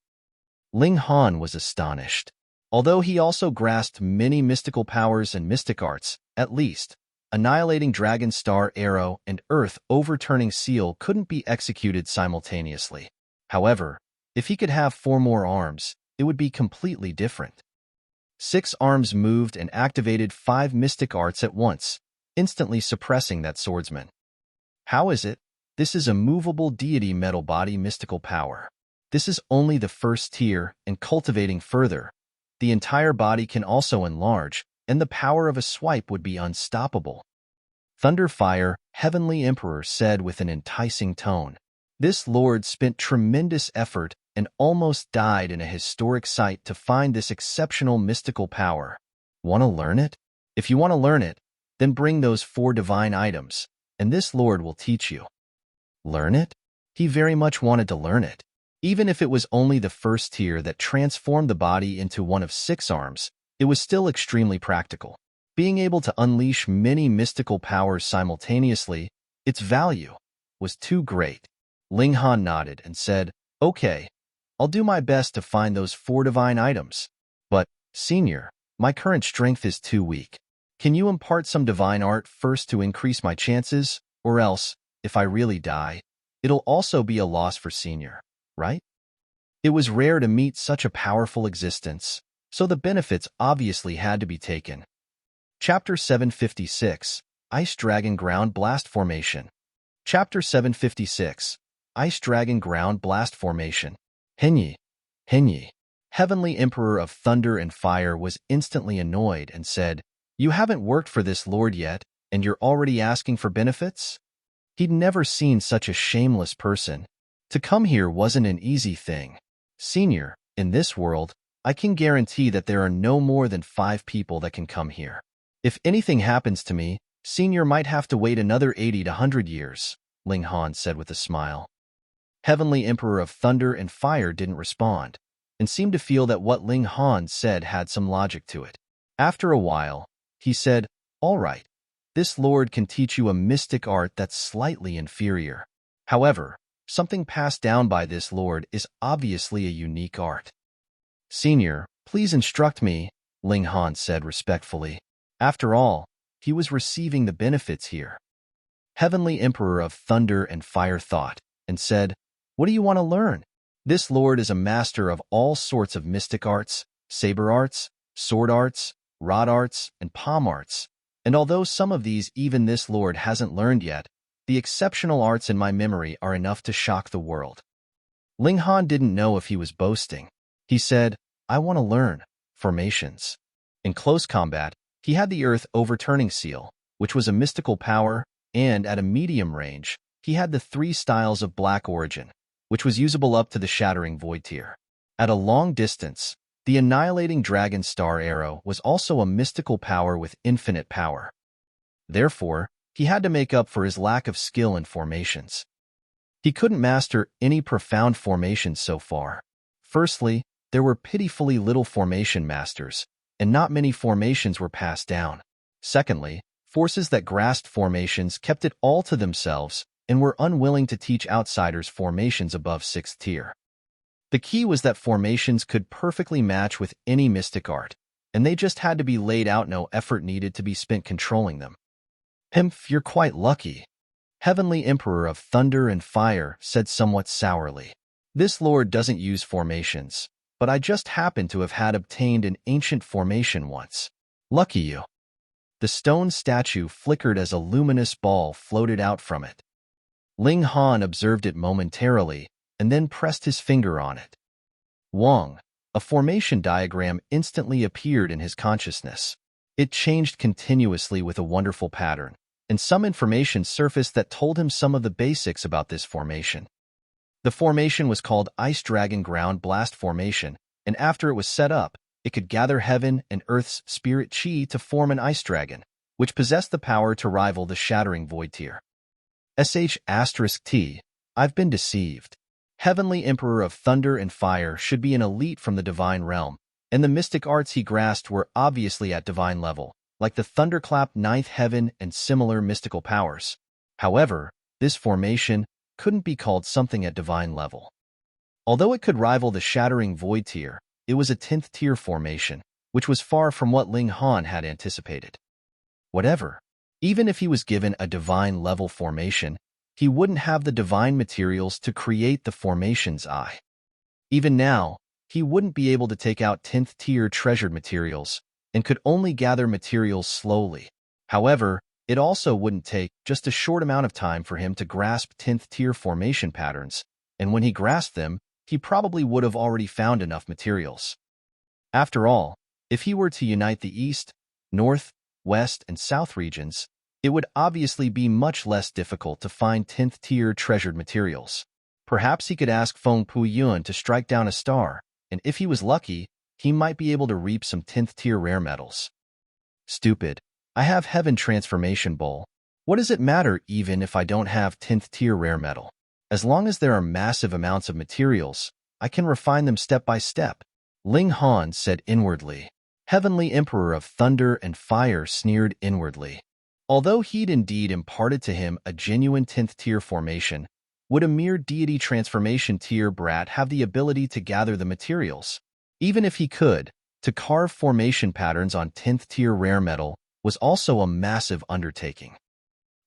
Ling Han was astonished. Although he also grasped many mystical powers and mystic arts, at least, Annihilating Dragon Star Arrow and Earth Overturning Seal couldn't be executed simultaneously. However, if he could have 4 more arms, it would be completely different. 6 arms moved and activated 5 mystic arts at once, instantly suppressing that swordsman. How is it? This is a movable deity metal body mystical power. This is only the first tier, and cultivating further, the entire body can also enlarge, and the power of a swipe would be unstoppable. Thunderfire, Heavenly Emperor said with an enticing tone. This lord spent tremendous effort and almost died in a historic site to find this exceptional mystical power. Want to learn it? If you want to learn it, then bring those 4 divine items, and this lord will teach you. Learn it? He very much wanted to learn it. Even if it was only the first tier that transformed the body into one of 6 arms, it was still extremely practical. Being able to unleash many mystical powers simultaneously, its value was too great. Ling Han nodded and said, okay, I'll do my best to find those 4 divine items. But, Senior, my current strength is too weak. Can you impart some divine art first to increase my chances? Or else, if I really die, it'll also be a loss for Senior, right? It was rare to meet such a powerful existence, so the benefits obviously had to be taken. Chapter 756, Ice Dragon Ground Blast Formation. Chapter 756, Ice Dragon Ground Blast Formation. Xianyu. Heavenly Emperor of Thunder and Fire was instantly annoyed and said, you haven't worked for this lord yet, and you're already asking for benefits? He'd never seen such a shameless person. To come here wasn't an easy thing. Senior, in this world, I can guarantee that there are no more than 5 people that can come here. If anything happens to me, Senior might have to wait another 80 to 100 years, Ling Han said with a smile. Heavenly Emperor of Thunder and Fire didn't respond, and seemed to feel that what Ling Han said had some logic to it. After a while, he said, all right, this lord can teach you a mystic art that's slightly inferior. However, something passed down by this lord is obviously a unique art. Senior, please instruct me, Ling Han said respectfully. After all, he was receiving the benefits here. Heavenly Emperor of Thunder and Fire thought, and said, what do you want to learn? This lord is a master of all sorts of mystic arts, saber arts, sword arts, rod arts, and palm arts, and although some of these even this lord hasn't learned yet, the exceptional arts in my memory are enough to shock the world. Ling Han didn't know if he was boasting. He said, I want to learn formations. In close combat, he had the Earth Overturning Seal, which was a mystical power, and at a medium range, he had the 3 styles of Black Origin, which was usable up to the Shattering Void tier. At a long distance, the Annihilating Dragon Star Arrow was also a mystical power with infinite power. Therefore, he had to make up for his lack of skill in formations. He couldn't master any profound formations so far. Firstly, there were pitifully little formation masters, and not many formations were passed down. Secondly, forces that grasped formations kept it all to themselves and were unwilling to teach outsiders formations above 6th tier. The key was that formations could perfectly match with any mystic art, and they just had to be laid out, no effort needed to be spent controlling them. Pimph, you're quite lucky. Heavenly Emperor of Thunder and Fire said somewhat sourly. This lord doesn't use formations, but I just happen to have had obtained an ancient formation once. Lucky you. The stone statue flickered as a luminous ball floated out from it. Ling Han observed it momentarily and then pressed his finger on it. Wong, a formation diagram instantly appeared in his consciousness. It changed continuously with a wonderful pattern, and some information surfaced that told him some of the basics about this formation. The formation was called Ice Dragon Ground Blast Formation, and after it was set up, it could gather heaven and earth's spirit chi to form an ice dragon, which possessed the power to rival the Shattering Void tier. *T. I've been deceived. Heavenly Emperor of Thunder and Fire should be an elite from the divine realm, and the mystic arts he grasped were obviously at divine level, like the Thunderclap 9th Heaven and similar mystical powers. However, this formation couldn't be called something at divine level. Although it could rival the Shattering Void tier, it was a 10th tier formation, which was far from what Ling Han had anticipated. Whatever. Even if he was given a divine level formation, he wouldn't have the divine materials to create the formation's eye. Even now, he wouldn't be able to take out 10th tier treasured materials and could only gather materials slowly. However, it also wouldn't take just a short amount of time for him to grasp 10th tier formation patterns, and when he grasped them, he probably would have already found enough materials. After all, if he were to unite the East, North, West, and South regions, it would obviously be much less difficult to find 10th tier treasured materials. Perhaps he could ask Feng Puyuan to strike down a star, and if he was lucky, he might be able to reap some 10th tier rare metals. Stupid. I have Heaven Transformation Bowl. What does it matter even if I don't have 10th tier rare metal? As long as there are massive amounts of materials, I can refine them step by step. Ling Han said inwardly. Heavenly Emperor of Thunder and Fire sneered inwardly. Although he'd indeed imparted to him a genuine 10th tier formation, would a mere deity transformation tier brat have the ability to gather the materials? Even if he could, to carve formation patterns on 10th tier rare metal was also a massive undertaking.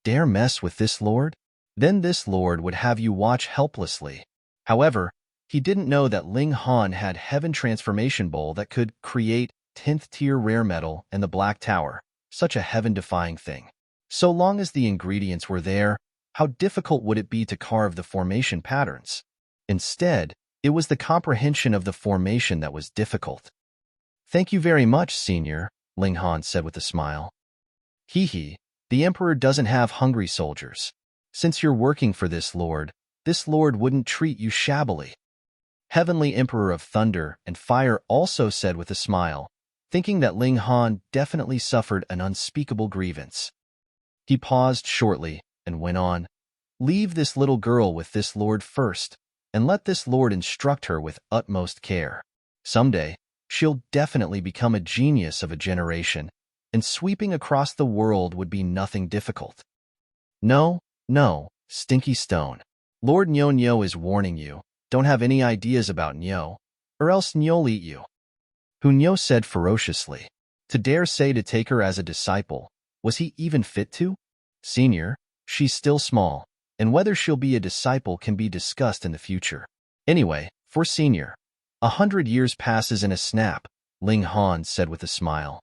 Dare mess with this lord? Then this lord would have you watch helplessly. However, he didn't know that Ling Han had Heaven Transformation Bowl that could create 10th tier rare metal and the Black Tower, such a heaven-defying thing. So long as the ingredients were there, how difficult would it be to carve the formation patterns? Instead, it was the comprehension of the formation that was difficult. Thank you very much, Senior, Ling Han said with a smile. Hee, the Emperor doesn't have hungry soldiers. Since you're working for this lord wouldn't treat you shabbily. Heavenly Emperor of Thunder and Fire also said with a smile, thinking that Ling Han definitely suffered an unspeakable grievance. He paused shortly and went on, Leave this little girl with this lord first, and let this lord instruct her with utmost care. Someday, she'll definitely become a genius of a generation, and sweeping across the world would be nothing difficult. No, Stinky Stone. Lord Nyo is warning you. Don't have any ideas about Nyo, or else Nyo'll eat you. Nyo said ferociously. To dare say to take her as a disciple, was he even fit to? Senior, she's still small, and whether she'll be a disciple can be discussed in the future. Anyway, For Senior, 100 years passes in a snap, Ling Han said with a smile.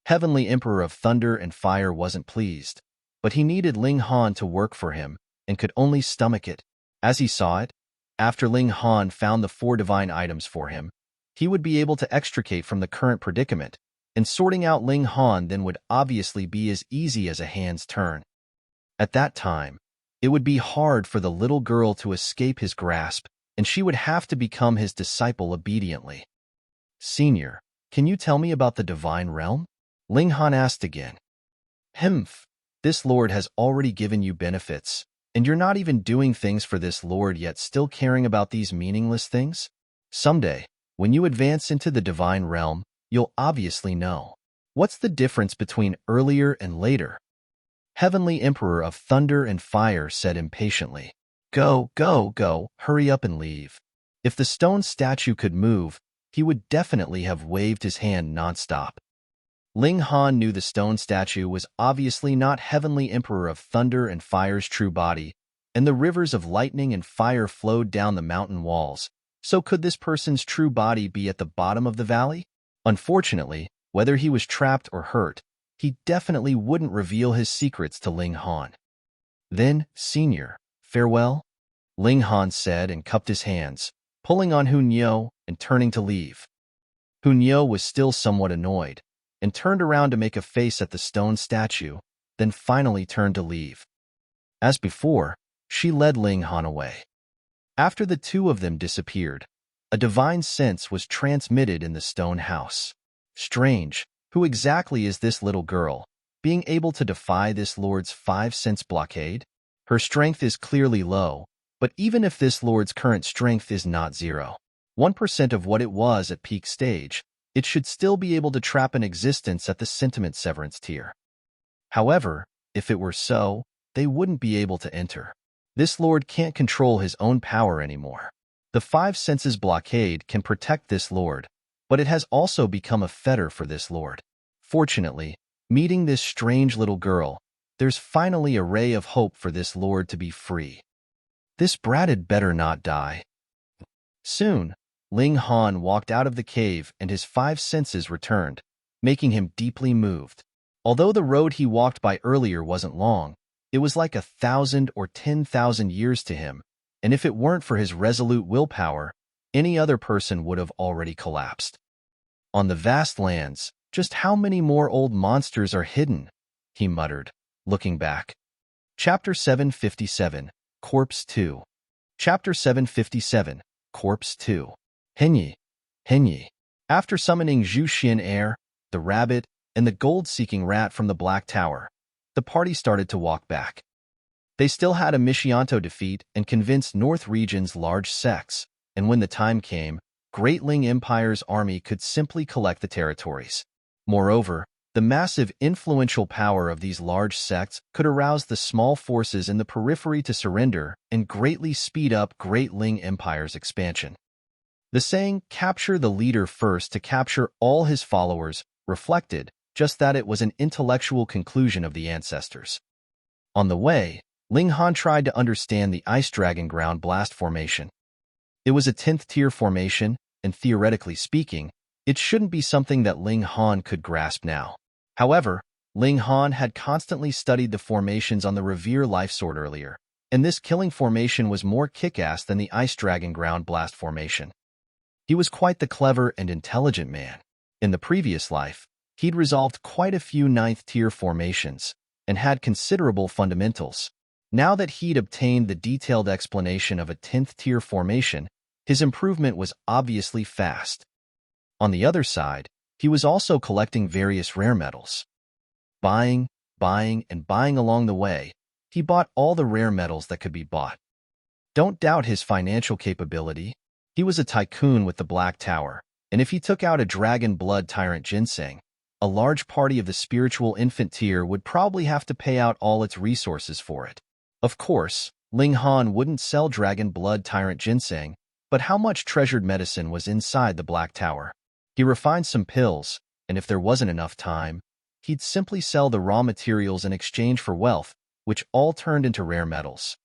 Heavenly Emperor of Thunder and Fire wasn't pleased, but he needed Ling Han to work for him and could only stomach it. As he saw it, after Ling Han found the 4 divine items for him, he would be able to extricate from the current predicament, and sorting out Ling Han then would obviously be as easy as a hand's turn. At that time, it would be hard for the little girl to escape his grasp, and she would have to become his disciple obediently. Senior, can you tell me about the divine realm? Ling Han asked again. Humph, this lord has already given you benefits, and you're not even doing things for this lord yet still caring about these meaningless things? Someday, when you advance into the divine realm, you'll obviously know. What's the difference between earlier and later? Heavenly Emperor of Thunder and Fire said impatiently. Go, go, go, hurry up and leave. If the stone statue could move, he would definitely have waved his hand nonstop. Ling Han knew the stone statue was obviously not Heavenly Emperor of Thunder and Fire's true body, and the rivers of lightning and fire flowed down the mountain walls. So could this person's true body be at the bottom of the valley? Unfortunately, whether he was trapped or hurt, he definitely wouldn't reveal his secrets to Ling Han. Then, Senior, farewell? Ling Han said and cupped his hands, pulling on Xianyu and turning to leave. Xianyu was still somewhat annoyed, and turned around to make a face at the stone statue, then finally turned to leave. As before, she led Ling Han away. After the two of them disappeared, a divine sense was transmitted in the stone house. Strange, who exactly is this little girl, being able to defy this lord's 5-sense blockade? Her strength is clearly low, but even if this lord's current strength is not 0.1% of what it was at peak stage, it should still be able to trap an existence at the sentiment severance tier. However, if it were so, they wouldn't be able to enter. This lord can't control his own power anymore. The 5 senses blockade can protect this lord, but it has also become a fetter for this lord. Fortunately, meeting this strange little girl, there's finally a ray of hope for this lord to be free. This brat had better not die. Soon, Ling Han walked out of the cave and his 5 senses returned, making him deeply moved. Although the road he walked by earlier wasn't long, it was like 1,000 or 10,000 years to him, and if it weren't for his resolute willpower, any other person would have already collapsed. On the vast lands, just how many more old monsters are hidden? He muttered, looking back. Chapter 757, Corpse 2. Chapter 757, Corpse 2. Xianyu. After summoning Zhu Xian Air, the rabbit, and the gold-seeking rat from the Black Tower, the party started to walk back. They still had a Mishianto defeat and convinced North Region's large sects, and when the time came, Great Ling Empire's army could simply collect the territories. Moreover, the massive influential power of these large sects could arouse the small forces in the periphery to surrender and greatly speed up Great Ling Empire's expansion. The saying, capture the leader first to capture all his followers, reflected just that it was an intellectual conclusion of the ancestors. On the way, Ling Han tried to understand the Ice Dragon Ground Blast Formation. It was a 10th tier formation, and theoretically speaking, it shouldn't be something that Ling Han could grasp now. However, Ling Han had constantly studied the formations on the Revere Life Sword earlier, and this killing formation was more kick-ass than the Ice Dragon Ground Blast Formation. He was quite the clever and intelligent man. In the previous life, he'd resolved quite a few 9th tier formations, and had considerable fundamentals. Now that he'd obtained the detailed explanation of a 10th tier formation, his improvement was obviously fast. On the other side, he was also collecting various rare metals. Buying, and buying along the way, he bought all the rare metals that could be bought. Don't doubt his financial capability. He was a tycoon with the Black Tower, and if he took out a dragon blood tyrant ginseng, a large party of the spiritual infant tier would probably have to pay out all its resources for it. Of course, Ling Han wouldn't sell dragon blood tyrant ginseng, but how much treasured medicine was inside the Black Tower? He refined some pills, and if there wasn't enough time, he'd simply sell the raw materials in exchange for wealth, which all turned into rare metals.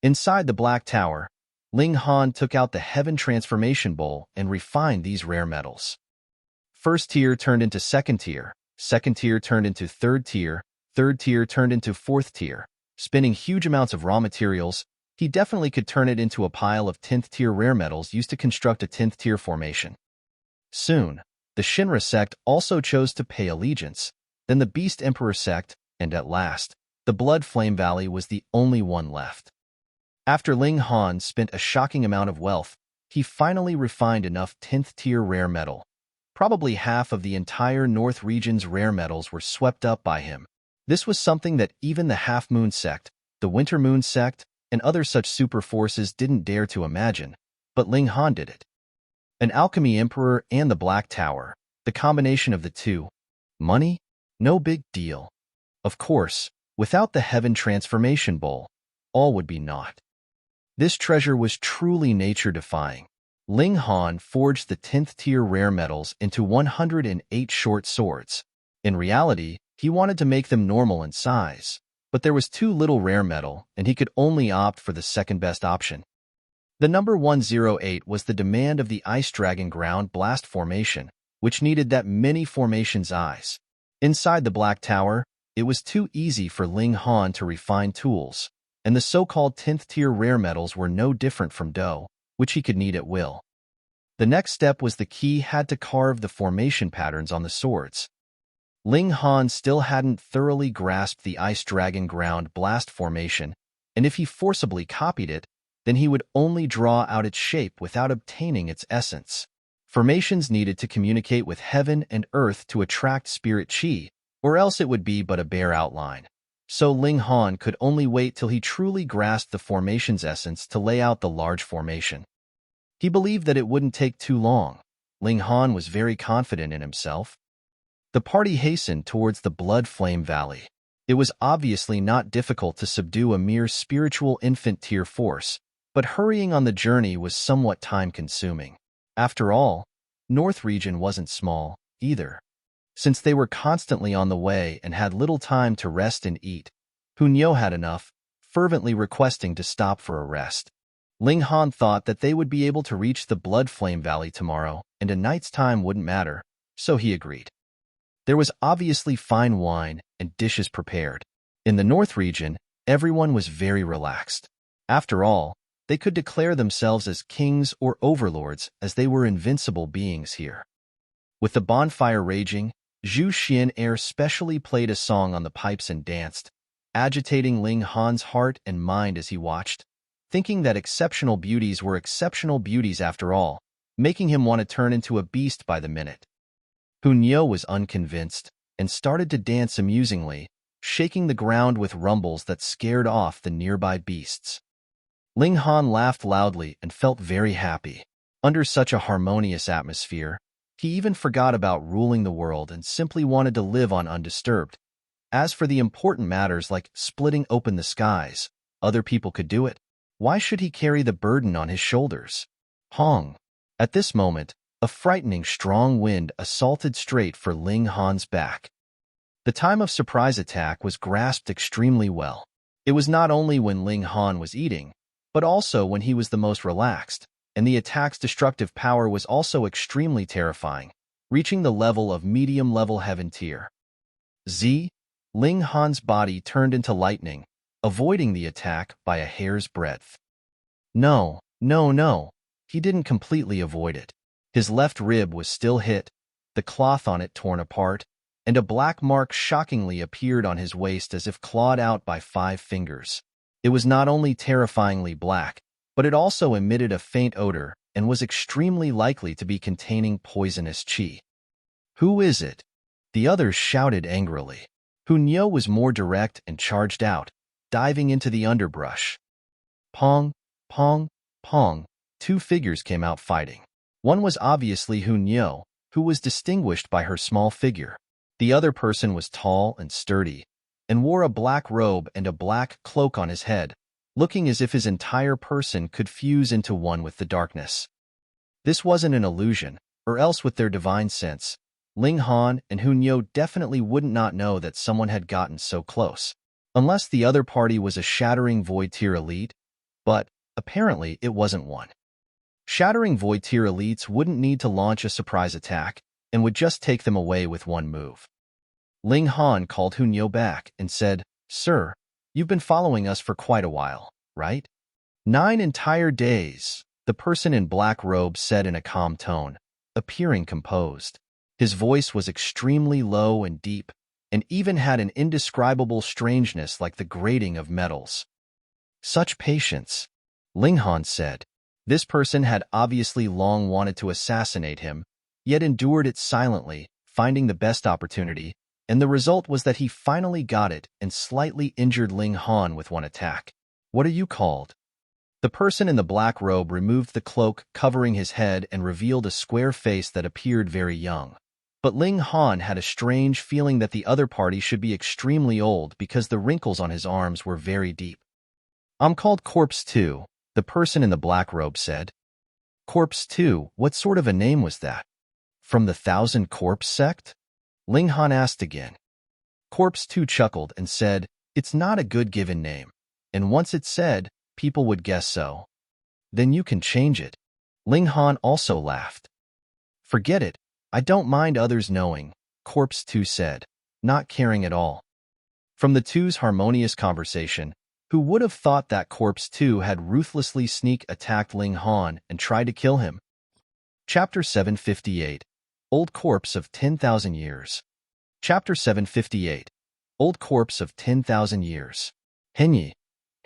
Inside the Black Tower, Ling Han took out the Heaven Transformation Bowl and refined these rare metals. First tier turned into second tier turned into third tier turned into fourth tier. Spinning huge amounts of raw materials, he definitely could turn it into a pile of 10th tier rare metals used to construct a 10th tier formation. Soon, the Shinra sect also chose to pay allegiance, then the Beast Emperor sect, and at last, the Blood Flame Valley was the only one left. After Ling Han spent a shocking amount of wealth, he finally refined enough 10th tier rare metal. Probably half of the entire North region's rare metals were swept up by him. This was something that even the Half Moon sect, the Winter Moon sect, and other such super forces didn't dare to imagine, but Ling Han did it. An Alchemy Emperor and the Black Tower, the combination of the two. Money? No big deal. Of course, without the Heaven Transformation Bowl, all would be naught. This treasure was truly nature-defying. Ling Han forged the 10th tier rare metals into 108 short swords. In reality, he wanted to make them normal in size, but there was too little rare metal and he could only opt for the second best option. The number 108 was the demand of the Ice Dragon Ground Blast Formation, which needed that many formations' eyes. Inside the Black Tower, it was too easy for Ling Han to refine tools, and the so-called 10th tier rare metals were no different from dough, which he could knead at will. The next step was the key had to carve the formation patterns on the swords. Ling Han still hadn't thoroughly grasped the Ice Dragon Ground Blast Formation, and if he forcibly copied it, then he would only draw out its shape without obtaining its essence. Formations needed to communicate with heaven and earth to attract spirit chi, or else it would be but a bare outline. So Ling Han could only wait till he truly grasped the formation's essence to lay out the large formation. He believed that it wouldn't take too long. Ling Han was very confident in himself. The party hastened towards the Blood Flame Valley. It was obviously not difficult to subdue a mere spiritual infant tier force, but hurrying on the journey was somewhat time-consuming. After all, North Region wasn't small, either. Since they were constantly on the way and had little time to rest and eat, Xianyu had enough, fervently requesting to stop for a rest. Ling Han thought that they would be able to reach the Blood Flame Valley tomorrow, and a night's time wouldn't matter, so he agreed. There was obviously fine wine and dishes prepared. In the North Region, everyone was very relaxed. After all, they could declare themselves as kings or overlords as they were invincible beings here. With the bonfire raging, Zhu Xian specially played a song on the pipes and danced, agitating Ling Han's heart and mind as he watched, thinking that exceptional beauties were exceptional beauties after all, making him want to turn into a beast by the minute. Xianyu was unconvinced and started to dance amusingly, shaking the ground with rumbles that scared off the nearby beasts. Ling Han laughed loudly and felt very happy. Under such a harmonious atmosphere, he even forgot about ruling the world and simply wanted to live on undisturbed. As for the important matters like splitting open the skies, other people could do it. Why should he carry the burden on his shoulders? Hong. At this moment, a frightening strong wind assaulted straight for Ling Han's back. The time of surprise attack was grasped extremely well. It was not only when Ling Han was eating, but also when he was the most relaxed, and the attack's destructive power was also extremely terrifying, reaching the level of medium-level heaven tier. Ling Han's body turned into lightning, avoiding the attack by a hair's breadth. No, he didn't completely avoid it. His left rib was still hit, the cloth on it torn apart, and a black mark shockingly appeared on his waist as if clawed out by 5 fingers. It was not only terrifyingly black, but it also emitted a faint odor and was extremely likely to be containing poisonous chi. Who is it? The others shouted angrily. Xianyu was more direct and charged out, diving into the underbrush. Pong, pong, pong, 2 figures came out fighting. One was obviously Xianyu, who was distinguished by her small figure. The other person was tall and sturdy, and wore a black robe and a black cloak on his head, looking as if his entire person could fuse into one with the darkness. This wasn't an illusion, or else with their divine sense, Ling Han and Xianyu definitely wouldn't not know that someone had gotten so close. Unless the other party was a shattering void tier elite, but Apparently, it wasn't one. Shattering Void Tier elites wouldn't need to launch a surprise attack and would just take them away with one move. Ling Han called Xianyu back and said, "Sir, you've been following us for quite a while, right?" 9 entire days, the person in black robe said in a calm tone, appearing composed. His voice was extremely low and deep, and even had an indescribable strangeness like the grating of metals. "Such patience," Ling Han said. This person had obviously long wanted to assassinate him, yet endured it silently, finding the best opportunity, and the result was that he finally got it and slightly injured Ling Han with one attack. "What are you called?" The person in the black robe removed the cloak covering his head and revealed a square face that appeared very young. But Ling Han had a strange feeling that the other party should be extremely old because the wrinkles on his arms were very deep. "I'm called Corpse 2, the person in the black robe said. "Corpse 2, what sort of a name was that? From the 1,000 Corpse Sect?" Ling Han asked again. Corpse 2 chuckled and said, "It's not a good given name, and once it's said, people would guess so." "Then you can change it." Ling Han also laughed. "Forget it, I don't mind others knowing," Corpse 2 said, not caring at all. From the two's harmonious conversation, who would have thought that Corpse 2 had ruthlessly sneak attacked Ling Han and tried to kill him? Chapter 758, Old Corpse of 10,000 Years. Chapter 758, Old Corpse of 10,000 Years. "Xianyu,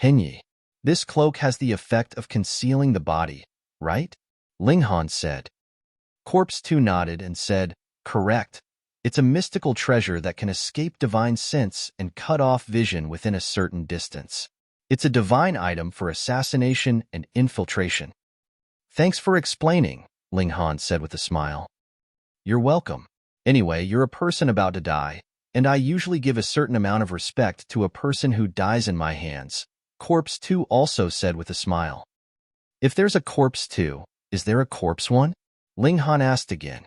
Xianyu, this cloak has the effect of concealing the body, right?" Ling Han said. Corpse 2 nodded and said, "Correct. It's a mystical treasure that can escape divine sense and cut off vision within a certain distance. It's a divine item for assassination and infiltration." "Thanks for explaining," Ling Han said with a smile. "You're welcome. Anyway, you're a person about to die, and I usually give a certain amount of respect to a person who dies in my hands," Corpse 2 also said with a smile. "If there's a Corpse 2, is there a Corpse 1? Ling Han asked again.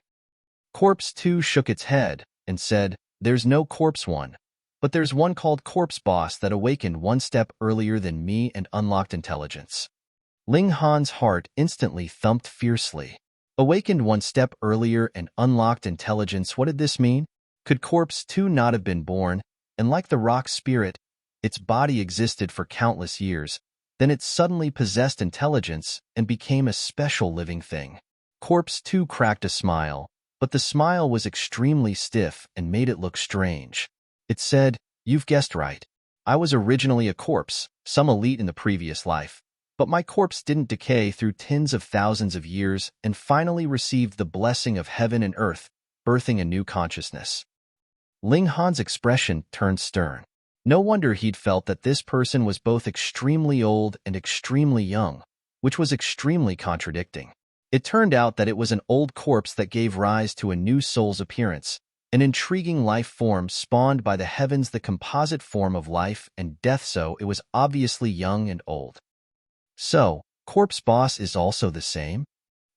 Corpse 2 shook its head and said, "There's no Corpse 1, but there's one called Corpse Boss that awakened one step earlier than me and unlocked intelligence." Ling Han's heart instantly thumped fiercely. Awakened one step earlier and unlocked intelligence, what did this mean? Could Corpse 2 not have been born, and like the rock spirit, its body existed for countless years, then it suddenly possessed intelligence and became a special living thing? Corpse 2 cracked a smile, but the smile was extremely stiff and made it look strange. It said, "You've guessed right. I was originally a corpse, some elite in the previous life, but my corpse didn't decay through tens of thousands of years and finally received the blessing of heaven and earth, birthing a new consciousness." Ling Han's expression turned stern. No wonder he'd felt that this person was both extremely old and extremely young, which was extremely contradicting. It turned out that it was an old corpse that gave rise to a new soul's appearance, an intriguing life form spawned by the heavens, the composite form of life and death, so it was obviously young and old. "So, Corpse Boss is also the same?"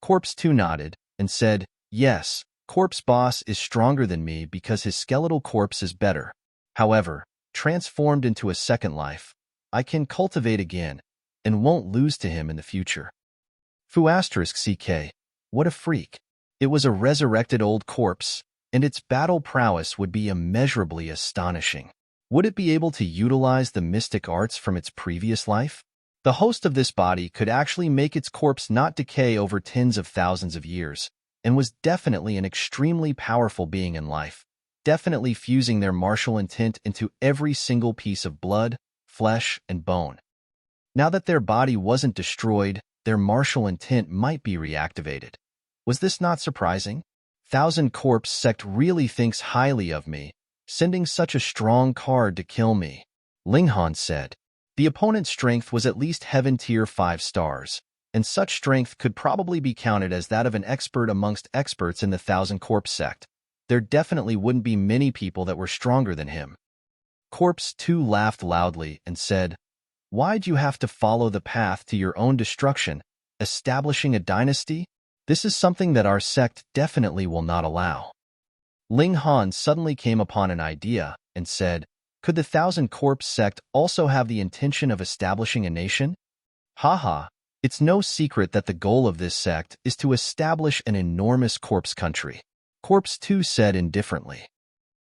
Corpse 2 nodded and said, "Yes, Corpse Boss is stronger than me because his skeletal corpse is better. However, transformed into a second life, I can cultivate again and won't lose to him in the future." Fu *CK, what a freak. It was a resurrected old corpse, and its battle prowess would be immeasurably astonishing. Would it be able to utilize the mystic arts from its previous life? The host of this body could actually make its corpse not decay over tens of thousands of years, and was definitely an extremely powerful being in life, definitely fusing their martial intent into every single piece of blood, flesh, and bone. Now that their body wasn't destroyed, their martial intent might be reactivated. Was this not surprising? 1,000 Corpse Sect really thinks highly of me, sending such a strong card to kill me, Ling Han said. The opponent's strength was at least Heaven Tier 5 stars, and such strength could probably be counted as that of an expert amongst experts in the 1,000 Corpse Sect. There definitely wouldn't be many people that were stronger than him. Corpse 2 laughed loudly and said, "Why'd you have to follow the path to your own destruction, establishing a dynasty? This is something that our sect definitely will not allow." Ling Han suddenly came upon an idea and said, "Could the 1,000 Corpse Sect also have the intention of establishing a nation?" Haha, it's no secret that the goal of this sect is to establish an enormous corpse country. Corpse 2 said indifferently.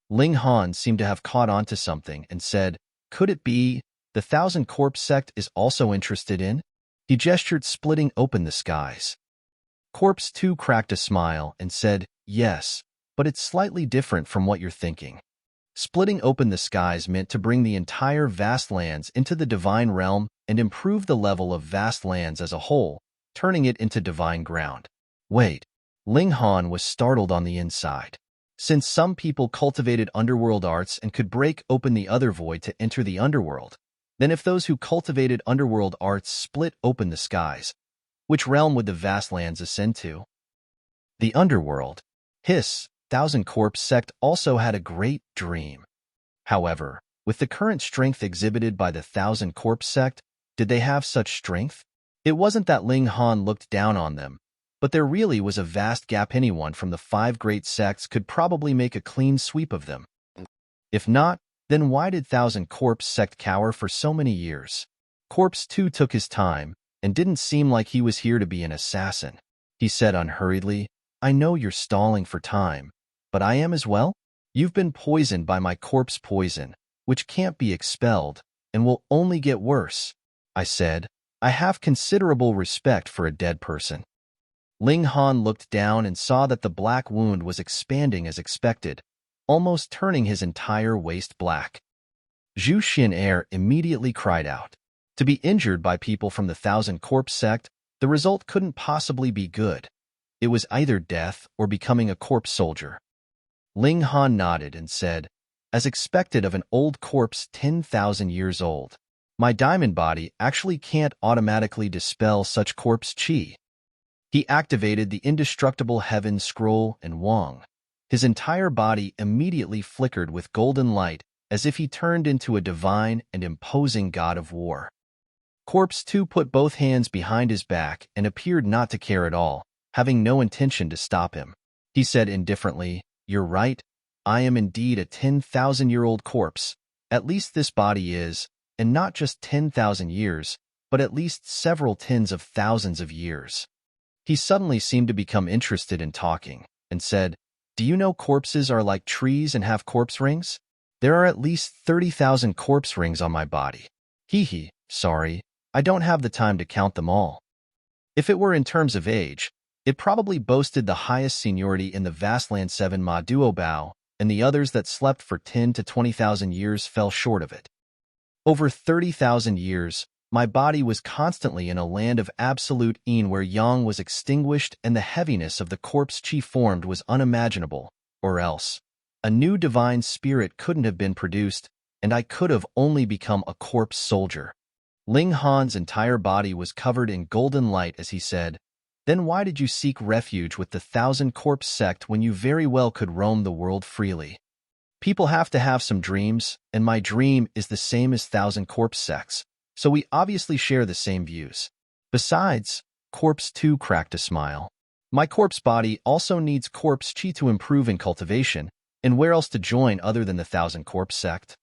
Ling Han seemed to have caught on to something and said, could it be the Thousand Corpse sect is also interested in? He gestured, splitting open the skies. Corpse 2 cracked a smile and said, yes, but it's slightly different from what you're thinking. Splitting open the skies meant to bring the entire vast lands into the divine realm and improve the level of vast lands as a whole, turning it into divine ground. Wait, Ling Han was startled on the inside. Since some people cultivated underworld arts and could break open the other void to enter the underworld, then if those who cultivated underworld arts split open the skies, which realm would the vast lands ascend to? The underworld. His Thousand Corpse sect also had a great dream. However, with the current strength exhibited by the Thousand Corpse sect, did they have such strength? It wasn't that Ling Han looked down on them, but there really was a vast gap. Anyone from the 5 great sects could probably make a clean sweep of them. If not, then why did Thousand Corpse sect cower for so many years? Corpse 2 took his time and didn't seem like he was here to be an assassin. He said unhurriedly, I know you're stalling for time, but I am as well. You've been poisoned by my corpse poison, which can't be expelled and will only get worse. I said, I have considerable respect for a dead person. Ling Han looked down and saw that the black wound was expanding as expected, almost turning his entire waist black. Zhu Xian'er immediately cried out. To be injured by people from the Thousand Corpse sect, the result couldn't possibly be good. It was either death or becoming a corpse soldier. Ling Han nodded and said, as expected of an old corpse 10,000 years old, my diamond body actually can't automatically dispel such corpse qi. He activated the indestructible heaven scroll and Wang. His entire body immediately flickered with golden light as if he turned into a divine and imposing god of war. Corpse 2 put both hands behind his back and appeared not to care at all, having no intention to stop him. He said indifferently, you're right, I am indeed a 10,000-year-old corpse. At least this body is, and not just 10,000 years, but at least several tens of thousands of years. He suddenly seemed to become interested in talking, and said, do you know corpses are like trees and have corpse rings? There are at least 30,000 corpse rings on my body. Hee, sorry, I don't have the time to count them all. If it were in terms of age, it probably boasted the highest seniority in the Vastland 7 Ma Duo Bao, and the others that slept for 10 to 20,000 years fell short of it. Over 30,000 years, my body was constantly in a land of absolute yin where yang was extinguished and the heaviness of the corpse chi formed was unimaginable, or else a new divine spirit couldn't have been produced, and I could have only become a corpse soldier. Ling Han's entire body was covered in golden light as he said, then why did you seek refuge with the Thousand Corpse sect when you very well could roam the world freely? People have to have some dreams, and my dream is the same as Thousand Corpse sects, so we obviously share the same views. Besides, Corpse 2 cracked a smile. My corpse body also needs corpse chi to improve in cultivation, and where else to join other than the Thousand Corpse sect?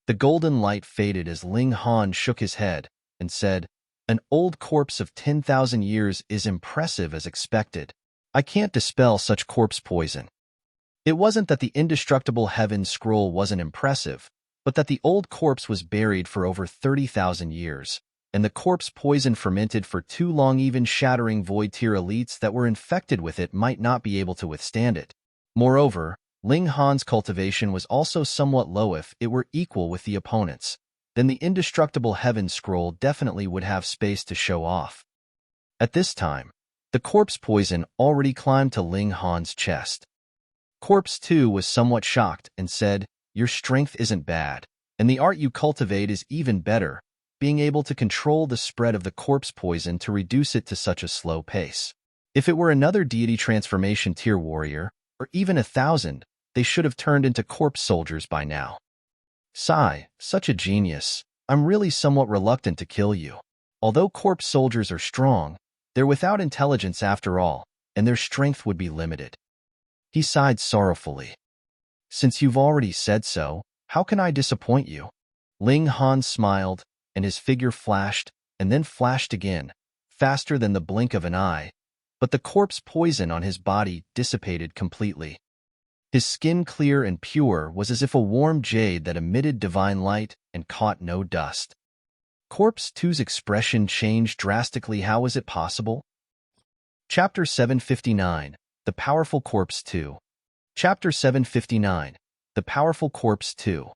The golden light faded as Ling Han shook his head and said, an old corpse of 10,000 years is impressive as expected. I can't dispel such corpse poison. It wasn't that the indestructible heaven scroll wasn't impressive, but that the old corpse was buried for over 30,000 years, and the corpse poison fermented for too long. Even shattering void-tier elites that were infected with it might not be able to withstand it. Moreover, Ling Han's cultivation was also somewhat low. If it were equal with the opponents, then the indestructible heaven scroll definitely would have space to show off. At this time, the corpse poison already climbed to Ling Han's chest. Corpse 2 was somewhat shocked and said, your strength isn't bad, and the art you cultivate is even better, being able to control the spread of the corpse poison to reduce it to such a slow pace. If it were another deity transformation tier warrior, or even 1,000, they should have turned into corpse soldiers by now. Sigh, such a genius. I'm really somewhat reluctant to kill you. Although corpse soldiers are strong, they're without intelligence after all, and their strength would be limited. He sighed sorrowfully. Since you've already said so, how can I disappoint you? Ling Han smiled, and his figure flashed, and then flashed again, faster than the blink of an eye, but the corpse poison on his body dissipated completely. His skin, clear and pure, was as if a warm jade that emitted divine light and caught no dust. Corpse 2's expression changed drastically. How was it possible? Chapter 759, The Powerful Corpse 2. Chapter 759, The Powerful Corpse 2.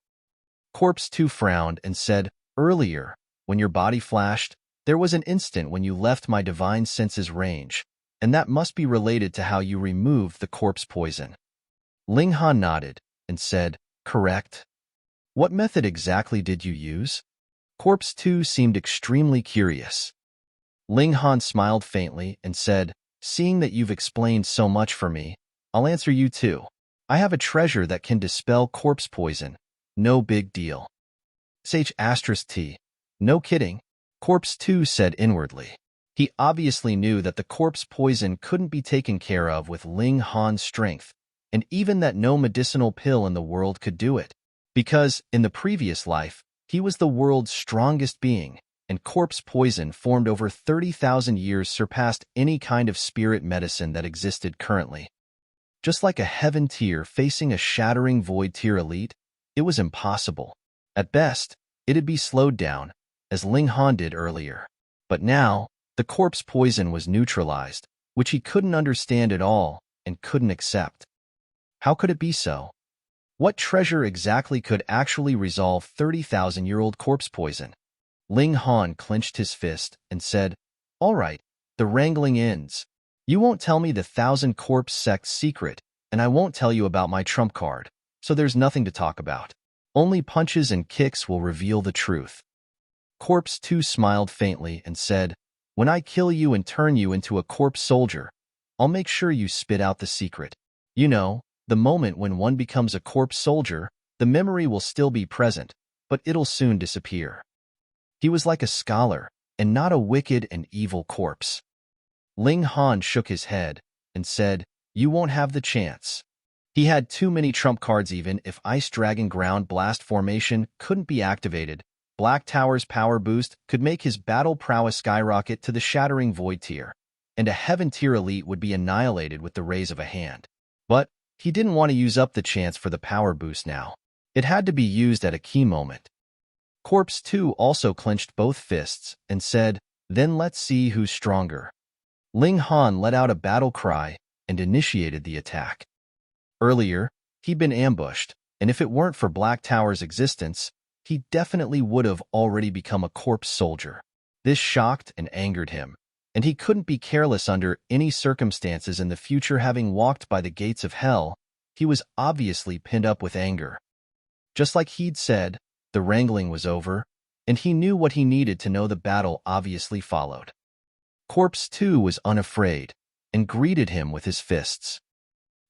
Corpse 2 frowned and said, "Earlier, when your body flashed, there was an instant when you left my divine senses range, and that must be related to how you removed the corpse poison." Ling Han nodded and said, "Correct. What method exactly did you use?" Corpse 2 seemed extremely curious. Ling Han smiled faintly and said, "Seeing that you've explained so much for me, I'll answer you too. I have a treasure that can dispel corpse poison. No big deal." T. No kidding, Corpse 2 said inwardly. He obviously knew that the corpse poison couldn't be taken care of with Ling Han's strength, and even that no medicinal pill in the world could do it. Because, in the previous life, he was the world's strongest being, and corpse poison formed over 30,000 years surpassed any kind of spirit medicine that existed currently. Just like a heaven tier facing a shattering void tier elite, it was impossible. At best, it'd be slowed down, as Ling Han did earlier. But now, the corpse poison was neutralized, which he couldn't understand at all and couldn't accept. How could it be so? What treasure exactly could actually resolve 30,000-year-old corpse poison? Ling Han clenched his fist and said, "All right, the wrangling ends. You won't tell me the 1,000 Corpse Sect's secret, and I won't tell you about my trump card, so there's nothing to talk about. Only punches and kicks will reveal the truth." Corpse 2 smiled faintly and said, "When I kill you and turn you into a corpse soldier, I'll make sure you spit out the secret. You know, the moment when one becomes a corpse soldier, the memory will still be present, but it'll soon disappear." He was like a scholar, and not a wicked and evil corpse. Ling Han shook his head and said, "You won't have the chance." He had too many trump cards. Even if Ice Dragon Ground Blast Formation couldn't be activated, Black Tower's power boost could make his battle prowess skyrocket to the shattering void tier, and a heaven tier elite would be annihilated with the raise of a hand. But he didn't want to use up the chance for the power boost now. It had to be used at a key moment. Corpse 2 also clenched both fists and said, "Then let's see who's stronger." Ling Han let out a battle cry and initiated the attack. Earlier, he'd been ambushed, and if it weren't for Black Tower's existence, he definitely would have already become a corpse soldier. This shocked and angered him, and he couldn't be careless under any circumstances in the future. Having walked by the gates of hell, he was obviously pinned up with anger. Just like he'd said, the wrangling was over, and he knew what he needed to know. The battle obviously followed. Corpse 2 was unafraid and greeted him with his fists.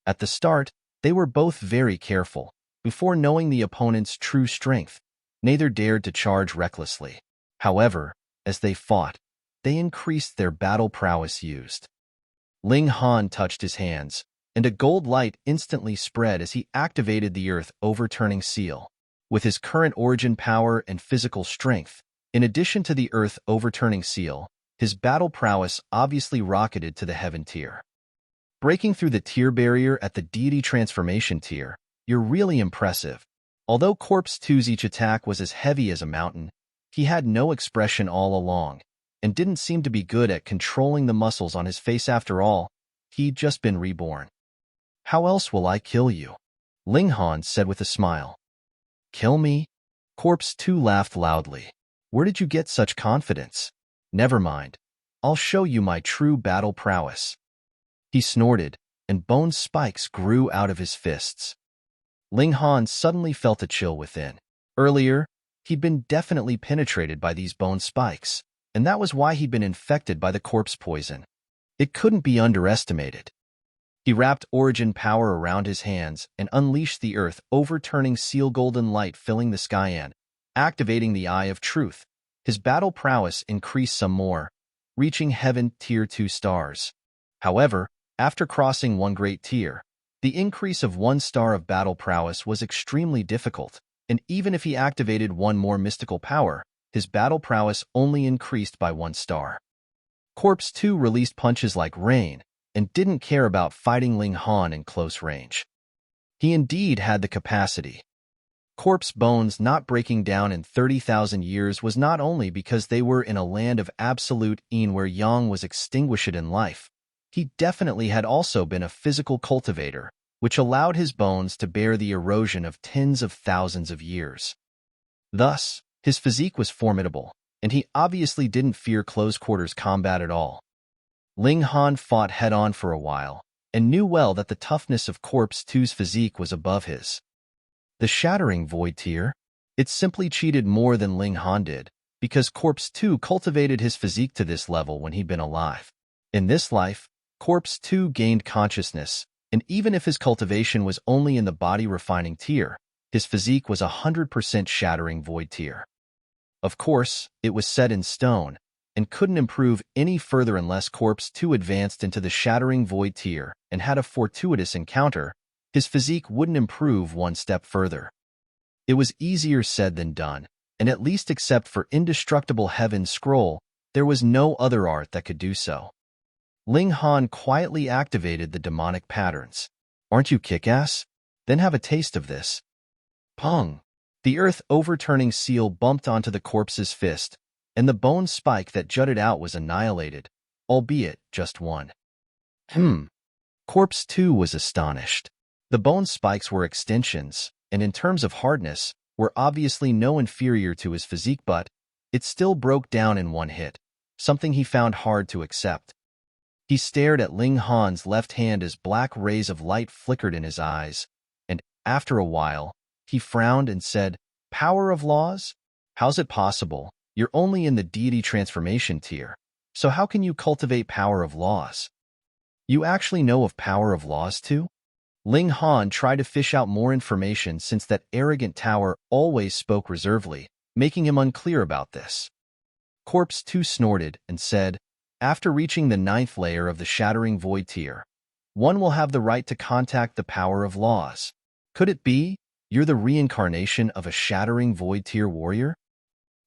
At the start, they were both very careful. Before knowing the opponent's true strength, neither dared to charge recklessly. However, as they fought, they increased their battle prowess used. Ling Han touched his hands, and a gold light instantly spread as he activated the Earth Overturning Seal. With his current origin power and physical strength, in addition to the Earth Overturning Seal, his battle prowess obviously rocketed to the Heaven tier. Breaking through the tier barrier at the Deity Transformation tier, you're really impressive. Although Corpse 2's each attack was as heavy as a mountain, he had no expression all along, and didn't seem to be good at controlling the muscles on his face. After all, he'd just been reborn. "How else will I kill you?" Ling Han said with a smile. "Kill me?" Corpse 2 laughed loudly. "Where did you get such confidence?" "Never mind. I'll show you my true battle prowess." He snorted, and bone spikes grew out of his fists. Ling Han suddenly felt a chill within. Earlier, he'd been definitely penetrated by these bone spikes, and that was why he'd been infected by the corpse poison. It couldn't be underestimated. He wrapped origin power around his hands and unleashed the Earth Overturning Seal. Golden light filling the sky and activating the Eye of Truth. His battle prowess increased some more, reaching Heaven Tier 2 stars. However, after crossing one great tier, the increase of 1 star of battle prowess was extremely difficult, and even if he activated one more mystical power, his battle prowess only increased by 1 star. Corpse 2 released punches like rain and didn't care about fighting Ling Han in close range. He indeed had the capacity. Corpse bones not breaking down in 30,000 years was not only because they were in a land of absolute Yin where Yang was extinguished in life. He definitely had also been a physical cultivator, which allowed his bones to bear the erosion of tens of thousands of years. Thus, his physique was formidable, and he obviously didn't fear close-quarters combat at all. Ling Han fought head-on for a while, and knew well that the toughness of Corpse 2's physique was above his. The Shattering Void Tier? It simply cheated more than Ling Han did, because Corpse 2 cultivated his physique to this level when he'd been alive. In this life, Corpse 2 gained consciousness, and even if his cultivation was only in the body-refining tier, his physique was 100% Shattering Void Tier. Of course, it was set in stone, and couldn't improve any further unless Corpse 2 advanced into the Shattering Void Tier and had a fortuitous encounter. His physique wouldn't improve 1 step further. It was easier said than done, and at least except for Indestructible Heaven's Scroll, there was no other art that could do so. Ling Han quietly activated the demonic patterns. Aren't you kick-ass? Then have a taste of this. Pong! The earth-overturning seal bumped onto the corpse's fist, and the bone spike that jutted out was annihilated, albeit just one. Corpse 2 was astonished. The bone spikes were extensions, and in terms of hardness, were obviously no inferior to his physique, but it still broke down in 1 hit, something he found hard to accept. He stared at Ling Han's left hand as black rays of light flickered in his eyes, and, after a while, he frowned and said, "Power of laws? How's it possible? You're only in the deity transformation tier, so how can you cultivate power of laws? You actually know of power of laws too?" Ling Han tried to fish out more information since that arrogant tower always spoke reservedly, making him unclear about this. Corpse 2 snorted and said, "After reaching the 9th layer of the Shattering Void Tier, one will have the right to contact the power of laws. Could it be you're the reincarnation of a Shattering Void Tier warrior?"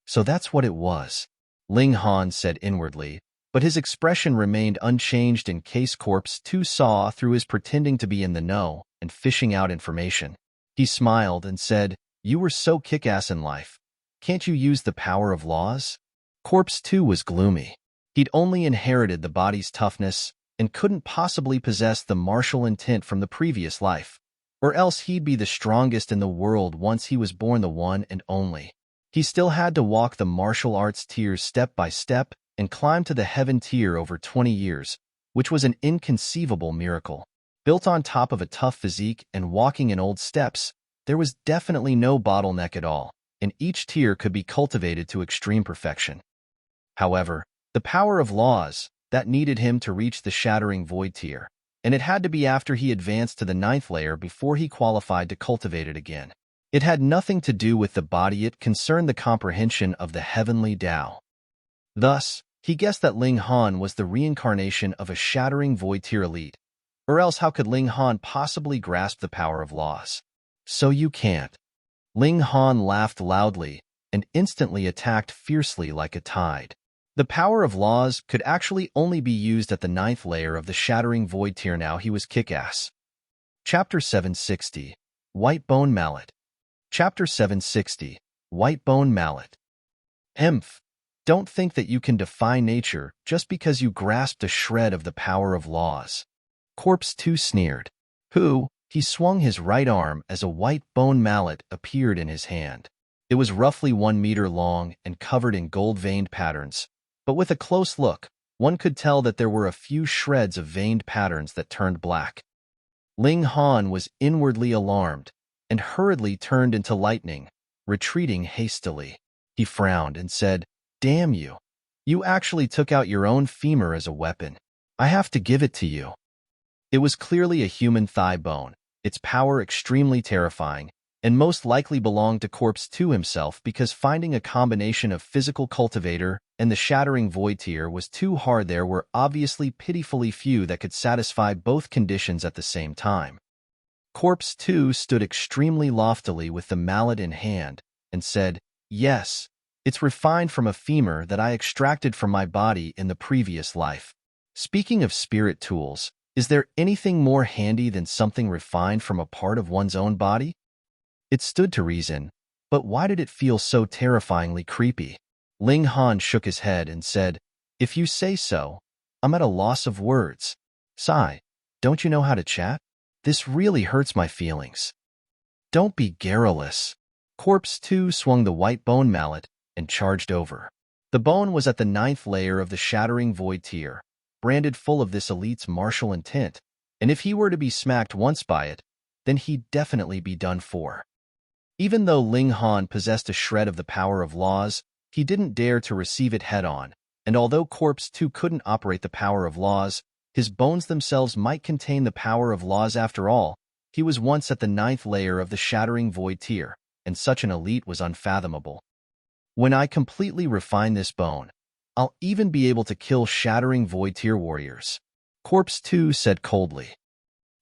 So that's what it was, Ling Han said inwardly, but his expression remained unchanged in case Corpse 2 saw through his pretending to be in the know and fishing out information. He smiled and said, "You were so kick-ass in life. Can't you use the power of laws?" Corpse 2 was gloomy. He'd only inherited the body's toughness and couldn't possibly possess the martial intent from the previous life, or else he'd be the strongest in the world once he was born, the one and only. He still had to walk the martial arts tiers step by step and climb to the heaven tier over 20 years, which was an inconceivable miracle. Built on top of a tough physique and walking in old steps, there was definitely no bottleneck at all, and each tier could be cultivated to extreme perfection. However, the power of laws, that needed him to reach the Shattering Void Tier, and it had to be after he advanced to the 9th layer before he qualified to cultivate it again. It had nothing to do with the body, it concerned the comprehension of the heavenly Tao. Thus, he guessed that Ling Han was the reincarnation of a Shattering Void Tier elite, or else how could Ling Han possibly grasp the power of laws? So you can't. Ling Han laughed loudly and instantly attacked fiercely like a tide. The power of laws could actually only be used at the 9th layer of the Shattering Void Tier. Now he was kick-ass. Chapter 760, White Bone Mallet. Chapter 760, White Bone Mallet. Don't think that you can defy nature just because you grasped a shred of the power of laws. Corpse 2 sneered. He swung his right arm as a white bone mallet appeared in his hand. It was roughly 1 meter long and covered in gold-veined patterns, but with a close look, one could tell that there were a few shreds of veined patterns that turned black. Ling Han was inwardly alarmed and hurriedly turned into lightning, retreating hastily. He frowned and said, "Damn you. You actually took out your own femur as a weapon. I have to give it to you." It was clearly a human thigh bone, its power extremely terrifying, and most likely belonged to Corpse 2 himself because finding a combination of physical cultivator and the Shattering Void Tier was too hard. There were obviously pitifully few that could satisfy both conditions at the same time. Corpse 2 stood extremely loftily with the mallet in hand and said, "Yes, It's refined from a femur that I extracted from my body in the previous life. Speaking of spirit tools, is there anything more handy than something refined from a part of one's own body? It stood to reason, but why did it feel so terrifyingly creepy? Ling Han shook his head and said, "If you say so, I'm at a loss of words. Sigh, don't you know how to chat? This really hurts my feelings." "Don't be garrulous." Corpse 2 swung the white bone mallet and charged over. The bone was at the 9th layer of the Shattering Void tier, branded full of this elite's martial intent, and if he were to be smacked once by it, then he'd definitely be done for. Even though Ling Han possessed a shred of the power of laws, he didn't dare to receive it head-on, and although Corpse 2 couldn't operate the power of laws, his bones themselves might contain the power of laws after all. He was once at the 9th layer of the Shattering Void tier, and such an elite was unfathomable. When I completely refine this bone, I'll even be able to kill Shattering Void tier warriors, Corpse 2 said coldly.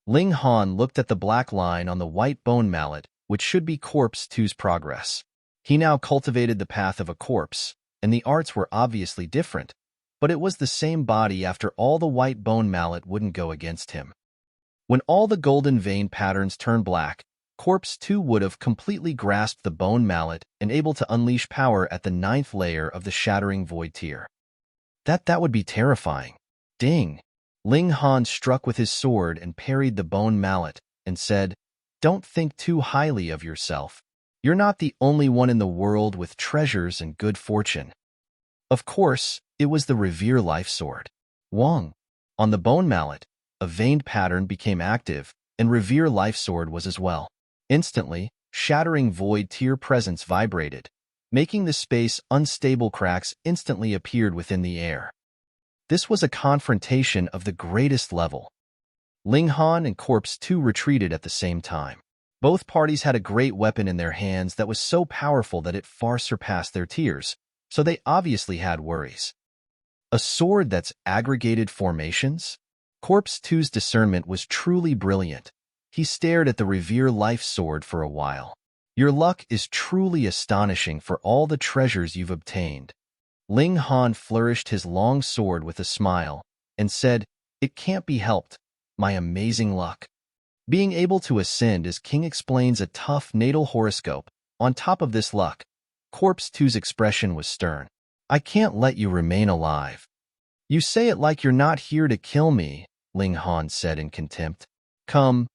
Ling Han looked at the black line on the white bone mallet, which should be Corpse 2's progress. He now cultivated the path of a corpse, and the arts were obviously different, but it was the same body. After all, the white bone mallet wouldn't go against him. When all the golden vein patterns turned black, Corpse 2 would have completely grasped the bone mallet and able to unleash power at the 9th layer of the Shattering Void tier. That would be terrifying. Ding! Ling Han struck with his sword and parried the bone mallet and said, "Don't think too highly of yourself. You're not the only one in the world with treasures and good fortune." Of course, it was the Revere Life Sword. Wong. On the bone mallet, a veined pattern became active, and Revere Life Sword was as well. Instantly, Shattering Void tier presence vibrated, making the space unstable. Cracks instantly appeared within the air. This was a confrontation of the greatest level. Ling Han and Corpse 2 retreated at the same time. Both parties had a great weapon in their hands that was so powerful that it far surpassed their tiers, so they obviously had worries. A sword that's aggregated formations? Corpse 2's discernment was truly brilliant. He stared at the Revere Life Sword for a while. "Your luck is truly astonishing for all the treasures you've obtained." Ling Han flourished his long sword with a smile and said, "It can't be helped. My amazing luck. Being able to ascend as king explains a tough natal horoscope. On top of this luck," Corpse 2's expression was stern. "I can't let you remain alive." "You say it like you're not here to kill me," Ling Han said in contempt. Come,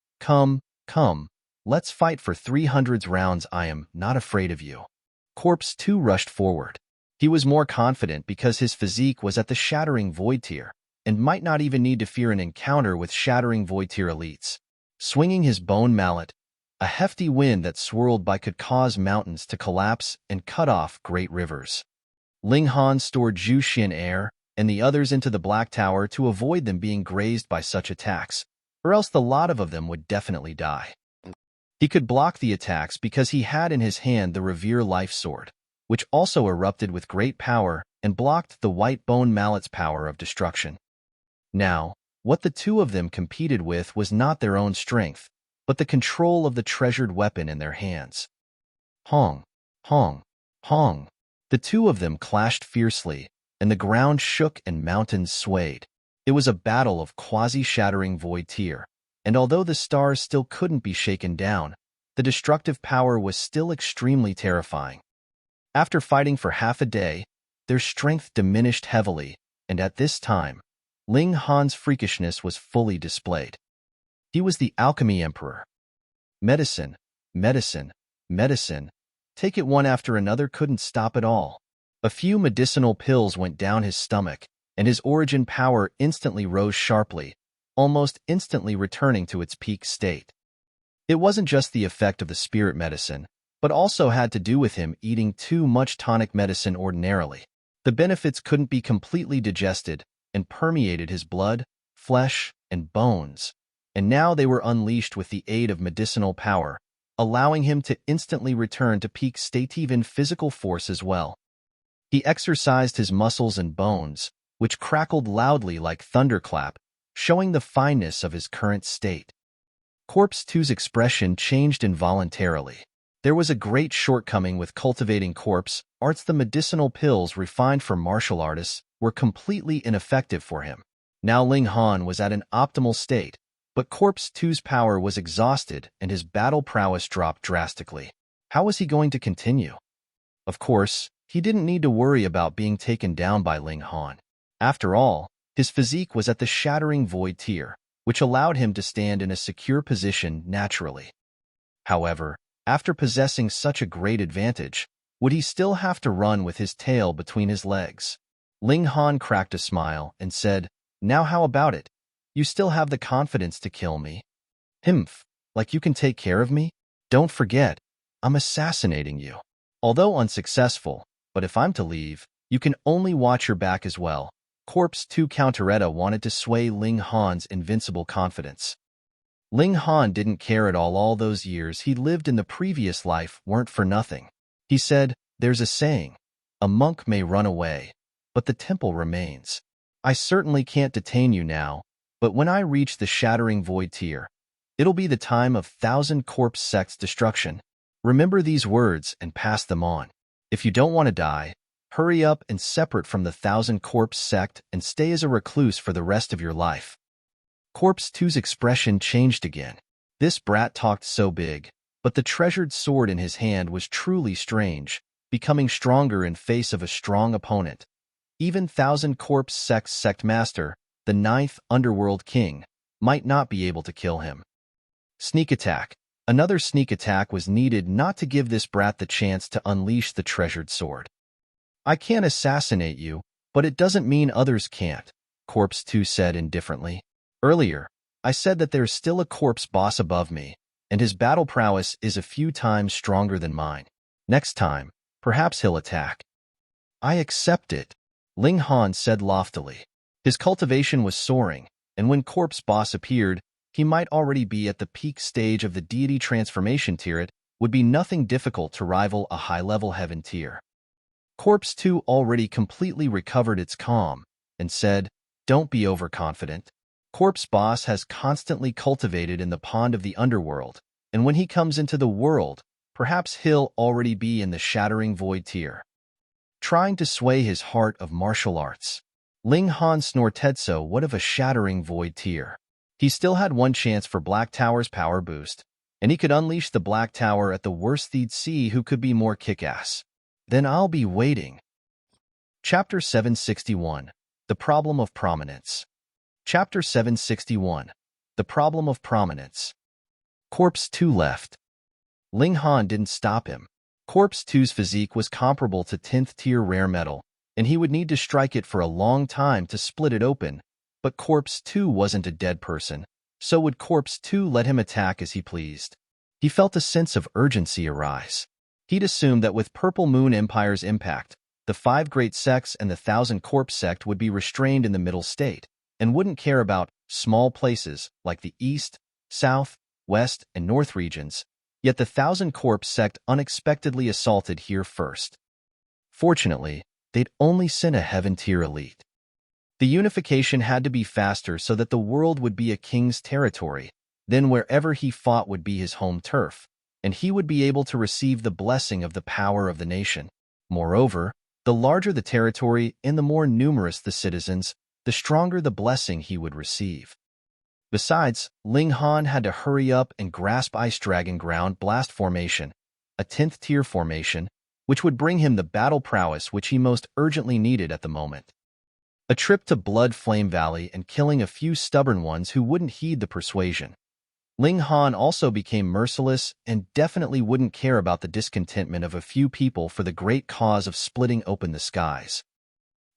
let's fight for 300 rounds. I am not afraid of you." Corpse 2 rushed forward. He was more confident because his physique was at the Shattering Void tier, and might not even need to fear an encounter with Shattering Void tier elites. Swinging his bone mallet, a hefty wind that swirled by could cause mountains to collapse and cut off great rivers. Ling Han stored Zhu Xin air and the others into the Black Tower to avoid them being grazed by such attacks, or else the lot of them would definitely die. He could block the attacks because he had in his hand the Revere Life Sword, which also erupted with great power and blocked the white bone mallet's power of destruction. Now, what the two of them competed with was not their own strength, but the control of the treasured weapon in their hands. Hong, hong, hong. The two of them clashed fiercely, and the ground shook and mountains swayed. It was a battle of quasi-shattering void tier, and although the stars still couldn't be shaken down, the destructive power was still extremely terrifying. After fighting for half a day, their strength diminished heavily, and at this time, Ling Han's freakishness was fully displayed. He was the Alchemy Emperor. Medicine, medicine, medicine. Take it one after another, couldn't stop at all. A few medicinal pills went down his stomach, and his origin power instantly rose sharply, almost instantly returning to its peak state. It wasn't just the effect of the spirit medicine, but also had to do with him eating too much tonic medicine ordinarily. The benefits couldn't be completely digested and permeated his blood, flesh, and bones, and now they were unleashed with the aid of medicinal power, allowing him to instantly return to peak state, even physical force as well. He exercised his muscles and bones, which crackled loudly like thunderclap, showing the fineness of his current state. Corpse 2's expression changed involuntarily. There was a great shortcoming with cultivating corpse arts. The medicinal pills refined for martial artists were completely ineffective for him. Now Ling Han was at an optimal state, but Corpse 2's power was exhausted and his battle prowess dropped drastically. How was he going to continue? Of course, he didn't need to worry about being taken down by Ling Han. After all, his physique was at the Shattering Void tier, which allowed him to stand in a secure position naturally. However, after possessing such a great advantage, would he still have to run with his tail between his legs? Ling Han cracked a smile and said, "Now how about it? You still have the confidence to kill me? Himph, like you can take care of me? Don't forget, I'm assassinating you. Although unsuccessful, but if I'm to leave, you can only watch your back as well." Corpse 2 Counteretta wanted to sway Ling Han's invincible confidence. Ling Han didn't care at all those years he'd lived in the previous life weren't for nothing. He said, "There's a saying, a monk may run away, but the temple remains. I certainly can't detain you now, but when I reach the Shattering Void tier, it'll be the time of 1,000 Corpse Sect's destruction. Remember these words and pass them on. If you don't want to die, hurry up and separate from the 1,000 Corpse Sect and stay as a recluse for the rest of your life." Corpse 2's expression changed again. This brat talked so big, but the treasured sword in his hand was truly strange, becoming stronger in face of a strong opponent. Even 1,000 Corpse Sect's Sect Master, the 9th Underworld King, might not be able to kill him. Sneak attack. Another sneak attack was needed not to give this brat the chance to unleash the treasured sword. "I can't assassinate you, but it doesn't mean others can't," Corpse 2 said indifferently. "Earlier, I said that there's still a corpse boss above me, and his battle prowess is a few times stronger than mine. Next time, perhaps he'll attack." "I accept it," Ling Han said loftily. His cultivation was soaring, and when Corpse Boss appeared, he might already be at the peak stage of the deity transformation tier. It would be nothing difficult to rival a high-level heaven tier. Corpse 2 already completely recovered its calm and said, "Don't be overconfident. Corpse Boss has constantly cultivated in the pond of the underworld, and when he comes into the world, perhaps he'll already be in the Shattering Void tier." Trying to sway his heart of martial arts, Ling Han Snortetso what of a Shattering Void tier? He still had one chance for Black Tower's power boost, and he could unleash the Black Tower at the worst. He'd see who could be more kick-ass. Then I'll be waiting. Chapter 761, The Problem of Prominence. Chapter 761, The Problem of Prominence. Corpse 2 left. Ling Han didn't stop him. Corpse 2's physique was comparable to 10th tier rare metal, and he would need to strike it for a long time to split it open, but Corpse 2 wasn't a dead person, so would Corpse 2 let him attack as he pleased? He felt a sense of urgency arise. He'd assumed that with Purple Moon Empire's impact, the 5 great sects and the 1,000 Corpse Sect would be restrained in the middle state, and wouldn't care about small places like the East, South, West, and North regions, yet the 1,000 Corpse Sect unexpectedly assaulted here first. Fortunately, they'd only sent a heaven-tier elite. The unification had to be faster so that the world would be a king's territory, then wherever he fought would be his home turf, and he would be able to receive the blessing of the power of the nation. Moreover, the larger the territory and the more numerous the citizens, the stronger the blessing he would receive. Besides, Ling Han had to hurry up and grasp Ice Dragon Ground Blast Formation, a 10th tier formation, which would bring him the battle prowess which he most urgently needed at the moment. A trip to Blood Flame Valley and killing a few stubborn ones who wouldn't heed the persuasion. Ling Han also became merciless and definitely wouldn't care about the discontentment of a few people for the great cause of splitting open the skies.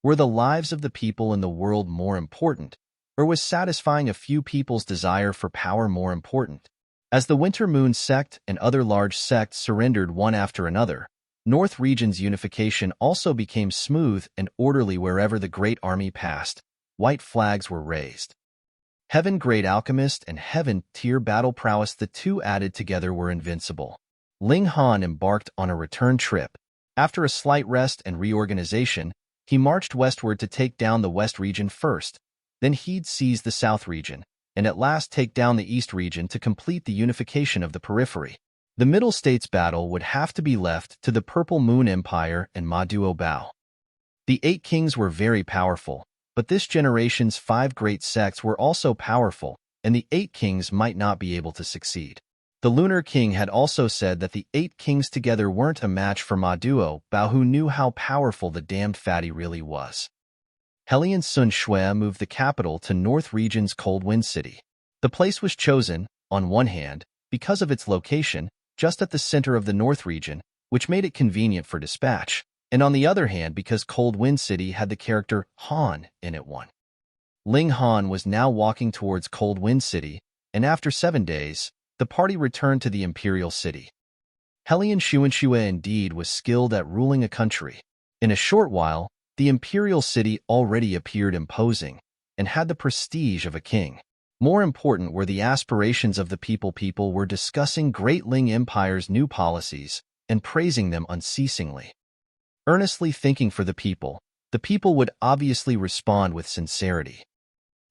Were the lives of the people in the world more important, or was satisfying a few people's desire for power more important? As the Winter Moon Sect and other large sects surrendered one after another, North Region's unification also became smooth and orderly wherever the Great Army passed. White flags were raised. Heaven Great Alchemist and Heaven Tier Battle Prowess, the two added together, were invincible. Ling Han embarked on a return trip. After a slight rest and reorganization, he marched westward to take down the West region first. Then he'd seize the South region, and at last take down the East region to complete the unification of the periphery. The Middle States battle would have to be left to the Purple Moon Empire and Ma Duo Bao. The 8 kings were very powerful, but this generation's 5 great sects were also powerful, and the 8 kings might not be able to succeed. The Lunar King had also said that the 8 kings together weren't a match for Ma Duo Bao, who knew how powerful the damned fatty really was. Hellion Sun Shui moved the capital to North Region's Cold Wind City. The place was chosen, on one hand, because of its location, just at the center of the North Region, which made it convenient for dispatch, and on the other hand because Cold Wind City had the character Han in it. Ling Han was now walking towards Cold Wind City, and after 7 days, the party returned to the Imperial City. Hellion Xianyu indeed was skilled at ruling a country. In a short while, the Imperial City already appeared imposing, and had the prestige of a king. More important were the aspirations of the people. People were discussing Great Ling Empire's new policies and praising them unceasingly. Earnestly thinking for the people would obviously respond with sincerity.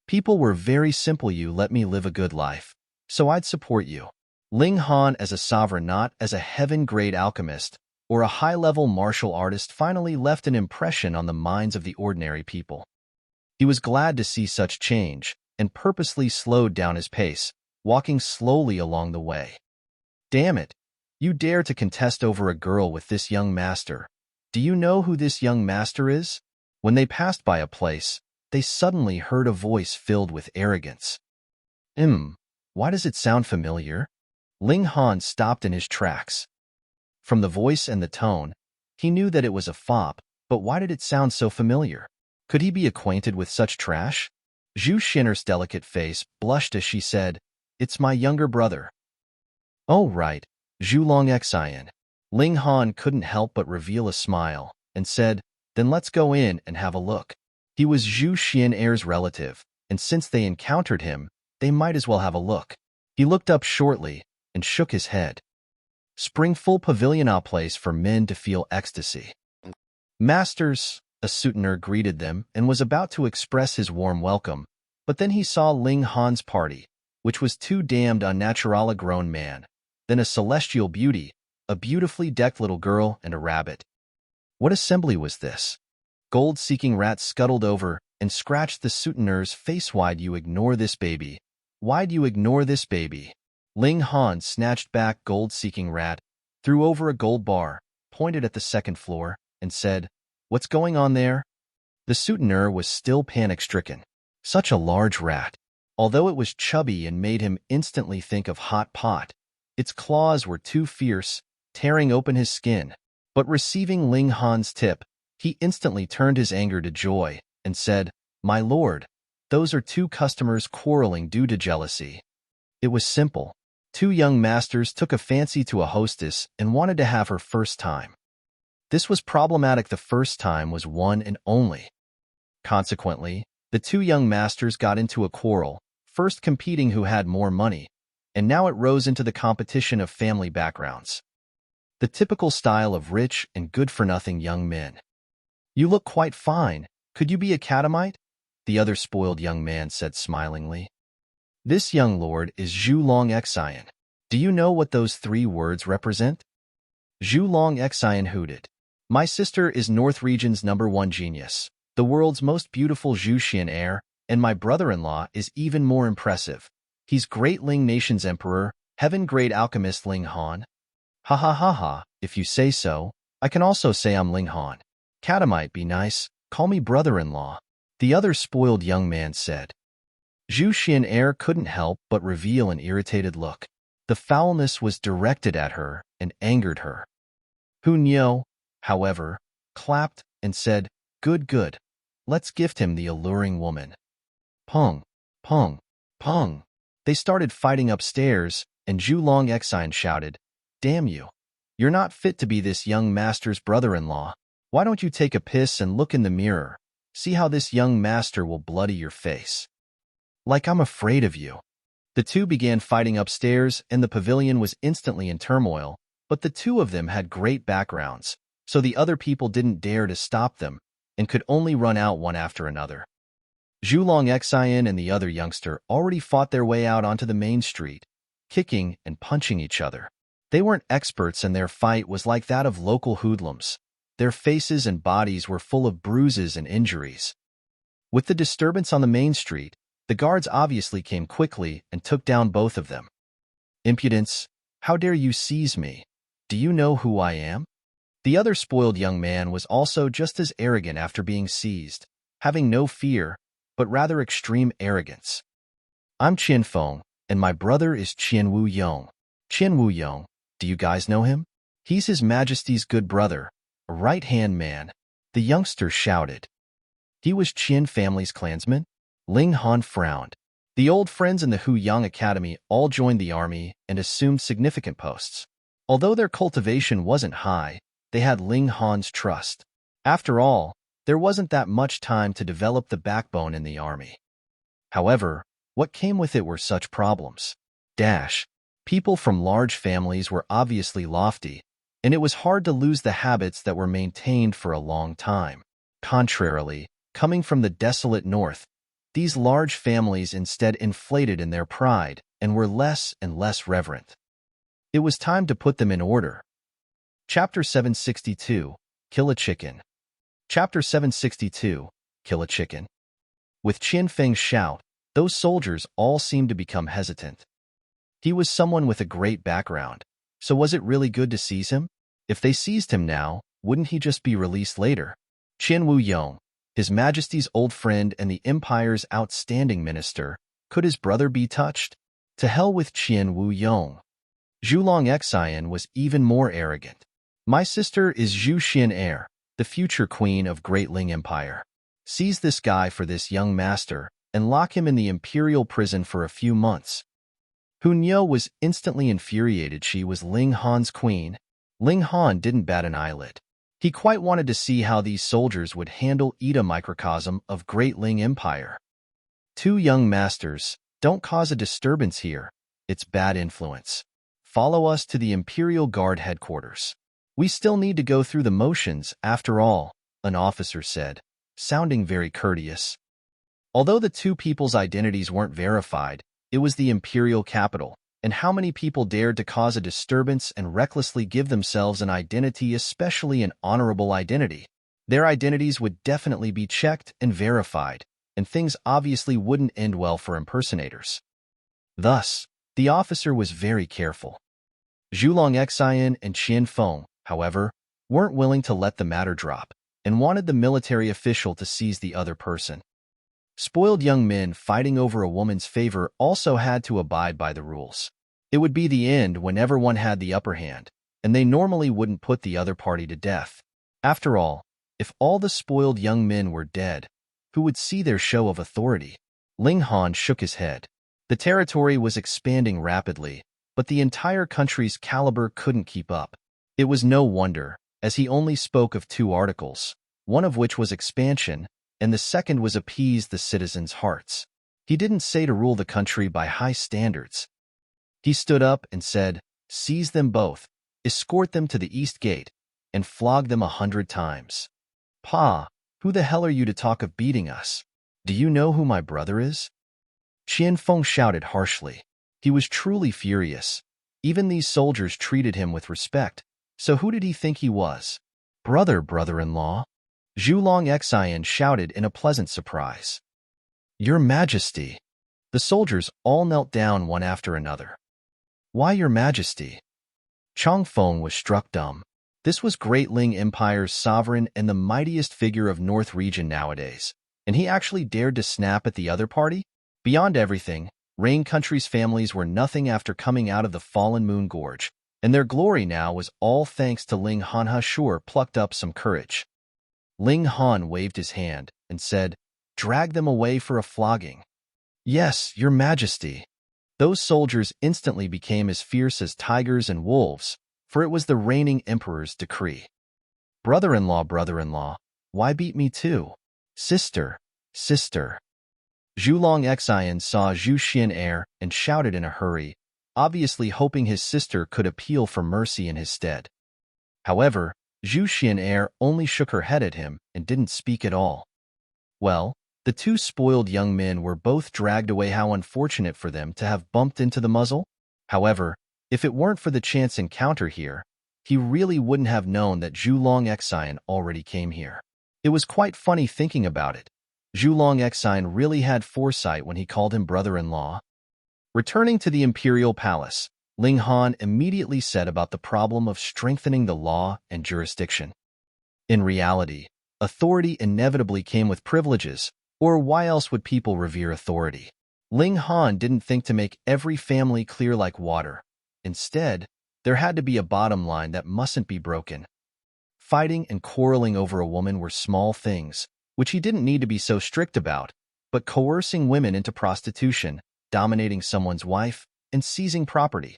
People were very simple. You let me live a good life, so I'd support you. Ling Han as a sovereign, not as a heaven-grade alchemist or a high-level martial artist, finally left an impression on the minds of the ordinary people. He was glad to see such change, and purposely slowed down his pace, walking slowly along the way. Damn it! You dare to contest over a girl with this young master. Do you know who this young master is? When they passed by a place, they suddenly heard a voice filled with arrogance. Why does it sound familiar? Ling Han stopped in his tracks. From the voice and the tone, he knew that it was a fop, but why did it sound so familiar? Could he be acquainted with such trash? Zhu Xin'er's delicate face blushed as she said, "It's my younger brother." "Oh, right, Zhu Long Xian." Ling Han couldn't help but reveal a smile, and said, "Then let's go in and have a look." He was Zhu Xin'er's relative, and since they encountered him, they might as well have a look. He looked up shortly and shook his head. Springful Pavilion, a place for men to feel ecstasy. "Masters," a Suitaner greeted them and was about to express his warm welcome, but then he saw Ling Han's party, which was 2 damned unnatural a grown man, then a celestial beauty, a beautifully decked little girl, and a rabbit. What assembly was this? Gold-seeking Rat scuttled over and scratched the Suitaner's face. "Why'd you ignore this baby? Why'd you ignore this baby?" Ling Han snatched back Gold-seeking Rat, threw over a gold bar, pointed at the 2nd floor, and said, "What's going on there?" The Suitaner was still panic-stricken. Such a large rat. Although it was chubby and made him instantly think of hot pot, its claws were too fierce, tearing open his skin. But receiving Ling Han's tip, he instantly turned his anger to joy and said, "My lord, those are 2 customers quarreling due to jealousy." It was simple. 2 young masters took a fancy to a hostess and wanted to have her first time. This was problematic. The first time was one and only. Consequently, the 2 young masters got into a quarrel, first competing who had more money, and now it rose into the competition of family backgrounds. The typical style of rich and good-for-nothing young men. "You look quite fine. Could you be a catamite?" the other spoiled young man said smilingly. "This young lord is Zhu Long Xian. Do you know what those 3 words represent?" Zhu Long Xian hooted. "My sister is North Region's #1 genius, the world's most beautiful Zhu Xin'er, and my brother-in-law is even more impressive. He's Great Ling Nation's emperor, heaven-grade alchemist Ling Han." "Ha ha ha ha, if you say so, I can also say I'm Ling Han." "Catamite be nice, call me brother-in-law," the other spoiled young man said. Zhu Xin'er couldn't help but reveal an irritated look. The foulness was directed at her and angered her. Hu Niu, however, clapped and said, "Good, good. Let's gift him the alluring woman." Pong, pong, pong. They started fighting upstairs, and Zhu Long Xian shouted, "Damn you. You're not fit to be this young master's brother-in-law. Why don't you take a piss and look in the mirror? See how this young master will bloody your face. Like I'm afraid of you." The 2 began fighting upstairs, and the pavilion was instantly in turmoil, but the 2 of them had great backgrounds, so the other people didn't dare to stop them, and could only run out one after another. Zhu Long Xian and the other youngster already fought their way out onto the main street, kicking and punching each other. They weren't experts and their fight was like that of local hoodlums. Their faces and bodies were full of bruises and injuries. With the disturbance on the main street, the guards obviously came quickly and took down both of them. Impudence! How dare you seize me? Do you know who I am? The other spoiled young man was also just as arrogant after being seized, having no fear, but rather extreme arrogance. I'm Qian Feng, and my brother is Qian Wu Yong. Qian Wu Yong, do you guys know him? He's His Majesty's good brother, a right-hand man, the youngster shouted. He was Qian family's clansman? Ling Han frowned. The old friends in the Hu Yang Academy all joined the army and assumed significant posts. Although their cultivation wasn't high, they had Ling Han's trust. After all, there wasn't that much time to develop the backbone in the army. However, what came with it were such problems. People from large families were obviously lofty, and it was hard to lose the habits that were maintained for a long time. Contrarily, coming from the desolate north, these large families instead inflated in their pride and were less and less reverent. It was time to put them in order. Chapter 762, Kill a Chicken. Chapter 762, Kill a Chicken. With Qian Feng's shout, those soldiers all seemed to become hesitant. He was someone with a great background, so was it really good to seize him? If they seized him now, wouldn't he just be released later? Qian Wu Yong, His Majesty's old friend and the Empire's outstanding minister, could his brother be touched? To hell with Qian Wu Yong. Zhulong Xian was even more arrogant. My sister is Zhu Xian'er, the future queen of Great Ling Empire. Seize this guy for this young master and lock him in the Imperial prison for a few months. Hu Niu was instantly infuriated. She was Ling Han's queen. Ling Han didn't bat an eyelid. He quite wanted to see how these soldiers would handle a microcosm of Great Ling Empire. Two young masters, don't cause a disturbance here. It's bad influence. Follow us to the Imperial Guard headquarters. We still need to go through the motions, after all, an officer said, sounding very courteous. Although the two people's identities weren't verified, it was the Imperial capital, and how many people dared to cause a disturbance and recklessly give themselves an identity, especially an honorable identity? Their identities would definitely be checked and verified, and things obviously wouldn't end well for impersonators. Thus, the officer was very careful. Zhulong Xian and Qian Feng, however, weren't willing to let the matter drop, and wanted the military official to seize the other person. Spoiled young men fighting over a woman's favor also had to abide by the rules. It would be the end whenever one had the upper hand, and they normally wouldn't put the other party to death. After all, if all the spoiled young men were dead, who would see their show of authority? Ling Han shook his head. The territory was expanding rapidly, but the entire country's caliber couldn't keep up. It was no wonder, as he only spoke of 2 articles, one of which was expansion, and the second was appease the citizens' hearts. He didn't say to rule the country by high standards. He stood up and said, seize them both, escort them to the east gate, and flog them 100 times. Pa, who the hell are you to talk of beating us? Do you know who my brother is? Qian Feng shouted harshly. He was truly furious. Even these soldiers treated him with respect, so who did he think he was? Brother-in-law? Zhulong Xian shouted in a pleasant surprise. Your Majesty! The soldiers all knelt down one after another. Why, Your Majesty? Chang Feng was struck dumb. This was Great Ling Empire's sovereign and the mightiest figure of North region nowadays, and he actually dared to snap at the other party? Beyond everything, Rain Country's families were nothing after coming out of the fallen Moon Gorge, and their glory now was all thanks to Ling Han. Ha sure plucked up some courage. Ling Han waved his hand and said, drag them away for a flogging. Yes, Your Majesty. Those soldiers instantly became as fierce as tigers and wolves, for it was the reigning emperor's decree. Brother-in-law, why beat me too? Sister. Zhulong Xian saw Zhu Xian'er and shouted in a hurry, obviously hoping his sister could appeal for mercy in his stead. However, Zhu Xian'er only shook her head at him and didn't speak at all. Well, the 2 spoiled young men were both dragged away. How unfortunate for them to have bumped into the muzzle. However, If it weren't for the chance encounter here, he really wouldn't have known that Zhulong Xian already came here. It was quite funny thinking about it. Zhulong Xian really had foresight when he called him brother-in-law. Returning to the Imperial Palace, Ling Han immediately said about the problem of strengthening the law and jurisdiction. In reality, authority inevitably came with privileges, or why else would people revere authority? Ling Han didn't think to make every family clear like water. Instead, there had to be a bottom line that mustn't be broken. Fighting and quarreling over a woman were small things, which he didn't need to be so strict about, but coercing women into prostitution, dominating someone's wife, and seizing property.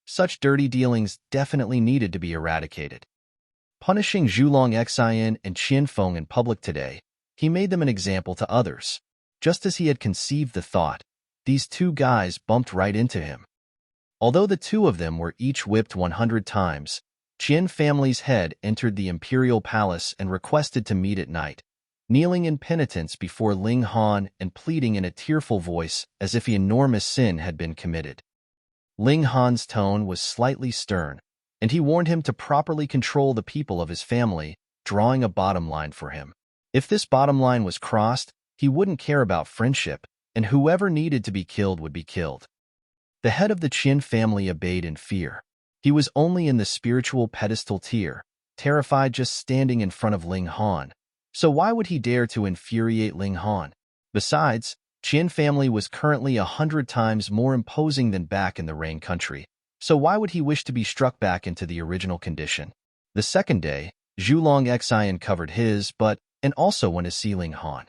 Such dirty dealings definitely needed to be eradicated. Punishing Zhulong Xian and Qianfeng in public today, he made them an example to others. Just as he had conceived the thought, these two guys bumped right into him. Although the two of them were each whipped 100 times, Qian family's head entered the Imperial Palace and requested to meet at night, kneeling in penitence before Ling Han and pleading in a tearful voice as if an enormous sin had been committed. Ling Han's tone was slightly stern, and he warned him to properly control the people of his family, drawing a bottom line for him. If this bottom line was crossed, he wouldn't care about friendship, and whoever needed to be killed would be killed. The head of the Qin family obeyed in fear. He was only in the spiritual pedestal tier, terrified just standing in front of Ling Han. So why would he dare to infuriate Ling Han? Besides, Qin family was currently 100 times more imposing than back in the Rain country, so why would he wish to be struck back into the original condition? The second day, Zhulong Xian covered his butt and also went to see Ling Han.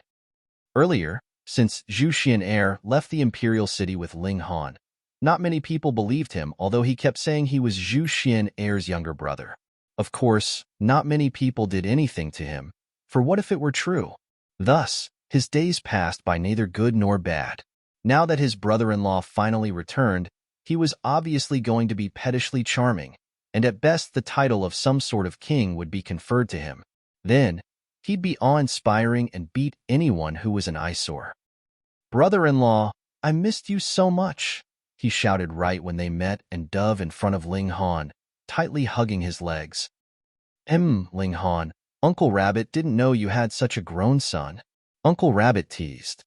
Earlier, since Zhu Xian'er left the imperial city with Ling Han, not many people believed him, although he kept saying he was Zhu Xian'er's younger brother. Of course, not many people did anything to him, for what if it were true? Thus, his days passed by neither good nor bad. Now that his brother-in-law finally returned, he was obviously going to be pettishly charming, and at best the title of some sort of king would be conferred to him. Then, he'd be awe-inspiring and beat anyone who was an eyesore. "Brother-in-law, I missed you so much," he shouted right when they met and dove in front of Ling Han, tightly hugging his legs. Ling Han, Uncle Rabbit didn't know you had such a grown son," Uncle Rabbit teased.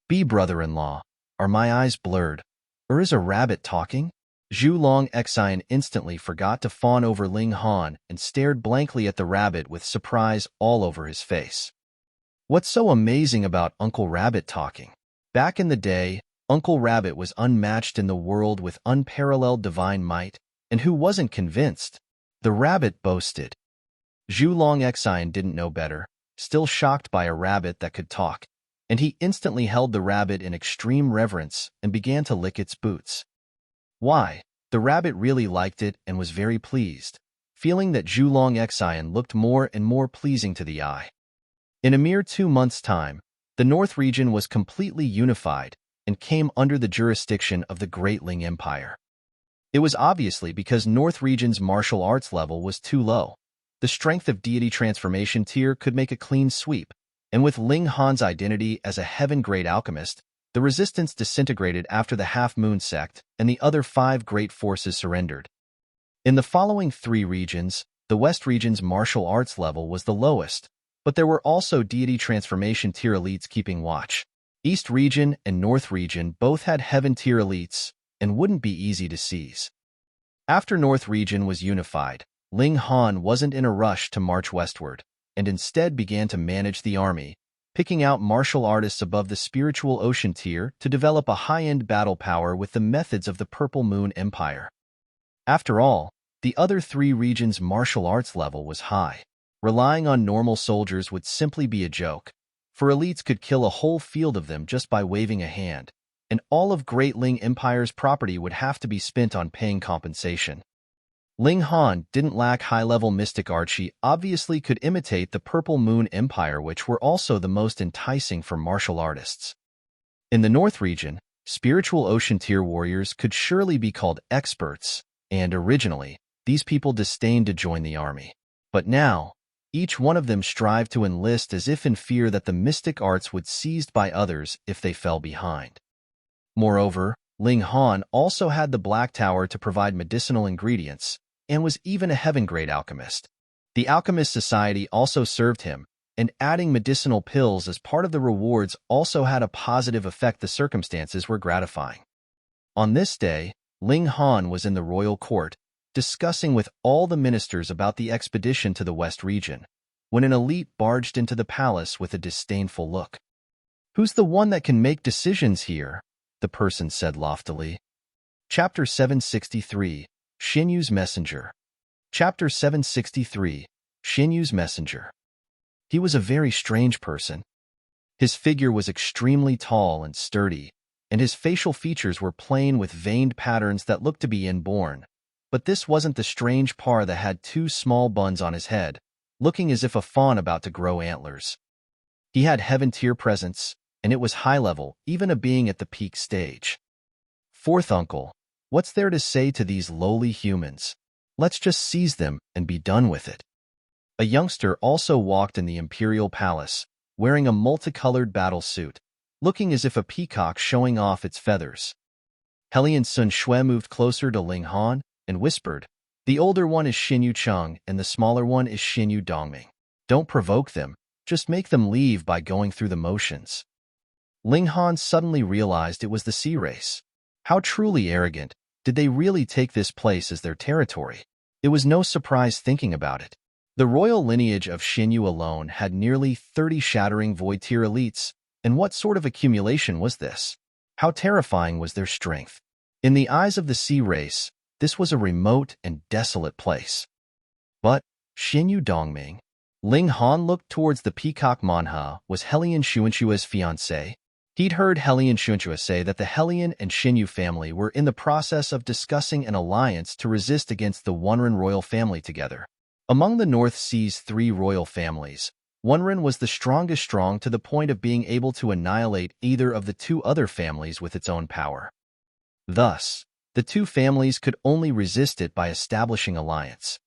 "Be brother-in-law, are my eyes blurred, or is a rabbit talking?" Zhulong Xian instantly forgot to fawn over Ling Han and stared blankly at the rabbit with surprise all over his face. What's so amazing about Uncle Rabbit talking? Back in the day, Uncle Rabbit was unmatched in the world with unparalleled divine might, and who wasn't convinced? The rabbit boasted. Zhulong Xian didn't know better, still shocked by a rabbit that could talk, and he instantly held the rabbit in extreme reverence and began to lick its boots. Why? The rabbit really liked it and was very pleased, feeling that Zhulong Xian looked more and more pleasing to the eye. In a mere 2 months' time, the North region was completely unified and came under the jurisdiction of the Great Ling Empire. It was obviously because North region's martial arts level was too low. The strength of deity transformation tier could make a clean sweep, and with Ling Han's identity as a heaven-grade alchemist, the resistance disintegrated after the Half-Moon Sect and the other 5 great forces surrendered. In the following 3 regions, the West region's martial arts level was the lowest, but there were also deity transformation tier elites keeping watch. East region and North region both had heaven tier elites and wouldn't be easy to seize. After North region was unified, Ling Han wasn't in a rush to march westward, and instead began to manage the army, picking out martial artists above the spiritual ocean tier to develop a high-end battle power with the methods of the Purple Moon Empire. After all, the other 3 regions' martial arts level was high. Relying on normal soldiers would simply be a joke, for elites could kill a whole field of them just by waving a hand, and all of Great Ling Empire's property would have to be spent on paying compensation. Ling Han didn't lack high-level mystic arts. She obviously could imitate the Purple Moon Empire, which were also the most enticing for martial artists. In the North region, spiritual ocean tier warriors could surely be called experts, and originally, these people disdained to join the army. But now, each one of them strived to enlist as if in fear that the mystic arts would be seized by others if they fell behind. Moreover, Ling Han also had the Black Tower to provide medicinal ingredients and was even a heaven-grade alchemist. The Alchemist Society also served him, and adding medicinal pills as part of the rewards also had a positive effect. The circumstances were gratifying. On this day, Ling Han was in the royal court, discussing with all the ministers about the expedition to the West region, when an elite barged into the palace with a disdainful look. "Who's the one that can make decisions here?" the person said loftily. Chapter 763, Xianyu's Messenger. Chapter 763, Xianyu's Messenger. He was a very strange person. His figure was extremely tall and sturdy, and his facial features were plain with veined patterns that looked to be inborn. But this wasn't the strange par that had two small buns on his head, looking as if a fawn about to grow antlers. He had heaven-tier presence, and it was high-level, even a being at the peak stage. "Fourth uncle, what's there to say to these lowly humans? Let's just seize them and be done with it." A youngster also walked in the Imperial Palace, wearing a multicolored battle suit, looking as if a peacock showing off its feathers. Hellion Sun Shui moved closer to Ling Han and whispered, "The older one is Xianyu Cheng and the smaller one is Xianyu Dongming. Don't provoke them, just make them leave by going through the motions." Ling Han suddenly realized it was the sea race. How truly arrogant. Did they really take this place as their territory? It was no surprise thinking about it. The royal lineage of Xianyu alone had nearly 30 shattering void-tier elites, and what sort of accumulation was this? How terrifying was their strength? In the eyes of the sea race, this was a remote and desolate place. But Xianyu Dongming? Ling Han looked towards the peacock Manha. Was Hellion Xuanchua's fiancé? He'd heard Hellion Xuanchua say that the Hellion and Xianyu family were in the process of discussing an alliance to resist against the Wunren royal family together. Among the North Sea's 3 royal families, Wunren was the strongest, strong to the point of being able to annihilate either of the 2 other families with its own power. Thus, the 2 families could only resist it by establishing alliance.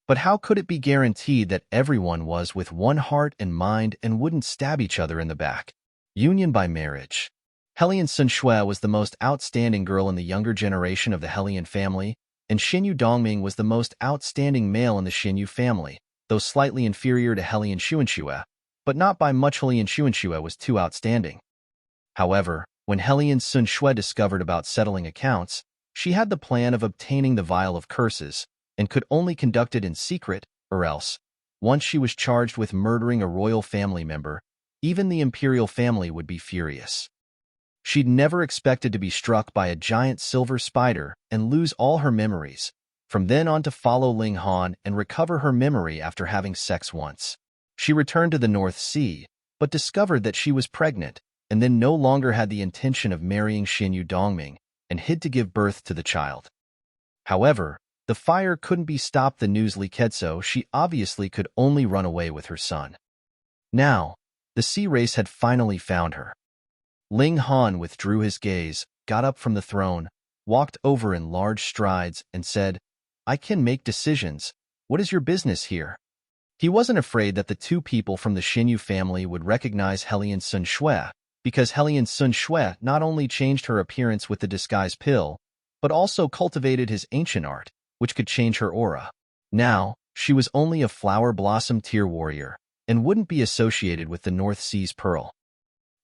But how could it be guaranteed that everyone was with one heart and mind and wouldn't stab each other in the back? Union by marriage. Hellion Sun Shui was the most outstanding girl in the younger generation of the Hellion family, and Xianyu Dongming was the most outstanding male in the Xianyu family, though slightly inferior to Hellion Xuanchua, but not by much. Hellion Xuanchua was too outstanding. However, when Hellion Sun Shui discovered about settling accounts, she had the plan of obtaining the Vial of Curses, and could only conduct it in secret, or else, once she was charged with murdering a royal family member, even the Imperial family would be furious. She'd never expected to be struck by a giant silver spider and lose all her memories, from then on to follow Ling Han and recover her memory after having sex once. She returned to the North Sea, but discovered that she was pregnant, and then no longer had the intention of marrying Xianyu Dongming, and hid to give birth to the child. However, the fire couldn't be stopped. The news leaked, so she obviously could only run away with her son. Now, the sea race had finally found her. Ling Han withdrew his gaze, got up from the throne, walked over in large strides, and said, "I can make decisions. What is your business here?" He wasn't afraid that the 2 people from the Xianyu family would recognize Hellion Sun Shui, because Hellion Sun Shui not only changed her appearance with the disguise pill, but also cultivated his ancient art, which could change her aura. Now, she was only a flower blossom tier warrior, and wouldn't be associated with the North Sea's Pearl.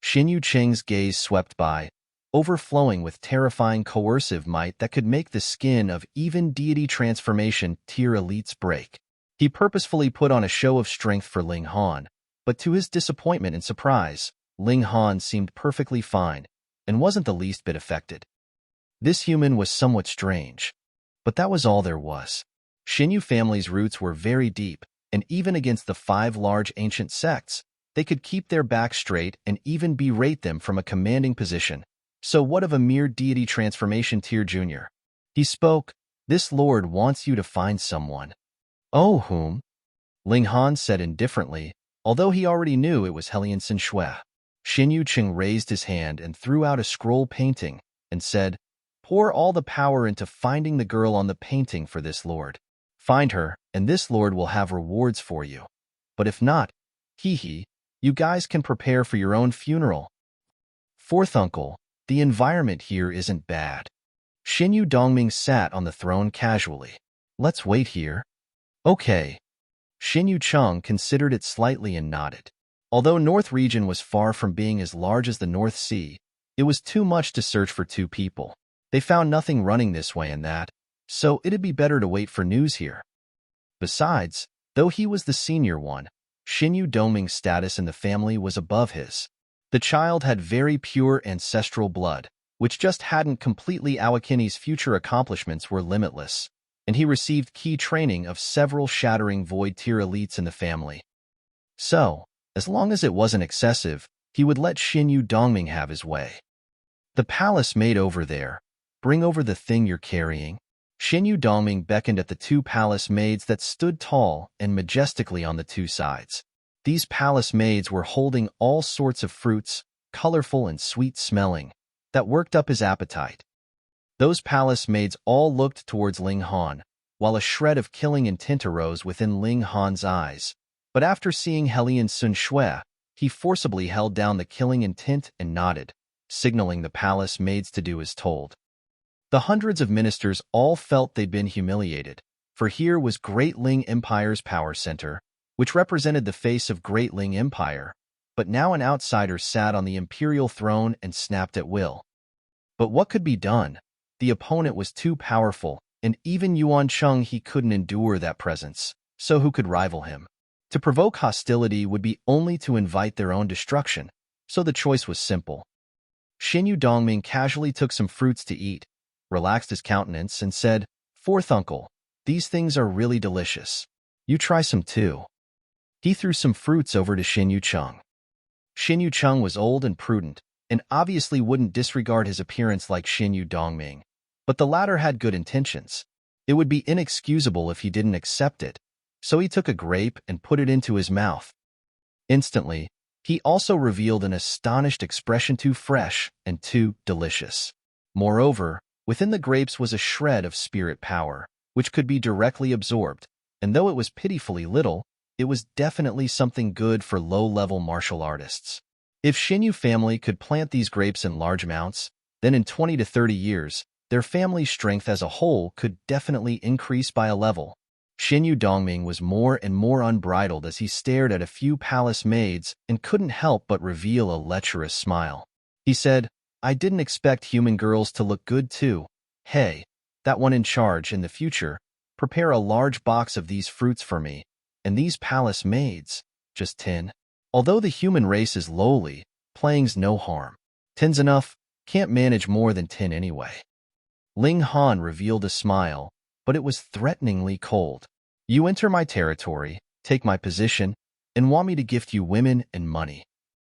Xianyu Cheng's gaze swept by, overflowing with terrifying coercive might that could make the skin of even deity transformation tier elites break. He purposefully put on a show of strength for Ling Han, but to his disappointment and surprise, Ling Han seemed perfectly fine and wasn't the least bit affected. This human was somewhat strange, but that was all there was. Xianyu family's roots were very deep, and even against the 5 large ancient sects, they could keep their backs straight and even berate them from a commanding position. So what of a mere deity transformation tier junior? He spoke, "This lord wants you to find someone." "Oh, whom?" Ling Han said indifferently, although he already knew it was Hellion Sun Shui. Xianyu Cheng raised his hand and threw out a scroll painting, and said, "Pour all the power into finding the girl on the painting for this lord. Find her, and this lord will have rewards for you. But if not, hee, you guys can prepare for your own funeral." "Fourth uncle, The environment here isn't bad. Xianyu Dongming sat on the throne casually. Let's wait here. Okay. Xianyu Cheng considered it slightly and nodded. Although North Region was far from being as large as the North Sea, it was too much to search for two people. They found nothing running this way and that, so it'd be better to wait for news here. Besides, though he was the senior one, Xianyu Dongming's status in the family was above his. The child had very pure ancestral blood, which just hadn't completely. Alchemy's future accomplishments were limitless, and he received key training of several shattering void tier elites in the family. So, as long as it wasn't excessive, he would let Xianyu Dongming have his way. The palace maid over there, bring over the thing you're carrying. Xianyu Dongming beckoned at the two palace maids that stood tall and majestically on the two sides. These palace maids were holding all sorts of fruits, colorful and sweet-smelling, that worked up his appetite. Those palace maids all looked towards Ling Han, while a shred of killing intent arose within Ling Han's eyes. But after seeing Helian Sun Shui, he forcibly held down the killing intent and nodded, signaling the palace maids to do as told. The hundreds of ministers all felt they'd been humiliated, for here was Great Ling Empire's power center, which represented the face of Great Ling Empire, but now an outsider sat on the imperial throne and snapped at will. But what could be done? The opponent was too powerful, and even Yuan Cheng he couldn't endure that presence, so who could rival him? To provoke hostility would be only to invite their own destruction, so the choice was simple. Xianyu Dongming casually took some fruits to eat, relaxed his countenance, and said, "Fourth uncle, these things are really delicious. You try some too." He threw some fruits over to Xianyu Cheng. Xianyu Cheng was old and prudent, and obviously wouldn't disregard his appearance like Xianyu Dongming, but the latter had good intentions. It would be inexcusable if he didn't accept it, so he took a grape and put it into his mouth. Instantly, he also revealed an astonished expression, too fresh and too delicious. Moreover, within the grapes was a shred of spirit power, which could be directly absorbed, and though it was pitifully little, it was definitely something good for low-level martial artists. If Xianyu family could plant these grapes in large amounts, then in 20 to 30 years, their family's strength as a whole could definitely increase by a level. Xianyu Dongming was more and more unbridled as he stared at a few palace maids and couldn't help but reveal a lecherous smile. He said, "I didn't expect human girls to look good too. Hey, that one in charge in the future, prepare a large box of these fruits for me, and these palace maids, just 10. Although the human race is lowly, playing's no harm. 10's enough, can't manage more than 10 anyway." Ling Han revealed a smile, but it was threateningly cold. "You enter my territory, take my position, and want me to gift you women and money.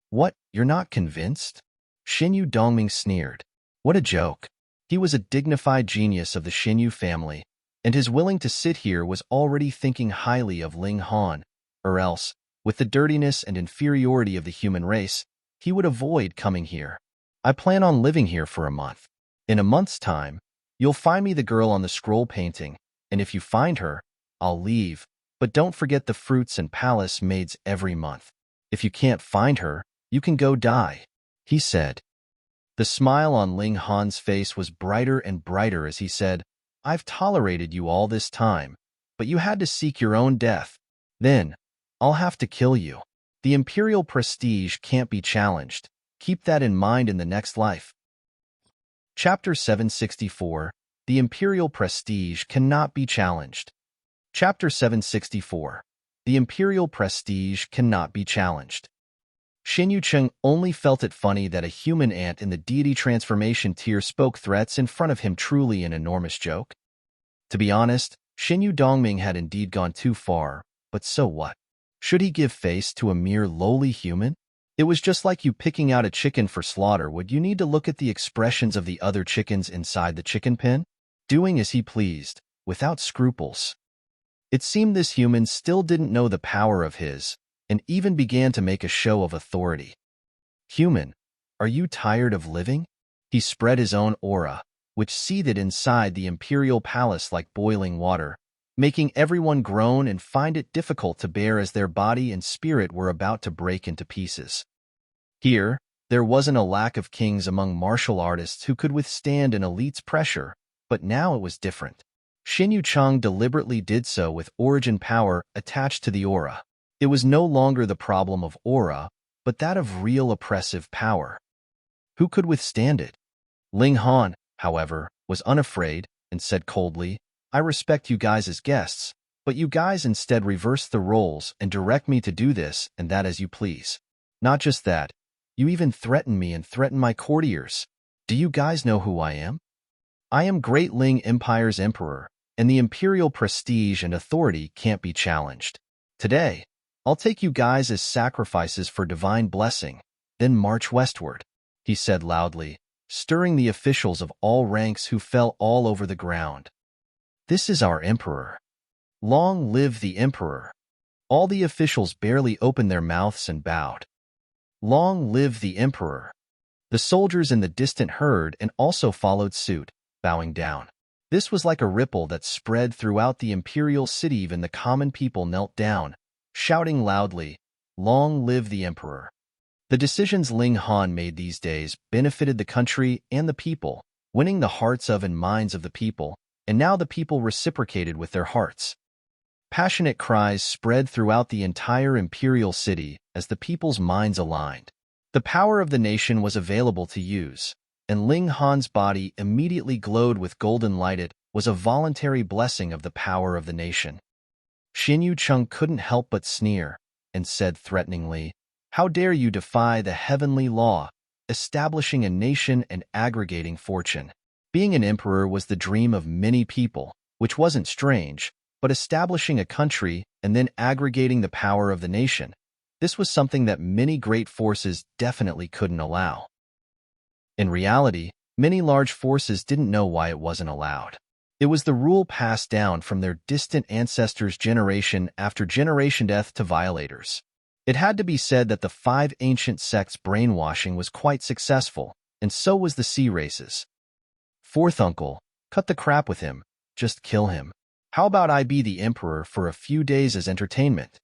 What, you're not convinced?" Xianyu Dongming sneered. What a joke. He was a dignified genius of the Xianyu family, and his willing to sit here was already thinking highly of Ling Han, or else, with the dirtiness and inferiority of the human race, he would avoid coming here. "I plan on living here for a month. In a month's time, you'll find me the girl on the scroll painting, and if you find her, I'll leave, but don't forget the fruits and palace maids every month. If you can't find her, you can go die," he said. The smile on Ling Han's face was brighter and brighter as he said, "I've tolerated you all this time, but you had to seek your own death. Then, I'll have to kill you. The Imperial prestige can't be challenged. Keep that in mind in the next life." Chapter 764, The Imperial Prestige Cannot Be Challenged. Chapter 764, The Imperial Prestige Cannot Be Challenged. Xianyu Cheng only felt it funny that a human ant in the deity transformation tier spoke threats in front of him, truly an enormous joke. To be honest, Xianyu Dongming had indeed gone too far, but so what? Should he give face to a mere lowly human? It was just like you picking out a chicken for slaughter. Would you need to look at the expressions of the other chickens inside the chicken pen? Doing as he pleased, without scruples. It seemed this human still didn't know the power of his, and even began to make a show of authority. "Human, are you tired of living?" He spread his own aura, which seethed inside the imperial palace like boiling water, making everyone groan and find it difficult to bear as their body and spirit were about to break into pieces. Here, There wasn't a lack of kings among martial artists who could withstand an elite's pressure, but now it was different. Xianyu Cheng deliberately did so with origin power attached to the aura. It was no longer the problem of aura, but that of real oppressive power. Who could withstand it? Ling Han, however, was unafraid and said coldly, "I respect you guys as guests, but you guys instead reverse the roles and direct me to do this and that as you please. Not just that, you even threaten me and threaten my courtiers. Do you guys know who I am? I am Great Ling Empire's emperor, and the imperial prestige and authority can't be challenged. Today, I'll take you guys as sacrifices for divine blessing, then march westward," he said loudly, stirring the officials of all ranks who fell all over the ground. "This is our emperor. Long live the emperor." All the officials barely opened their mouths and bowed. "Long live the emperor." The soldiers in the distant heard and also followed suit, bowing down. This was like a ripple that spread throughout the imperial city. Even the common people knelt down, shouting loudly, "Long live the emperor." The decisions Ling Han made these days benefited the country and the people, winning the hearts of and minds of the people, and now the people reciprocated with their hearts. Passionate cries spread throughout the entire imperial city as the people's minds aligned. The power of the nation was available to use, and Ling Han's body immediately glowed with golden light. It was a voluntary blessing of the power of the nation. Xianyu Cheng couldn't help but sneer, and said threateningly, "How dare you defy the heavenly law, establishing a nation and aggregating fortune?" Being an emperor was the dream of many people, which wasn't strange, but establishing a country and then aggregating the power of the nation, this was something that many great forces definitely couldn't allow. In reality, many large forces didn't know why it wasn't allowed. It was the rule passed down from their distant ancestors generation after generation, death to violators. It had to be said that the 5 ancient sects' brainwashing was quite successful, and so was the sea races. "Fourth uncle, cut the crap with him, just kill him. How about I be the emperor for a few days as entertainment?"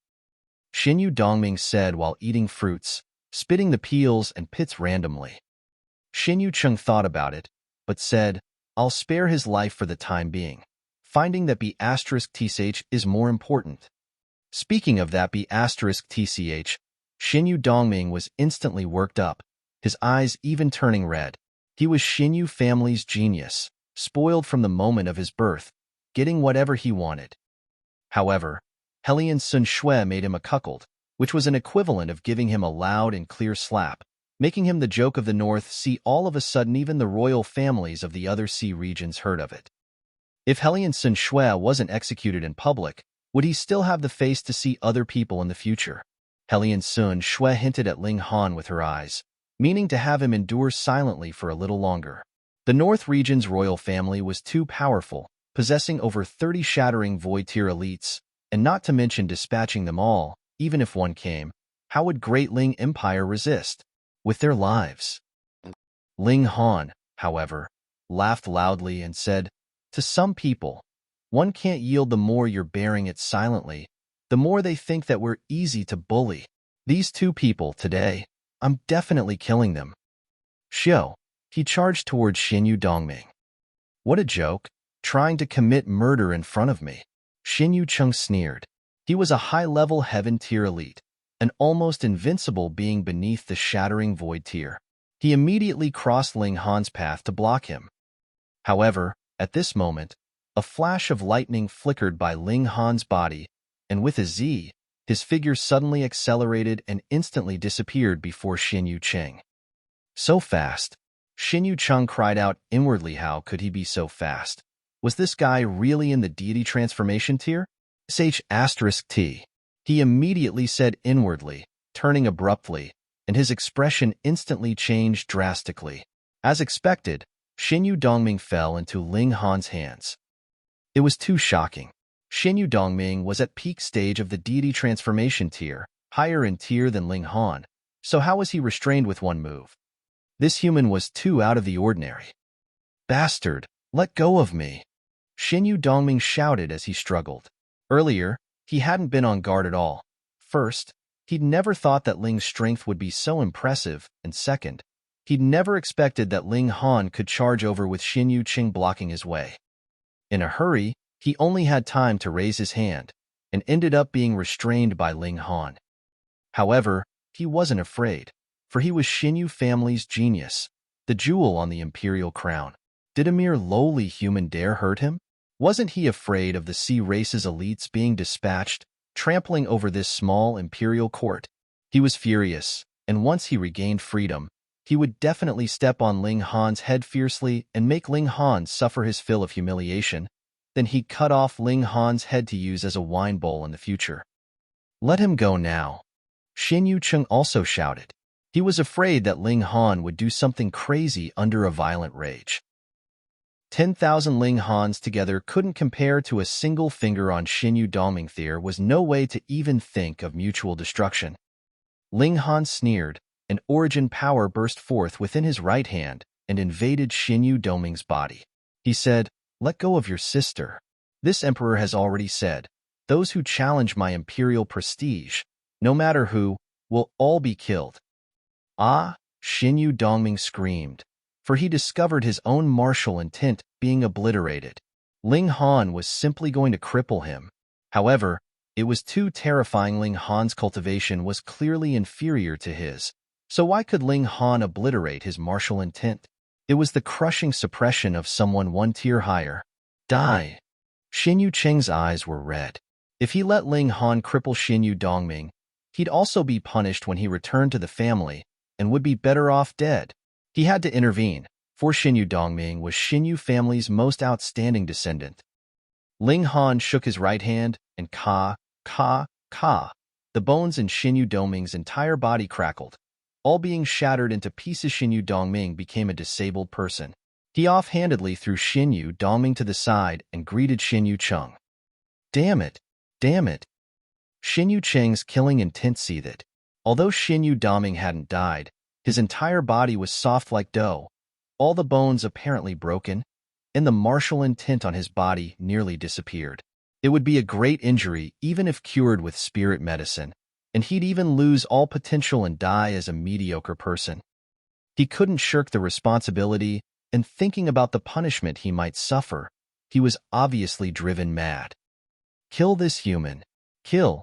Xianyu Dongming said while eating fruits, spitting the peels and pits randomly. Xianyu Cheng thought about it, but said, "I'll spare his life for the time being, finding that B*TCH is more important." Speaking of that B*TCH, Xianyu Dongming was instantly worked up, his eyes even turning red. He was Xianyu family's genius, spoiled from the moment of his birth, getting whatever he wanted. However, Hellion Sun Shui made him a cuckold, which was an equivalent of giving him a loud and clear slap, making him the joke of the North Sea. All of a sudden, even the royal families of the other sea regions heard of it. If Hellion Sun Shui wasn't executed in public, would he still have the face to see other people in the future? Hellion Sun Shui hinted at Ling Han with her eyes, meaning to have him endure silently for a little longer. The North region's royal family was too powerful, possessing over 30 shattering void-tier elites, and not to mention dispatching them all, even if one came. How would Great Ling Empire resist? With their lives. Ling Han, however, laughed loudly and said, "To some people, one can't yield. The more you're bearing it silently, the more they think that we're easy to bully. These 2 people today, I'm definitely killing them." Xiao, he charged towards Xianyu Dongming. "What a joke, trying to commit murder in front of me." Xianyu Cheng sneered. He was a high-level heaven-tier elite, an almost invincible being beneath the shattering void tier. He immediately crossed Ling Han's path to block him. However, at this moment, a flash of lightning flickered by Ling Han's body, and with a Z, his figure suddenly accelerated and instantly disappeared before Xianyu Cheng. So fast! Xianyu Cheng cried out inwardly. How could he be so fast? Was this guy really in the deity transformation tier? **T. He immediately said inwardly, turning abruptly, and his expression instantly changed drastically. As expected, Xianyu Dongming fell into Ling Han's hands. It was too shocking. Xianyu Dongming was at peak stage of the deity transformation tier, higher in tier than Ling Han, so how was he restrained with one move? This human was too out of the ordinary. "Bastard, let go of me!" Xianyu Dongming shouted as he struggled. Earlier, he hadn't been on guard at all. First, He'd never thought that Ling's strength would be so impressive, and second, he'd never expected that Ling Han could charge over with Xianyu Qing blocking his way. In a hurry, he only had time to raise his hand, and ended up being restrained by Ling Han. However, he wasn't afraid, for he was Xianyu family's genius, the jewel on the Imperial crown. Did a mere lowly human dare hurt him? Wasn't he afraid of the sea race's elites being dispatched, trampling over this small Imperial court? He was furious, and once he regained freedom, he would definitely step on Ling Han's head fiercely and make Ling Han suffer his fill of humiliation. Then he'd cut off Ling Han's head to use as a wine bowl in the future. Let him go now, Xianyu Qing also shouted. He was afraid that Ling Han would do something crazy under a violent rage. 10,000 Ling Hans together couldn't compare to a single finger on Xianyu Dongming. There was no way to even think of mutual destruction. Ling Han sneered, and origin power burst forth within his right hand and invaded Xianyu Dongming's body. He said, "Let go of your sister. This emperor has already said, those who challenge my imperial prestige, no matter who, will all be killed." Ah, Xianyu Dongming screamed, for he discovered his own martial intent being obliterated. Ling Han was simply going to cripple him. However, it was too terrifying. Ling Han's cultivation was clearly inferior to his, so why could Ling Han obliterate his martial intent? It was the crushing suppression of someone one tier higher. Die! Xianyu Qing's eyes were red. If he let Ling Han cripple Xianyu Dongming, he'd also be punished when he returned to the family and would be better off dead. He had to intervene, for Xianyu Dongming was Xianyu family's most outstanding descendant. Ling Han shook his right hand, and ka, the bones in Xianyu Dongming's entire body crackled. All being shattered into pieces, Xianyu Dongming became a disabled person. He offhandedly threw Xianyu Dongming to the side and greeted Xianyu Qing. Damn it! Xianyu Qing's killing intent seethed. Although Xianyu Dongming hadn't died, his entire body was soft like dough, all the bones apparently broken, and the martial intent on his body nearly disappeared. It would be a great injury even if cured with spirit medicine, and he'd even lose all potential and die as a mediocre person. He couldn't shirk the responsibility, and thinking about the punishment he might suffer, he was obviously driven mad. Kill this human. Kill.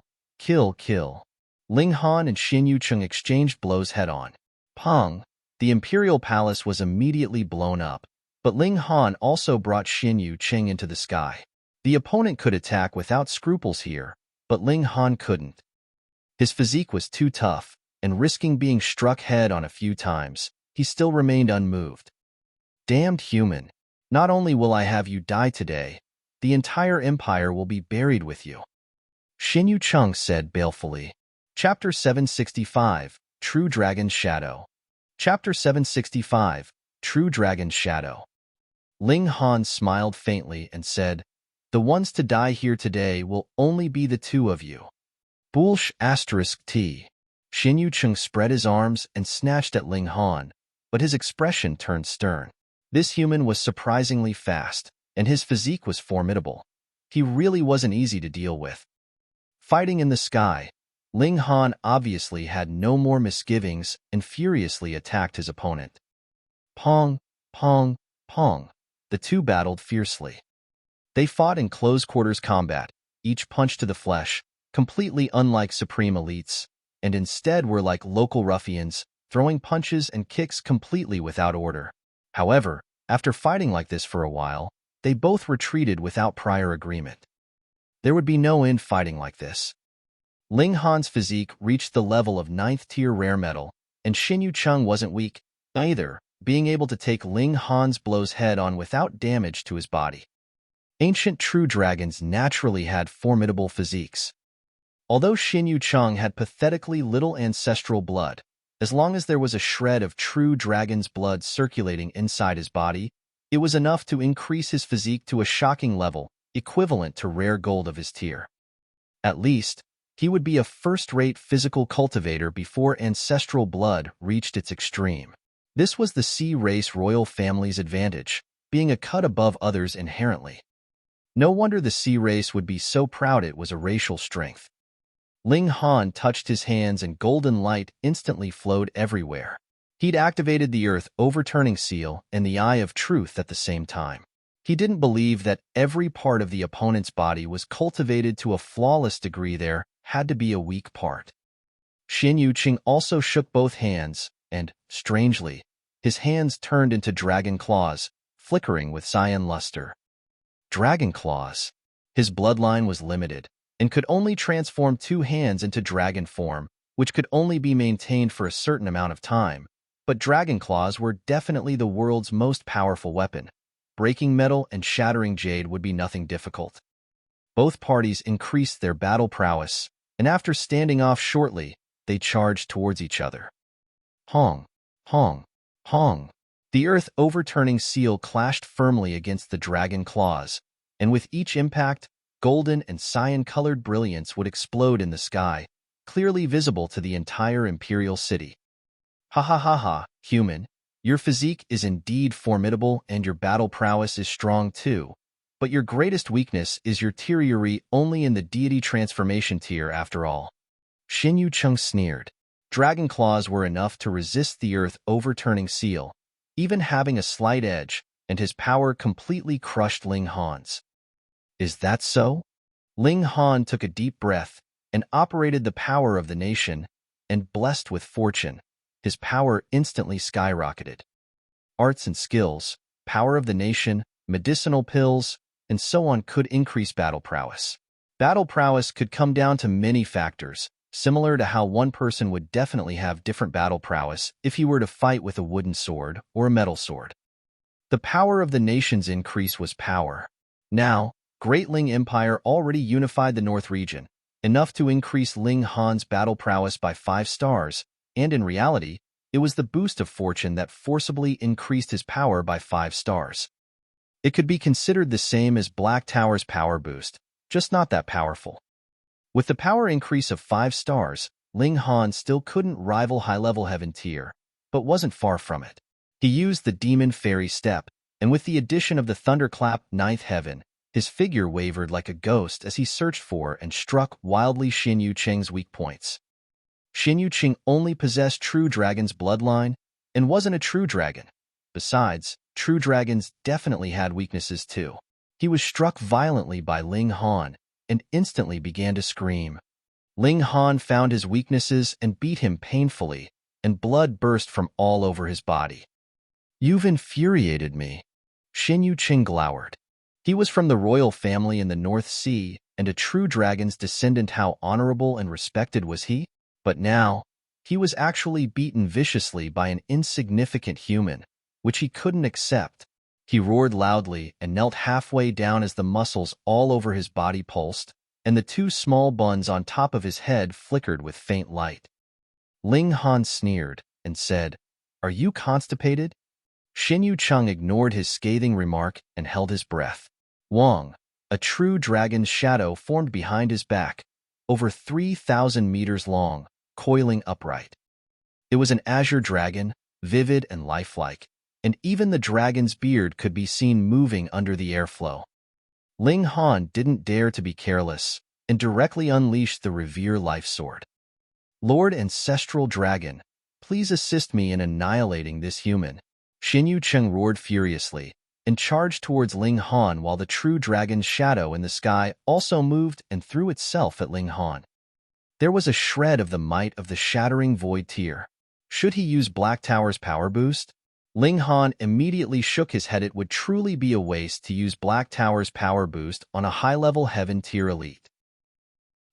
Ling Han and Xianyu Qing exchanged blows head-on. Pong! The Imperial Palace was immediately blown up, but Ling Han also brought Xianyu Qing into the sky. The opponent could attack without scruples here, but Ling Han couldn't. His physique was too tough, and risking being struck head-on a few times, he still remained unmoved. Damned human! Not only will I have you die today, the entire empire will be buried with you. Xianyu Qing said balefully. Chapter 765, True Dragon's Shadow. Chapter 765, True Dragon's Shadow. Ling Han smiled faintly and said, "The ones to die here today will only be the two of you." Bullsh *T. Xianyu Qing spread his arms and snatched at Ling Han, but his expression turned stern. This human was surprisingly fast, and his physique was formidable. He really wasn't easy to deal with. Fighting in the sky, Ling Han obviously had no more misgivings and furiously attacked his opponent. Pong. The two battled fiercely. They fought in close-quarters combat, each punch to the flesh, completely unlike Supreme Elites, and instead were like local ruffians, throwing punches and kicks completely without order. However, after fighting like this for a while, they both retreated without prior agreement. There would be no end fighting like this. Ling Han's physique reached the level of 9th-tier rare metal, and Xianyu Qing wasn't weak, either, being able to take Ling Han's blows head-on without damage to his body. Ancient true dragons naturally had formidable physiques. Although Xianyu Qing had pathetically little ancestral blood, as long as there was a shred of true dragon's blood circulating inside his body, it was enough to increase his physique to a shocking level, equivalent to rare gold of his tier. At least, he would be a first-rate physical cultivator before ancestral blood reached its extreme. This was the Sea Race royal family's advantage, being a cut above others inherently. No wonder the Sea Race would be so proud it was a racial strength. Ling Han touched his hands and golden light instantly flowed everywhere. He'd activated the Earth Overturning Seal and the Eye of Truth at the same time. He didn't believe that every part of the opponent's body was cultivated to a flawless degree. There had to be a weak part. Xianyu also shook both hands, and, strangely, his hands turned into dragon claws, flickering with cyan luster. Dragon claws. His bloodline was limited, and could only transform 2 hands into dragon form, which could only be maintained for a certain amount of time. But dragon claws were definitely the world's most powerful weapon. Breaking metal and shattering jade would be nothing difficult. Both parties increased their battle prowess, and after standing off shortly, they charged towards each other. Hong, hong, hong. The Earth Overturning Seal clashed firmly against the dragon claws, and with each impact, golden and cyan-colored brilliance would explode in the sky, clearly visible to the entire Imperial city. Ha ha ha ha, human. Your physique is indeed formidable and your battle prowess is strong too, but your greatest weakness is your deteriorate only in the deity transformation tier after all. Xianyu sneered. Dragon claws were enough to resist the Earth Overturning Seal, even having a slight edge, and his power completely crushed Ling Han's. Is that so? Ling Han took a deep breath and operated the power of the nation, and blessed with fortune, his power instantly skyrocketed. Arts and skills, power of the nation, medicinal pills, and so on could increase battle prowess. Battle prowess could come down to many factors, similar to how one person would definitely have different battle prowess if he were to fight with a wooden sword or a metal sword. The power of the nation's increase was power. Now, Great Ling Empire already unified the North region, enough to increase Ling Han's battle prowess by 5 stars, and in reality, it was the boost of fortune that forcibly increased his power by 5 stars. It could be considered the same as Black Tower's power boost, just not that powerful. With the power increase of 5 stars, Ling Han still couldn't rival high-level heaven tier, but wasn't far from it. He used the Demon Fairy Step, and with the addition of the Thunderclap 9th Heaven, his figure wavered like a ghost as he searched for and struck wildly Xianyu weak points. Xianyu only possessed true dragon's bloodline and wasn't a true dragon. Besides, true dragons definitely had weaknesses too. He was struck violently by Ling Han and instantly began to scream. Ling Han found his weaknesses and beat him painfully, and blood burst from all over his body. You've infuriated me. Xianyu glowered. He was from the royal family in the North Sea, and a true dragon's descendant. How honorable and respected was he? But now, he was actually beaten viciously by an insignificant human, which he couldn't accept. He roared loudly and knelt halfway down as the muscles all over his body pulsed, and the 2 small buns on top of his head flickered with faint light. Ling Han sneered and said, "Are you constipated?" Xianyu ignored his scathing remark and held his breath. Wong, a true dragon's shadow formed behind his back, over 3,000 meters long, coiling upright. It was an azure dragon, vivid and lifelike, and even the dragon's beard could be seen moving under the airflow. Ling Han didn't dare to be careless and directly unleashed the Revere Life Sword. Lord Ancestral Dragon, please assist me in annihilating this human. Xianyu roared furiously and charged towards Ling Han while the true dragon's shadow in the sky also moved and threw itself at Ling Han. There was a shred of the might of the shattering void tier. Should he use Black Tower's power boost? Ling Han immediately shook his head. It would truly be a waste to use Black Tower's power boost on a high-level heaven tier elite.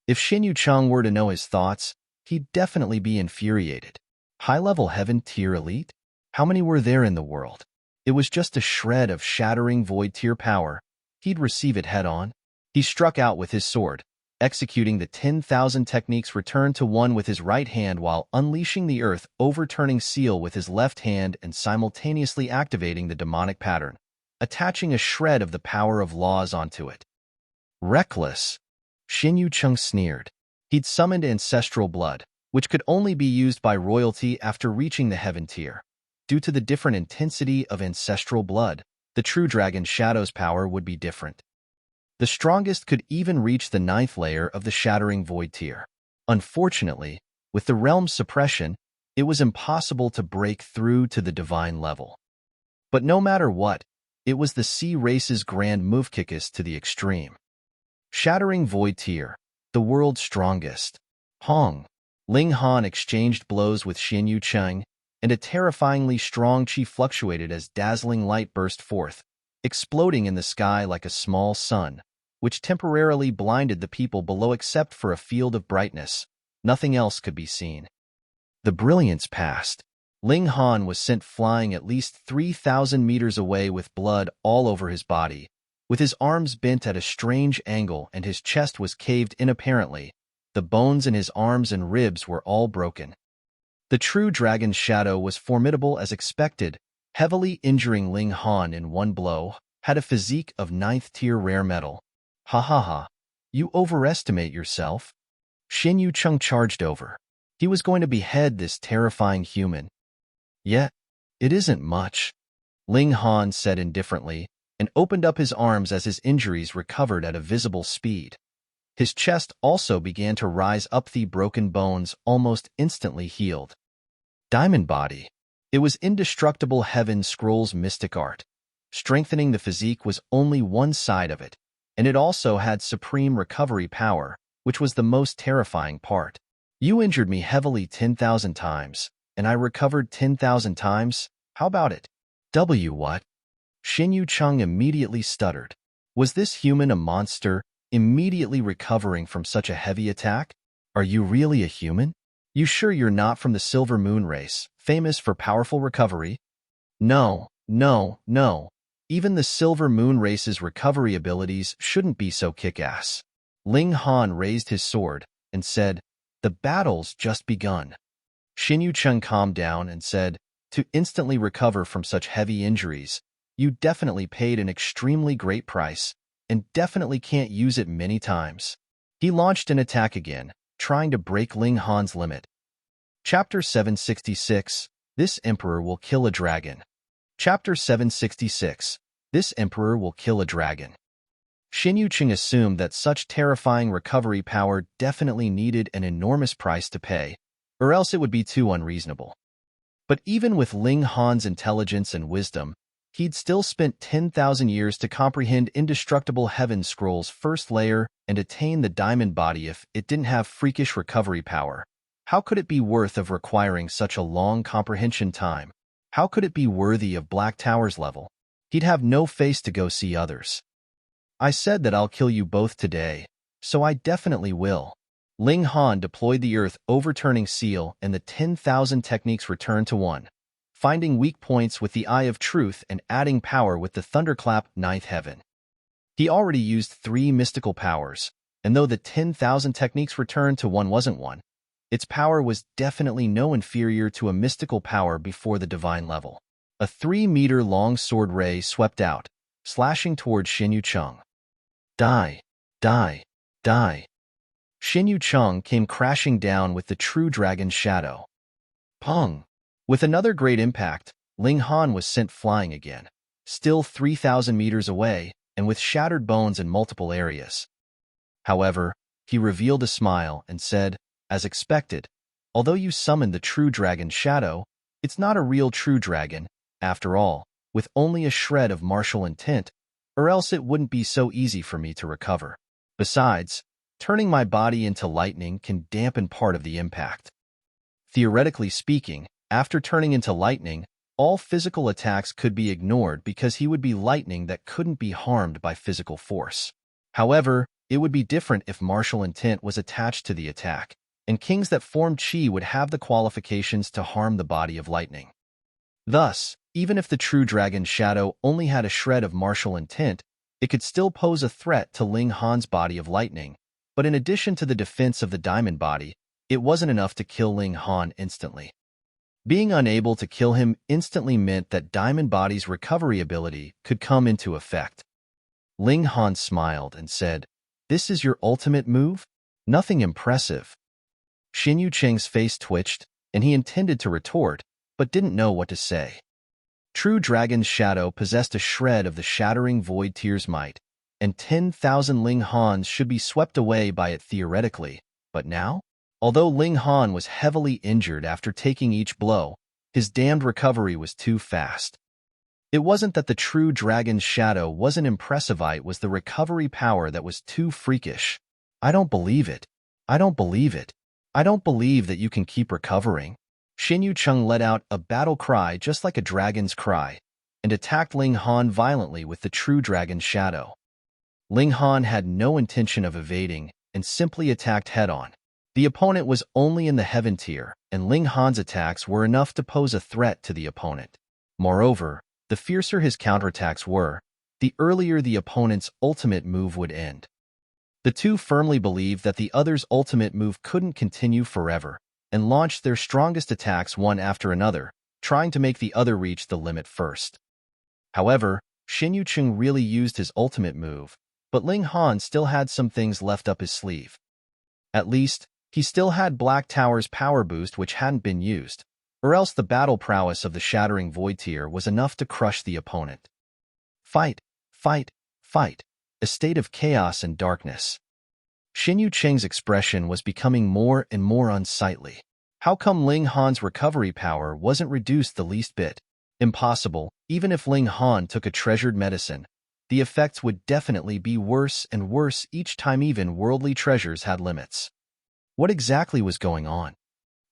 If Xianyu were to know his thoughts, he'd definitely be infuriated. High-level heaven tier elite? How many were there in the world? It was just a shred of shattering void tier power. He'd receive it head-on. He struck out with his sword, executing the 10,000 techniques returned to 1 with his right hand while unleashing the Earth Overturning Seal with his left hand and simultaneously activating the demonic pattern, attaching a shred of the power of laws onto it. Reckless. Xianyu sneered. He'd summoned ancestral blood, which could only be used by royalty after reaching the heaven tier. Due to the different intensity of ancestral blood, the true dragon Shadow's power would be different. The strongest could even reach the 9th layer of the shattering void tier. Unfortunately, with the realm's suppression, it was impossible to break through to the divine level. But no matter what, it was the sea race's grand movekikus to the extreme. Shattering Void Tier, the world's strongest. Hong. Ling Han exchanged blows with Xianyu Cheng, and a terrifyingly strong chi fluctuated as dazzling light burst forth, exploding in the sky like a small sun, which temporarily blinded the people below except for a field of brightness. Nothing else could be seen. The brilliance passed. Ling Han was sent flying at least 3,000 meters away with blood all over his body, with his arms bent at a strange angle and his chest was caved in apparently. The bones in his arms and ribs were all broken. The true dragon's shadow was formidable as expected, heavily injuring Ling Han in one blow, had a physique of 9th-tier rare metal. Ha ha ha, you overestimate yourself. Xianyu Cheng charged over. He was going to behead this terrifying human. Yet, it isn't much, Ling Han said indifferently, and opened up his arms as his injuries recovered at a visible speed. His chest also began to rise up, the broken bones almost instantly healed. Diamond Body. It was indestructible Heaven Scrolls mystic art. Strengthening the physique was only one side of it, and it also had supreme recovery power, which was the most terrifying part. You injured me heavily 10,000 times, and I recovered 10,000 times? How about it? What? Xianyu Cheng immediately stuttered. Was this human a monster, immediately recovering from such a heavy attack? Are you really a human? You sure you're not from the Silver Moon race, famous for powerful recovery? No. Even the Silver Moon race's recovery abilities shouldn't be so kick-ass. Ling Han raised his sword and said, "The battle's just begun." Xianyu Cheng calmed down and said, "To instantly recover from such heavy injuries, you definitely paid an extremely great price, and definitely can't use it many times." He launched an attack again, trying to break Ling Han's limit. Chapter 766, This Emperor Will Kill a Dragon. Chapter 766, This Emperor Will Kill a Dragon. Xianyu Cheng assumed that such terrifying recovery power definitely needed an enormous price to pay, or else it would be too unreasonable. But even with Ling Han's intelligence and wisdom, he'd still spent 10,000 years to comprehend Indestructible Heaven Scroll's first layer and attain the Diamond Body. If it didn't have freakish recovery power, how could it be worth of requiring such a long comprehension time? How could it be worthy of Black Tower's level? He'd have no face to go see others. I said that I'll kill you both today, so I definitely will. Ling Han deployed the Earth Overturning Seal and the 10,000 techniques returned to one, finding weak points with the Eye of Truth and adding power with the Thunderclap 9th Heaven. He already used 3 mystical powers, and though the 10,000 techniques returned to one wasn't one, its power was definitely no inferior to a mystical power before the divine level. A 3-meter-long sword ray swept out, slashing toward Xianyu Cheng. Die. Xianyu Cheng came crashing down with the true dragon's shadow. Pong! With another great impact, Ling Han was sent flying again, still 3,000 meters away, and with shattered bones in multiple areas. However, he revealed a smile and said, "As expected, although you summoned the true dragon's shadow, it's not a real true dragon, after all, with only a shred of martial intent, or else it wouldn't be so easy for me to recover. Besides, turning my body into lightning can dampen part of the impact. Theoretically speaking, after turning into lightning, all physical attacks could be ignored because he would be lightning that couldn't be harmed by physical force. However, it would be different if martial intent was attached to the attack, and kings that formed chi would have the qualifications to harm the body of lightning. Thus, even if the true dragon's shadow only had a shred of martial intent, it could still pose a threat to Ling Han's body of lightning, but in addition to the defense of the diamond body, it wasn't enough to kill Ling Han instantly. Being unable to kill him instantly meant that Diamond Body's recovery ability could come into effect. Ling Han smiled and said, "This is your ultimate move? Nothing impressive." Xianyu Cheng's face twitched, and he intended to retort, but didn't know what to say. True Dragon's shadow possessed a shred of the shattering Void Tier's might, and 10,000 Ling Hans should be swept away by it theoretically, but now? Although Ling Han was heavily injured after taking each blow, his damned recovery was too fast. It wasn't that the true dragon's shadow wasn't impressive, it was the recovery power that was too freakish. I don't believe it. I don't believe it. I don't believe that you can keep recovering. Xianyu let out a battle cry just like a dragon's cry, and attacked Ling Han violently with the true dragon's shadow. Ling Han had no intention of evading and simply attacked head-on. The opponent was only in the heaven tier, and Ling Han's attacks were enough to pose a threat to the opponent. Moreover, the fiercer his counterattacks were, the earlier the opponent's ultimate move would end. The two firmly believed that the other's ultimate move couldn't continue forever, and launched their strongest attacks one after another, trying to make the other reach the limit first. However, Xianyu really used his ultimate move, but Ling Han still had some things left up his sleeve. At least, he still had Black Tower's power boost which hadn't been used, or else the battle prowess of the Shattering Void tier was enough to crush the opponent. Fight, fight, fight, a state of chaos and darkness. Xianyu expression was becoming more and more unsightly. How come Ling Han's recovery power wasn't reduced the least bit? Impossible. Even if Ling Han took a treasured medicine, the effects would definitely be worse and worse each time. Even worldly treasures had limits. What exactly was going on?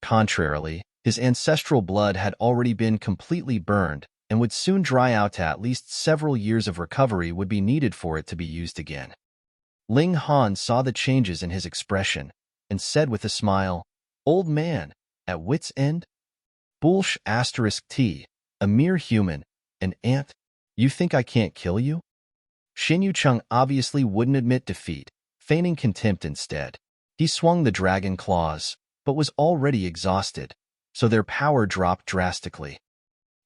Contrarily, his ancestral blood had already been completely burned and would soon dry out. At least several years of recovery would be needed for it to be used again. Ling Han saw the changes in his expression and said with a smile, "Old man, at wit's end? Bullsh *T, a mere human, an ant? You think I can't kill you?" Xianyu obviously wouldn't admit defeat, feigning contempt instead. He swung the dragon claws, but was already exhausted, so their power dropped drastically.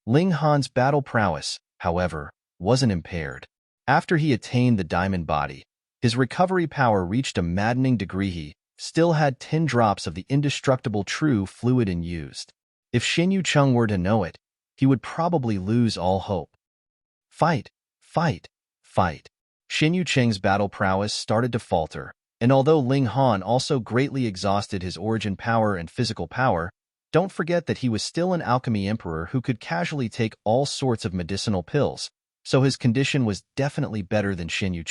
Ling Han's battle prowess, however, wasn't impaired. After he attained the diamond body, his recovery power reached a maddening degree. He still had 10 drops of the indestructible true fluid unused. If Xianyu were to know it, he would probably lose all hope. Fight, fight, fight. Xianyu battle prowess started to falter, and although Ling Han also greatly exhausted his origin power and physical power, don't forget that he was still an alchemy emperor who could casually take all sorts of medicinal pills, so his condition was definitely better than Xianyu.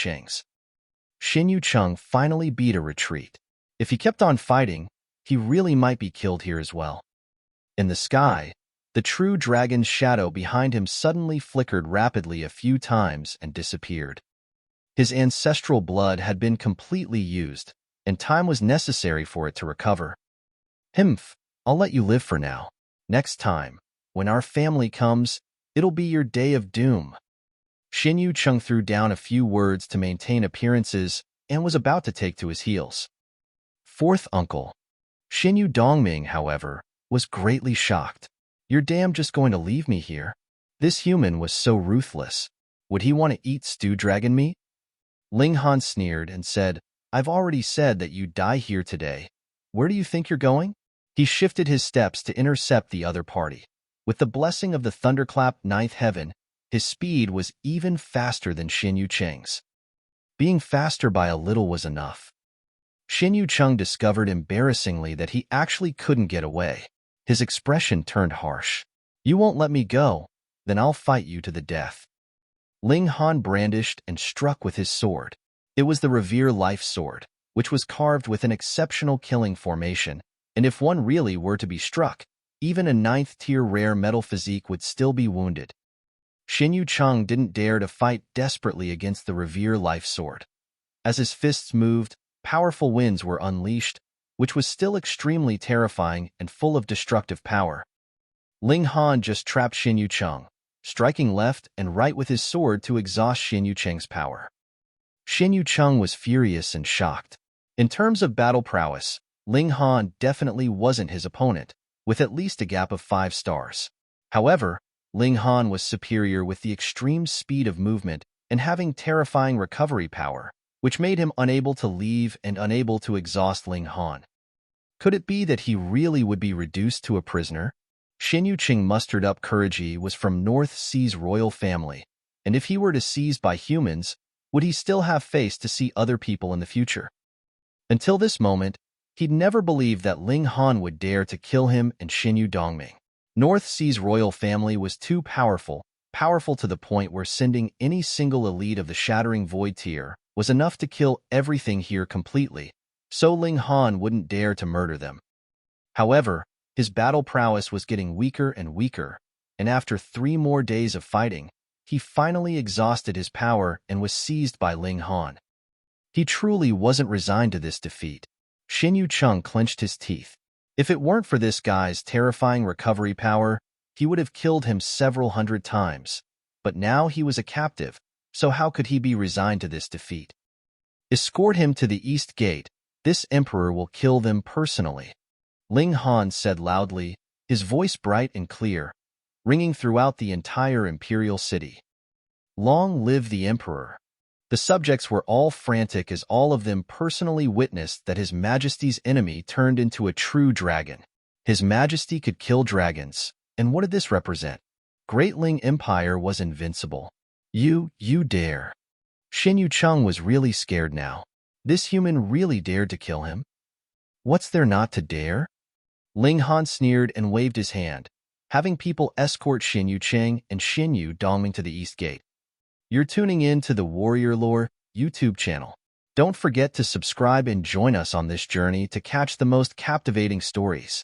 Xianyu finally beat a retreat. If he kept on fighting, he really might be killed here as well. In the sky, the true dragon's shadow behind him suddenly flickered rapidly a few times and disappeared. His ancestral blood had been completely used, and time was necessary for it to recover. Humph, I'll let you live for now. Next time, when our family comes, it'll be your day of doom. Xianyu threw down a few words to maintain appearances and was about to take to his heels. Fourth uncle. Xianyu Dongming, however, was greatly shocked. You're damn just going to leave me here? This human was so ruthless. Would he want to eat stew dragon meat? Ling Han sneered and said, I've already said that you'd die here today. Where do you think you're going? He shifted his steps to intercept the other party. With the blessing of the thunderclap ninth heaven, his speed was even faster than Xianyu. Being faster by a little was enough. Xianyu discovered embarrassingly that he actually couldn't get away. His expression turned harsh. You won't let me go, then I'll fight you to the death. Ling Han brandished and struck with his sword. It was the Revere Life Sword, which was carved with an exceptional killing formation, and if one really were to be struck, even a 9th-tier rare metal physique would still be wounded. Xianyu didn't dare to fight desperately against the Revere Life Sword. As his fists moved, powerful winds were unleashed, which was still extremely terrifying and full of destructive power. Ling Han just trapped Xianyu, striking left and right with his sword to exhaust Xianyu power. Xianyu was furious and shocked. In terms of battle prowess, Ling Han definitely wasn't his opponent, with at least a gap of 5 stars. However, Ling Han was superior with the extreme speed of movement and having terrifying recovery power, which made him unable to leave and unable to exhaust Ling Han. Could it be that he really would be reduced to a prisoner? Xianyu mustered up courage. He was from North Sea's royal family, and if he were to seized by humans, would he still have face to see other people in the future? Until this moment, He'd never believed that Ling Han would dare to kill him and Xianyu Dongming. North Sea's royal family was too powerful to the point where sending any single elite of the Shattering Void tier was enough to kill everything here completely, so Ling Han wouldn't dare to murder them. However, his battle prowess was getting weaker and weaker, and after 3 more days of fighting, he finally exhausted his power and was seized by Ling Han. He truly wasn't resigned to this defeat. Xianyu Cheng clenched his teeth. If it weren't for this guy's terrifying recovery power, he would have killed him several hundred times. But now he was a captive, so how could he be resigned to this defeat? Escort him to the East Gate. This emperor will kill them personally. Ling Han said loudly, his voice bright and clear, ringing throughout the entire Imperial city. Long live the emperor. The subjects were all frantic as all of them personally witnessed that His Majesty's enemy turned into a true dragon. His Majesty could kill dragons, and what did this represent? Great Ling Empire was invincible. You dare. Xianyu Cheng was really scared now. This human really dared to kill him? What's there not to dare? Ling Han sneered and waved his hand, having people escort Xianyu Cheng and Xianyu Dongming to the East Gate. You're tuning in to the Warrior Lore YouTube channel. Don't forget to subscribe and join us on this journey to catch the most captivating stories.